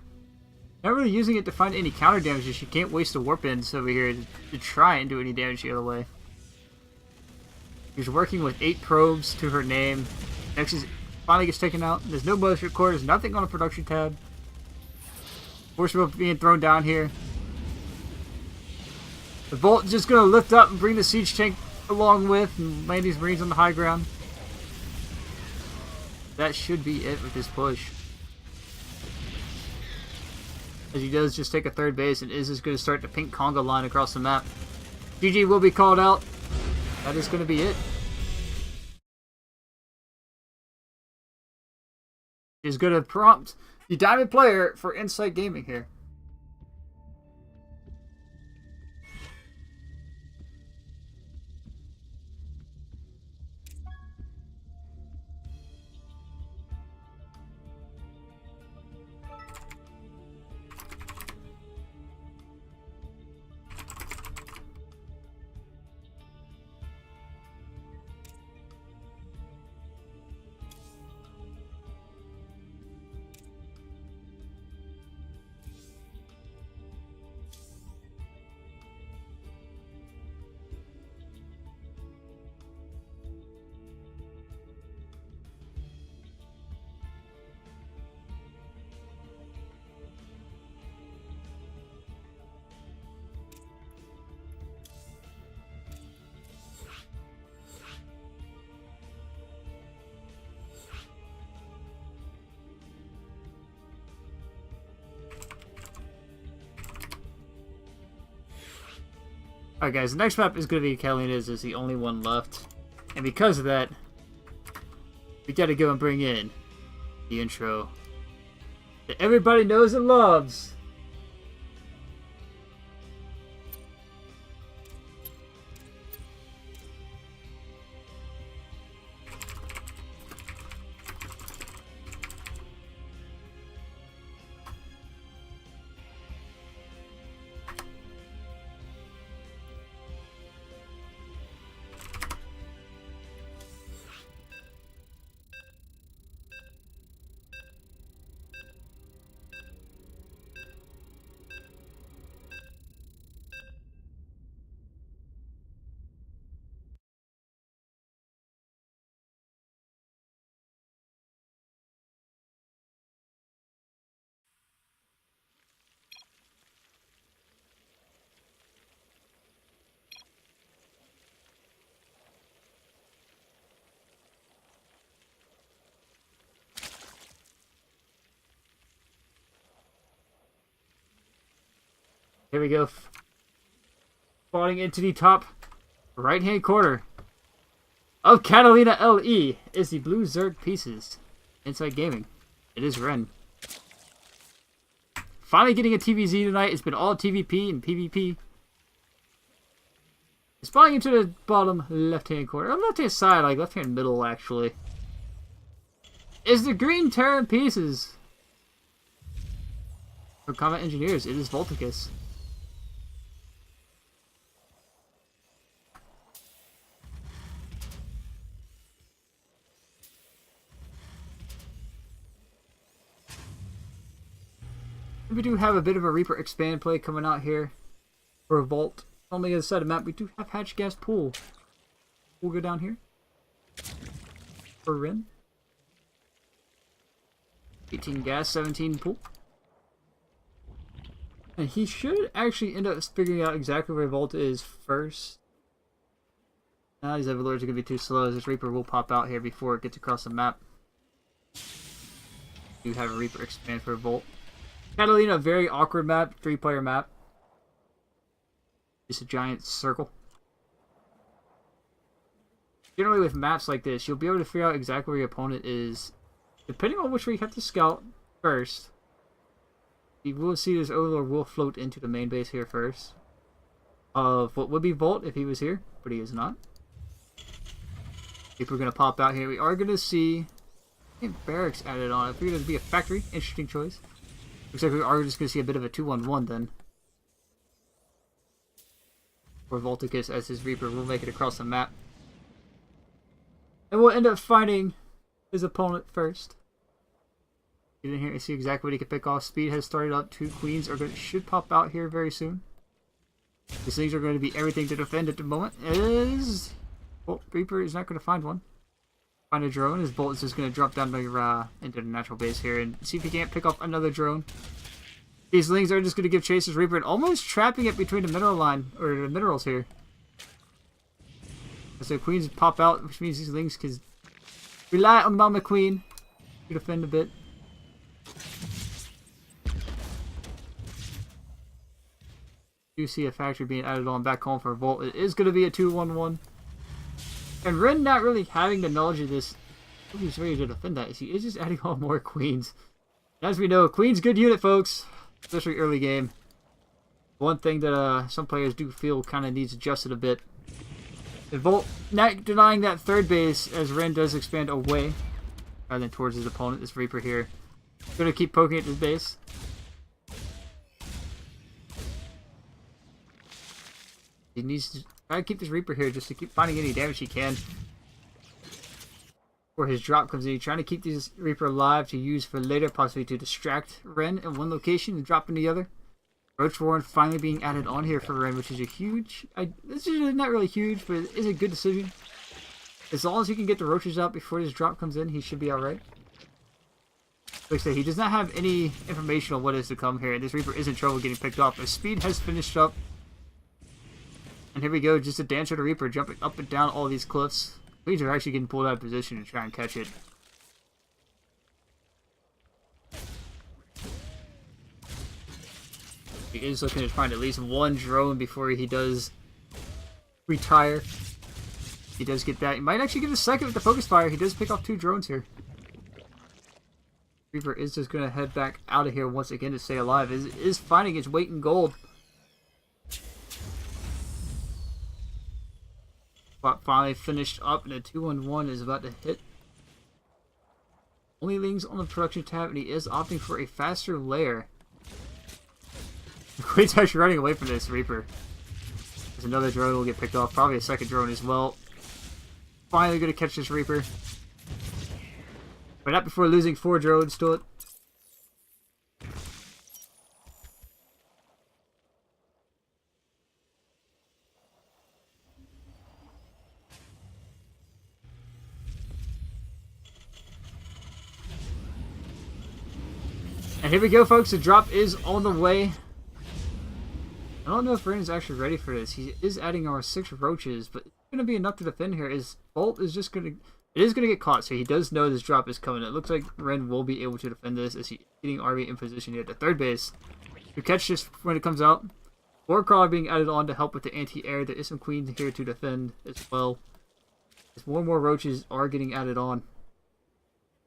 Not really using it to find any counter damages. She can't waste the Warp Ends over here to try and do any damage the other way. She's working with 8 probes to her name. Nexus finally gets taken out. There's no Militia Corps. There's nothing on the production tab. Force Field being thrown down here. The Bolt just going to lift up and bring the siege tank along with and land these Marines on the high ground. That should be it with this push. As he does just take a third base and is just going to start the pink conga line across the map. GG will be called out. That is going to be it. Is going to prompt the Diamond player for Insight Gaming here. Alright guys, the next map is going to be Catalina's is the only one left. And because of that, we gotta go and bring in the intro that everybody knows and loves. Here we go. Spawning into the top right-hand corner of Catalina LE is the blue Zerg pieces. Inside Gaming. It is Ren. Finally getting a TVZ tonight. It's been all TVP and PvP. Spawning into the bottom left-hand corner. Left-hand side, like left-hand middle, actually. Is the green Terran pieces. For Combat Engineers, it is Volticus. We do have a bit of a Reaper expand play coming out here for a Vault. On the other side of the map, we do have Hatch Gas Pool. We'll go down here for Rin. 18 gas, 17 pool. And he should actually end up figuring out exactly where Vault is first. Now these Overlords are going to be too slow, as this Reaper will pop out here before it gets across the map. We do have a Reaper expand for a Vault. Catalina, very awkward map, 3-player map. Just a giant circle. Generally with maps like this, you'll be able to figure out exactly where your opponent is, depending on which way you have to scout first. You will see this Overlord will float into the main base here first. Of what would be Volt if he was here, but he is not. If we're going to pop out here, we are going to see barracks added on. I figured it would be a factory. Interesting choice. Looks like we are just going to see a bit of a 2-1-1 then. For Volticus as his Reaper will make it across the map. And we'll end up finding his opponent first. Get in here and see exactly what he can pick off. Speed has started up. 2 queens should pop out here very soon. These things are going to be everything to defend at the moment. Well, Reaper is not going to find one. Find a drone. His bolt is just going to drop down into the natural base here and see if he can't pick up another drone. These lings are just going to give chase his Reaper and almost trapping it between the mineral line, or the minerals here. So queens pop out, which means these lings can rely on Mama Queen to defend a bit. You see a factory being added on back home for Volt. It is going to be a 2-1-1. And Ren not really having the knowledge of this, he's ready to defend that. He is just adding on more queens. As we know, queen's good unit, folks. Especially early game. One thing that some players do feel kind of needs adjusted a bit. And Volt not denying that third base as Ren does expand away rather than towards his opponent. This Reaper here going to keep poking at his base. He needs to try to keep this Reaper here just to keep finding any damage he can. Before his drop comes in, he's trying to keep this Reaper alive to use for later, possibly to distract Ren in one location and drop in the other. Roach Warren finally being added on here for Ren, which is a huge... this is not really huge, but it is a good decision. As long as he can get the roaches out before his drop comes in, he should be alright. Like I said, he does not have any information on what is to come here, and this Reaper is in trouble getting picked off. His speed has finished up. And here we go, just a Dancer to Reaper jumping up and down all these cliffs. Queens are actually getting pulled out of position to try and catch it. He is looking to find at least one drone before he does retire. He does get that. He might actually get a second with the focus fire. He does pick off 2 drones here. Reaper is just going to head back out of here once again to stay alive. Is finding its weight in gold. But finally finished up, and a 2-on-1 is about to hit. Only Ling's on the production tab, and he is opting for a faster layer. The Queen's actually running away from this Reaper. There's another drone will get picked off, probably a second drone as well. Finally going to catch this Reaper. But not before losing 4 drones to it. And here we go, folks. The drop is on the way. I don't know if Ren is actually ready for this. He is adding our 6 roaches, but it's going to be enough to defend here. His Bolt is just going to... It is going to get caught, so he does know this drop is coming. It looks like Ren will be able to defend this as he's getting army in position here at the 3rd base to catch this when it comes out. Warcrawler being added on to help with the anti-air. There is some queens here to defend as well. As more and more roaches are getting added on.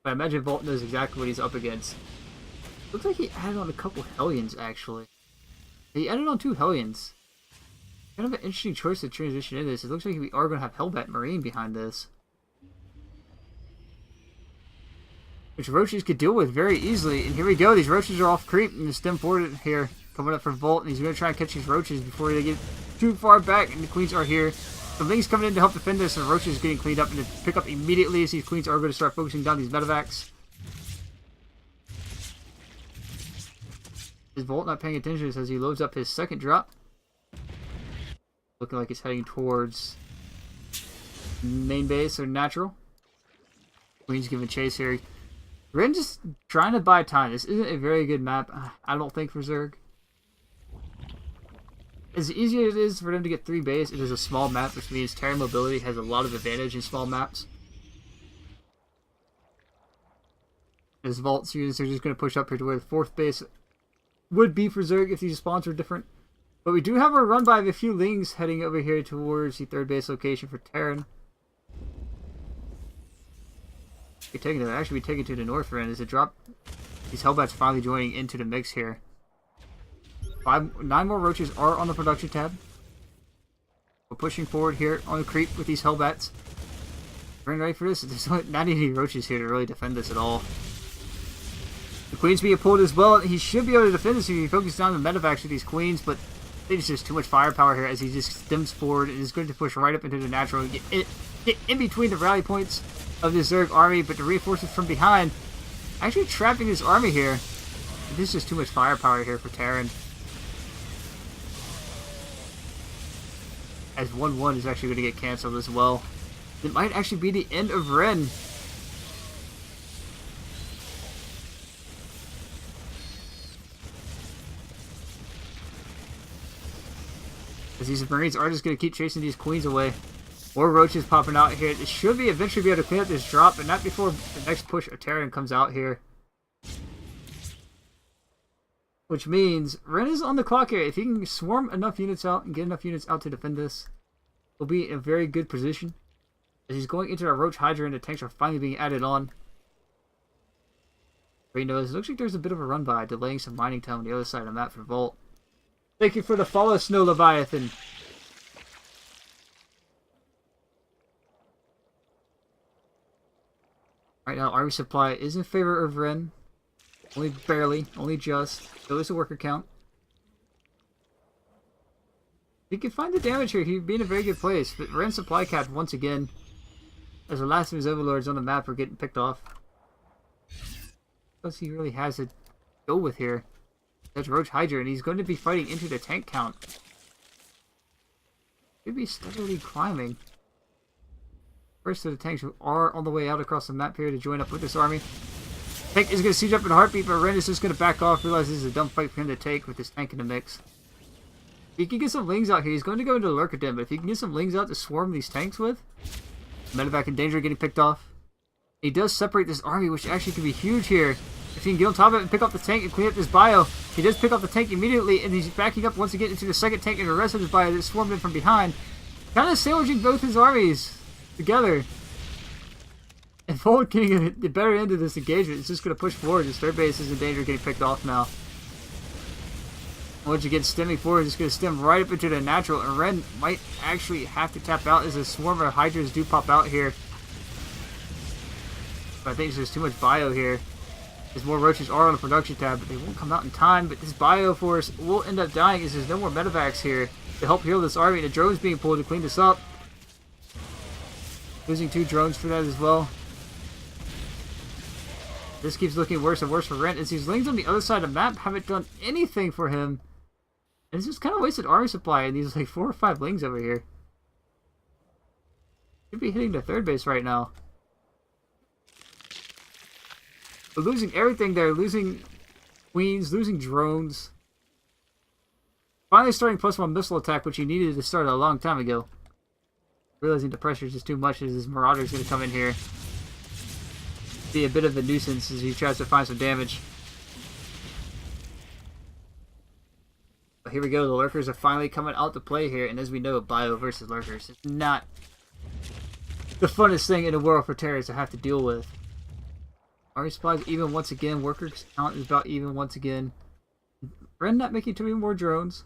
But I imagine Bolt knows exactly what he's up against. Looks like he added on a couple Hellions, actually. He added on 2 Hellions. Kind of an interesting choice to transition into this. It looks like we are going to have Hellbat Marine behind this. Which roaches could deal with very easily. And here we go. These roaches are off creep. And the stem forward here. Coming up for Volt. And he's going to try and catch these roaches before they get too far back. And the queens are here. The Ling's coming in to help defend this. And the roaches getting cleaned up. And to pick up immediately as these queens are going to start focusing down these medevacs. Is Volt not paying attention as he loads up his 2nd drop? Looking like he's heading towards main base or natural. Queen's giving chase here. Ren just trying to buy time. This isn't a very good map, I don't think, for Zerg. As easy as it is for them to get 3 base, it is a small map, which means Terran mobility has a lot of advantage in small maps. As Vault students are just going to push up here to where the 4th base would be for Zerg if these spawns were different. But we do have a run by of a few Lings heading over here towards the 3rd base location for Terran. Actually be taken to the north end as a drop. These Hellbats finally joining into the mix here. 9 more roaches are on the production tab. We're pushing forward here on the creep with these Hellbats. We're ready for this. There's not any roaches here to really defend this at all. The queens being pulled as well. He should be able to defend this if he focuses on the medevacs with these queens, but there's just too much firepower here as he just stems forward and is going to push right up into the natural and get in between the rally points of the Zerg army, but the reinforcements from behind actually trapping his army here. This is just too much firepower here for Terran. As 1-1 is actually going to get cancelled as well. It might actually be the end of Ren. As these Marines are just going to keep chasing these queens away. More roaches popping out here. It should be eventually be able to clean up this drop, but not before the next push of Terran comes out here. Which means Ren is on the clock here. If he can swarm enough units out and get enough units out to defend this, he'll be in a very good position. As he's going into our Roach Hydra and the tanks are finally being added on. He knows, it looks like there's a bit of a run by, delaying some mining time on the other side of the map for Volt. Thank you for the follow, Snow Leviathan. Right now, army supply is in favor of Ren. Only barely, only just. So is a worker count. If he can find the damage here, he'd be in a very good place. But Ren's supply cap once again, as the last of his overlords on the map are getting picked off. What else he really has to go with here? That's Roach Hydra, and he's going to be fighting into the tank count. Should be steadily climbing. First of the tanks are on the way out across the map here to join up with this army. Tank is going to siege up in a heartbeat, but Ren is just going to back off, realize this is a dumb fight for him to take with this tank in the mix. If he can get some Lings out here, he's going to go into the Lurker Den, but if he can get some Lings out to swarm these tanks with, medevac in danger getting picked off. He does separate this army, which actually can be huge here. If he can get on top of it and pick up the tank and clean up this bio, he does pick up the tank immediately, and he's backing up once again into the second tank and the rest of his bio that's swarmed in from behind. Kind of sandwiching both his armies together. And Volt getting the better end of this engagement is just going to push forward. His third base is in danger of getting picked off now. Once you get stemming forward, it's going to stem right up into the natural. And Ren might actually have to tap out as a swarm of Hydras do pop out here. But I think there's too much bio here. As more roaches are on the production tab, but they won't come out in time. But this bio force will end up dying as there's no more medevacs here to help heal this army. The drones being pulled to clean this up. Losing 2 drones for that as well. This keeps looking worse and worse for Rent as these lings on the other side of the map haven't done anything for him. And it's just kind of wasted army supply and these like 4 or 5 lings over here. Should be hitting the third base right now. But losing everything there, losing queens, losing drones. Finally starting +1 missile attack, which he needed to start a long time ago. Realizing the pressure is just too much as his Marauder is going to come in here. Be a bit of a nuisance as he tries to find some damage. But here we go, the Lurkers are finally coming out to play here, and as we know, Bio versus Lurkers is not the funnest thing in the world for Terrors to have to deal with. Army supplies even once again, workers count is about even once again. Ren not making too many more drones.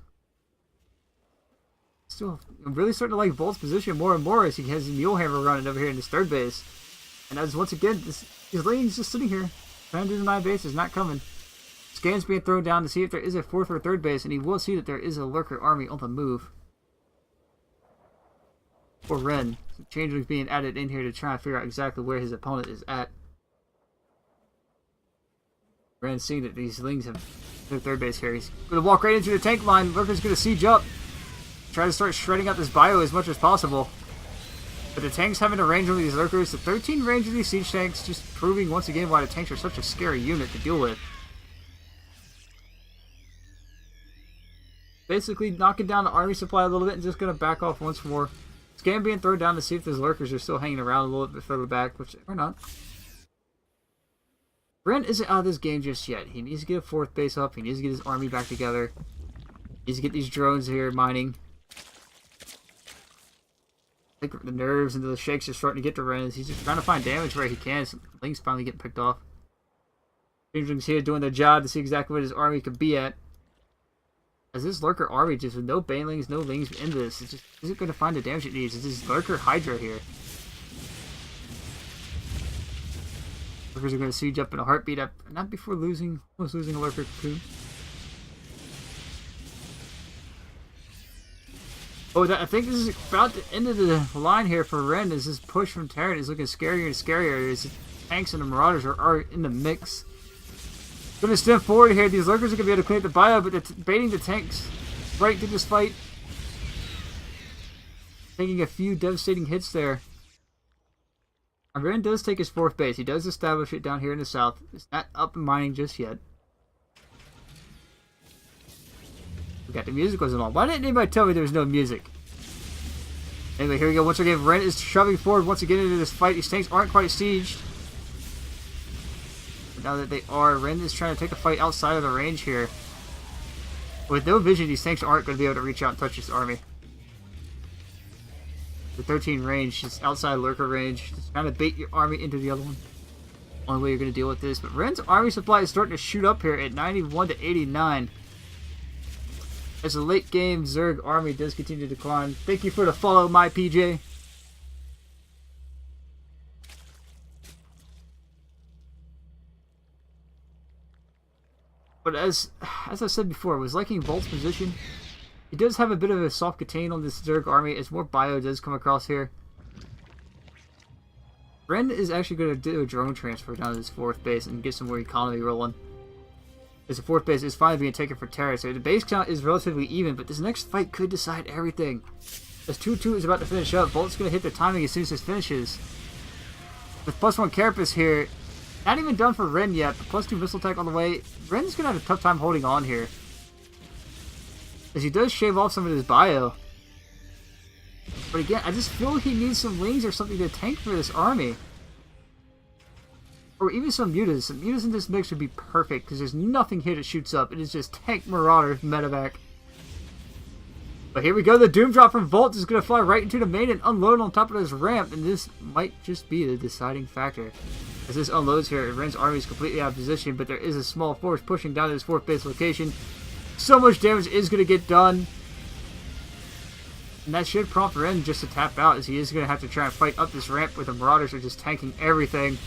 Still, I'm really starting to like Bolt's position more and more as he has his Mulehammer running over here in his third base. And as once again, his lane's just sitting here, trying to do the 9 bases, not coming. Scans being thrown down to see if there is a 4th or 3rd base, and he will see that there is a Lurker army on the move. For Ren, some changelings being added in here to try and figure out exactly where his opponent is at. Ren seeing that these lings have their 3rd base here. He's going to walk right into the tank line. Lurker's going to siege up. Try to start shredding out this bio as much as possible. But the tanks having a range over these Lurkers, the 13 range of these siege tanks, just proving once again why the tanks are such a scary unit to deal with. Basically knocking down the army supply a little bit and just going to back off once more. Scan being thrown down to see if those Lurkers are still hanging around a little bit further back, which they're not. Brent isn't out of this game just yet. He needs to get a 4th base up. He needs to get his army back together. He needs to get these drones here mining. I think the nerves and the shakes are starting to get to Ren. He's just trying to find damage where he can. So Ling's finally getting picked off. Changelings here doing their job to see exactly what his army could be at. As this Lurker army, just with no Banelings, no Lings in this, it just isn't going to find the damage it needs. It's this Lurker Hydra here. Lurkers are going to siege up in a heartbeat, not before almost losing a Lurker cocoon. Oh, I think this is about the end of the line here for Ren as this push from Terran is looking scarier and scarier as the tanks and the Marauders are in the mix. Going to step forward here. These Lurkers are going to be able to clean up the bio, but they're baiting the tanks right through this fight. Taking a few devastating hits there. Ren does take his 4th base. He does establish it down here in the south. It's not up and mining just yet. We got the music wasn't on. Why didn't anybody tell me there was no music? Anyway, here we go. Once again, Ren is shoving forward once again into this fight. These tanks aren't quite sieged. But now that they are, Ren is trying to take a fight outside of the range here. With no vision, these tanks aren't going to be able to reach out and touch this army. The 13 range, just outside Lurker range. Just kind of bait your army into the other one. Only way you're going to deal with this. But Ren's army supply is starting to shoot up here at 91 to 89. As the late game Zerg army does continue to decline. Thank you for the follow, my PJ. But as I said before, I was liking Volt's position. He does have a bit of a soft contain on this Zerg army as more bio does come across here. Ren is actually going to do a drone transfer down to his 4th base and get some more economy rolling. As the 4th base is finally being taken for Terra, so the base count is relatively even, but this next fight could decide everything. As 2-2 is about to finish up, Bolt's going to hit the timing as soon as this finishes. With +1 Carapace here, not even done for Ren yet, but +2 missile attack on the way. Ren's going to have a tough time holding on here. As he does shave off some of his bio. But again, I just feel he needs some wings or something to tank for this army. Or even some mutas. Some mutas in this mix would be perfect because there's nothing here that shoots up. It is just tank Marauder medevac. But But here we go. The Doom Drop from Volt is going to fly right into the main and unload on top of this ramp. And this might just be the deciding factor. As this unloads here, Ren's army is completely out of position. But there is a small force pushing down to this 4th base location. So much damage is going to get done. And that should prompt Ren just to tap out. As he is going to have to try and fight up this ramp with the Marauders are just tanking everything.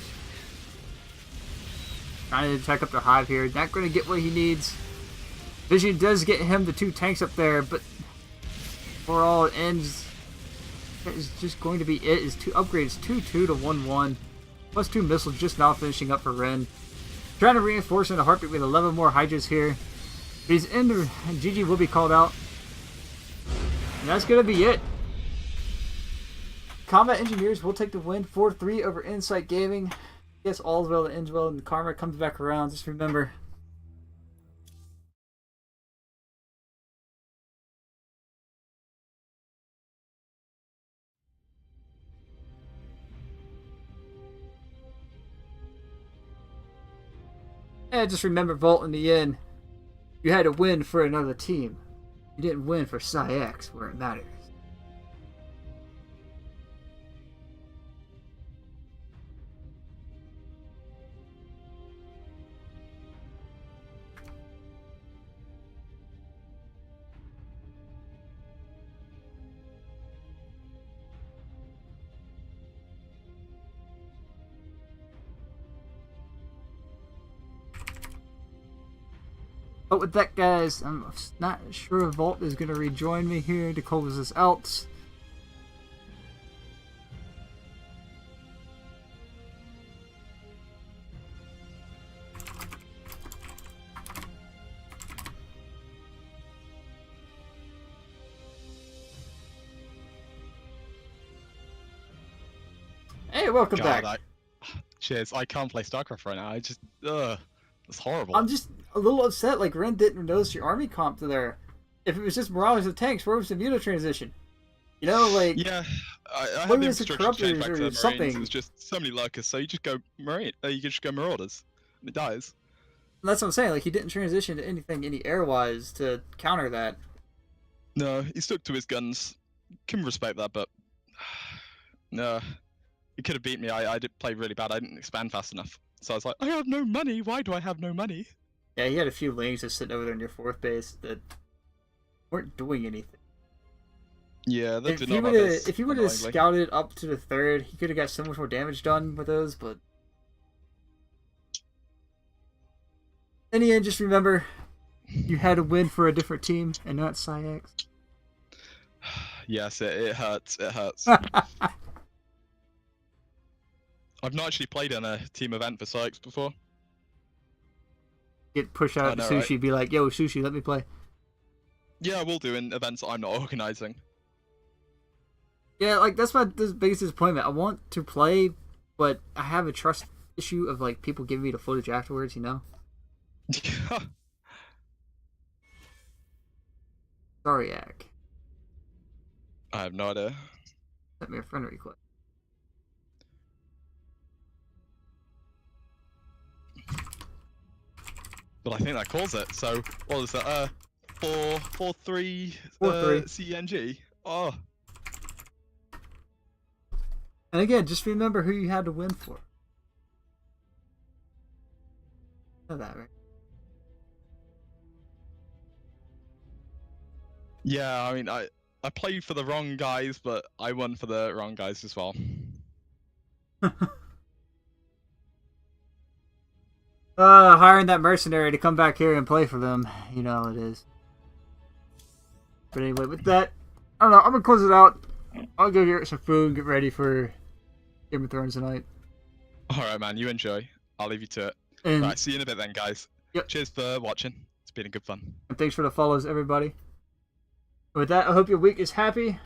Trying to attack up the Hive here. Not going to get what he needs. Vision does get him the 2 tanks up there. But for all it ends, that is just going to be it. His 2 upgrades 2-2 to 1-1. Plus 2 missiles just now finishing up for Ren. Trying to reinforce in a heartbeat with 11 more Hydras here. But he's in the GG will be called out. And that's going to be it. Combat Engineers will take the win 4-3 over Insight Gaming. Yes, all's well that ends well, and karma comes back around. Just remember. And just remember, Volt, in the end, you had to win for another team. You didn't win for CEng, where it matters. But with that, guys, I'm not sure if Volt is going to rejoin me here to close this out. Hey, welcome back. Cheers. I can't play StarCraft right now. I just, it's horrible. I'm just a little upset. Like, Ren didn't notice your army comp to there. If it was just Marauders and tanks, where was the Muto transition? You know, like, yeah, I what had the was the instructions changed back to Corruptors the or Marines. something? It was just so many lurkers, so you just go Marine. You can just go Marauders. And it dies. And that's what I'm saying. Like, he didn't transition to anything any air-wise to counter that. No, he stuck to his guns. Can respect that, but no, he could have beat me. I did play really bad. I didn't expand fast enough, so I was like, I have no money. Why do I have no money? Yeah, he had a few lings just sitting over there in your 4th base that weren't doing anything. Yeah, that If did he not would have have, if he would have scouted up to the 3rd, he could have got so much more damage done with those. But in the end, just remember, you had to win for a different team and not CEng. Yes, it hurts. It hurts. I've not actually played in a team event for CEng before. Get pushed out to Sushi, right? Be like, yo, Sushi, let me play. Yeah, I will do in events I'm not organizing. Yeah, like, that's my biggest disappointment. I want to play, but I have a trust issue of, like, people giving me the footage afterwards, you know? Sorry, Ak. I have no idea. Sent me a friend request. But I think that calls it. So what is that? 4-3 CEng. Oh. And again, just remember who you had to win for. Know that, right? Yeah, I mean, I played for the wrong guys, but I won for the wrong guys as well. Hiring that mercenary to come back here and play for them. You know how it is. But anyway, with that, I don't know, I'm gonna close it out. I'll go get some food and get ready for Game of Thrones tonight. Alright, man, you enjoy. I'll leave you to it. And, right, see you in a bit then, guys. Yep. Cheers for watching. It's been a good fun. And thanks for the follows, everybody. With that, I hope your week is happy.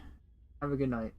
Have a good night.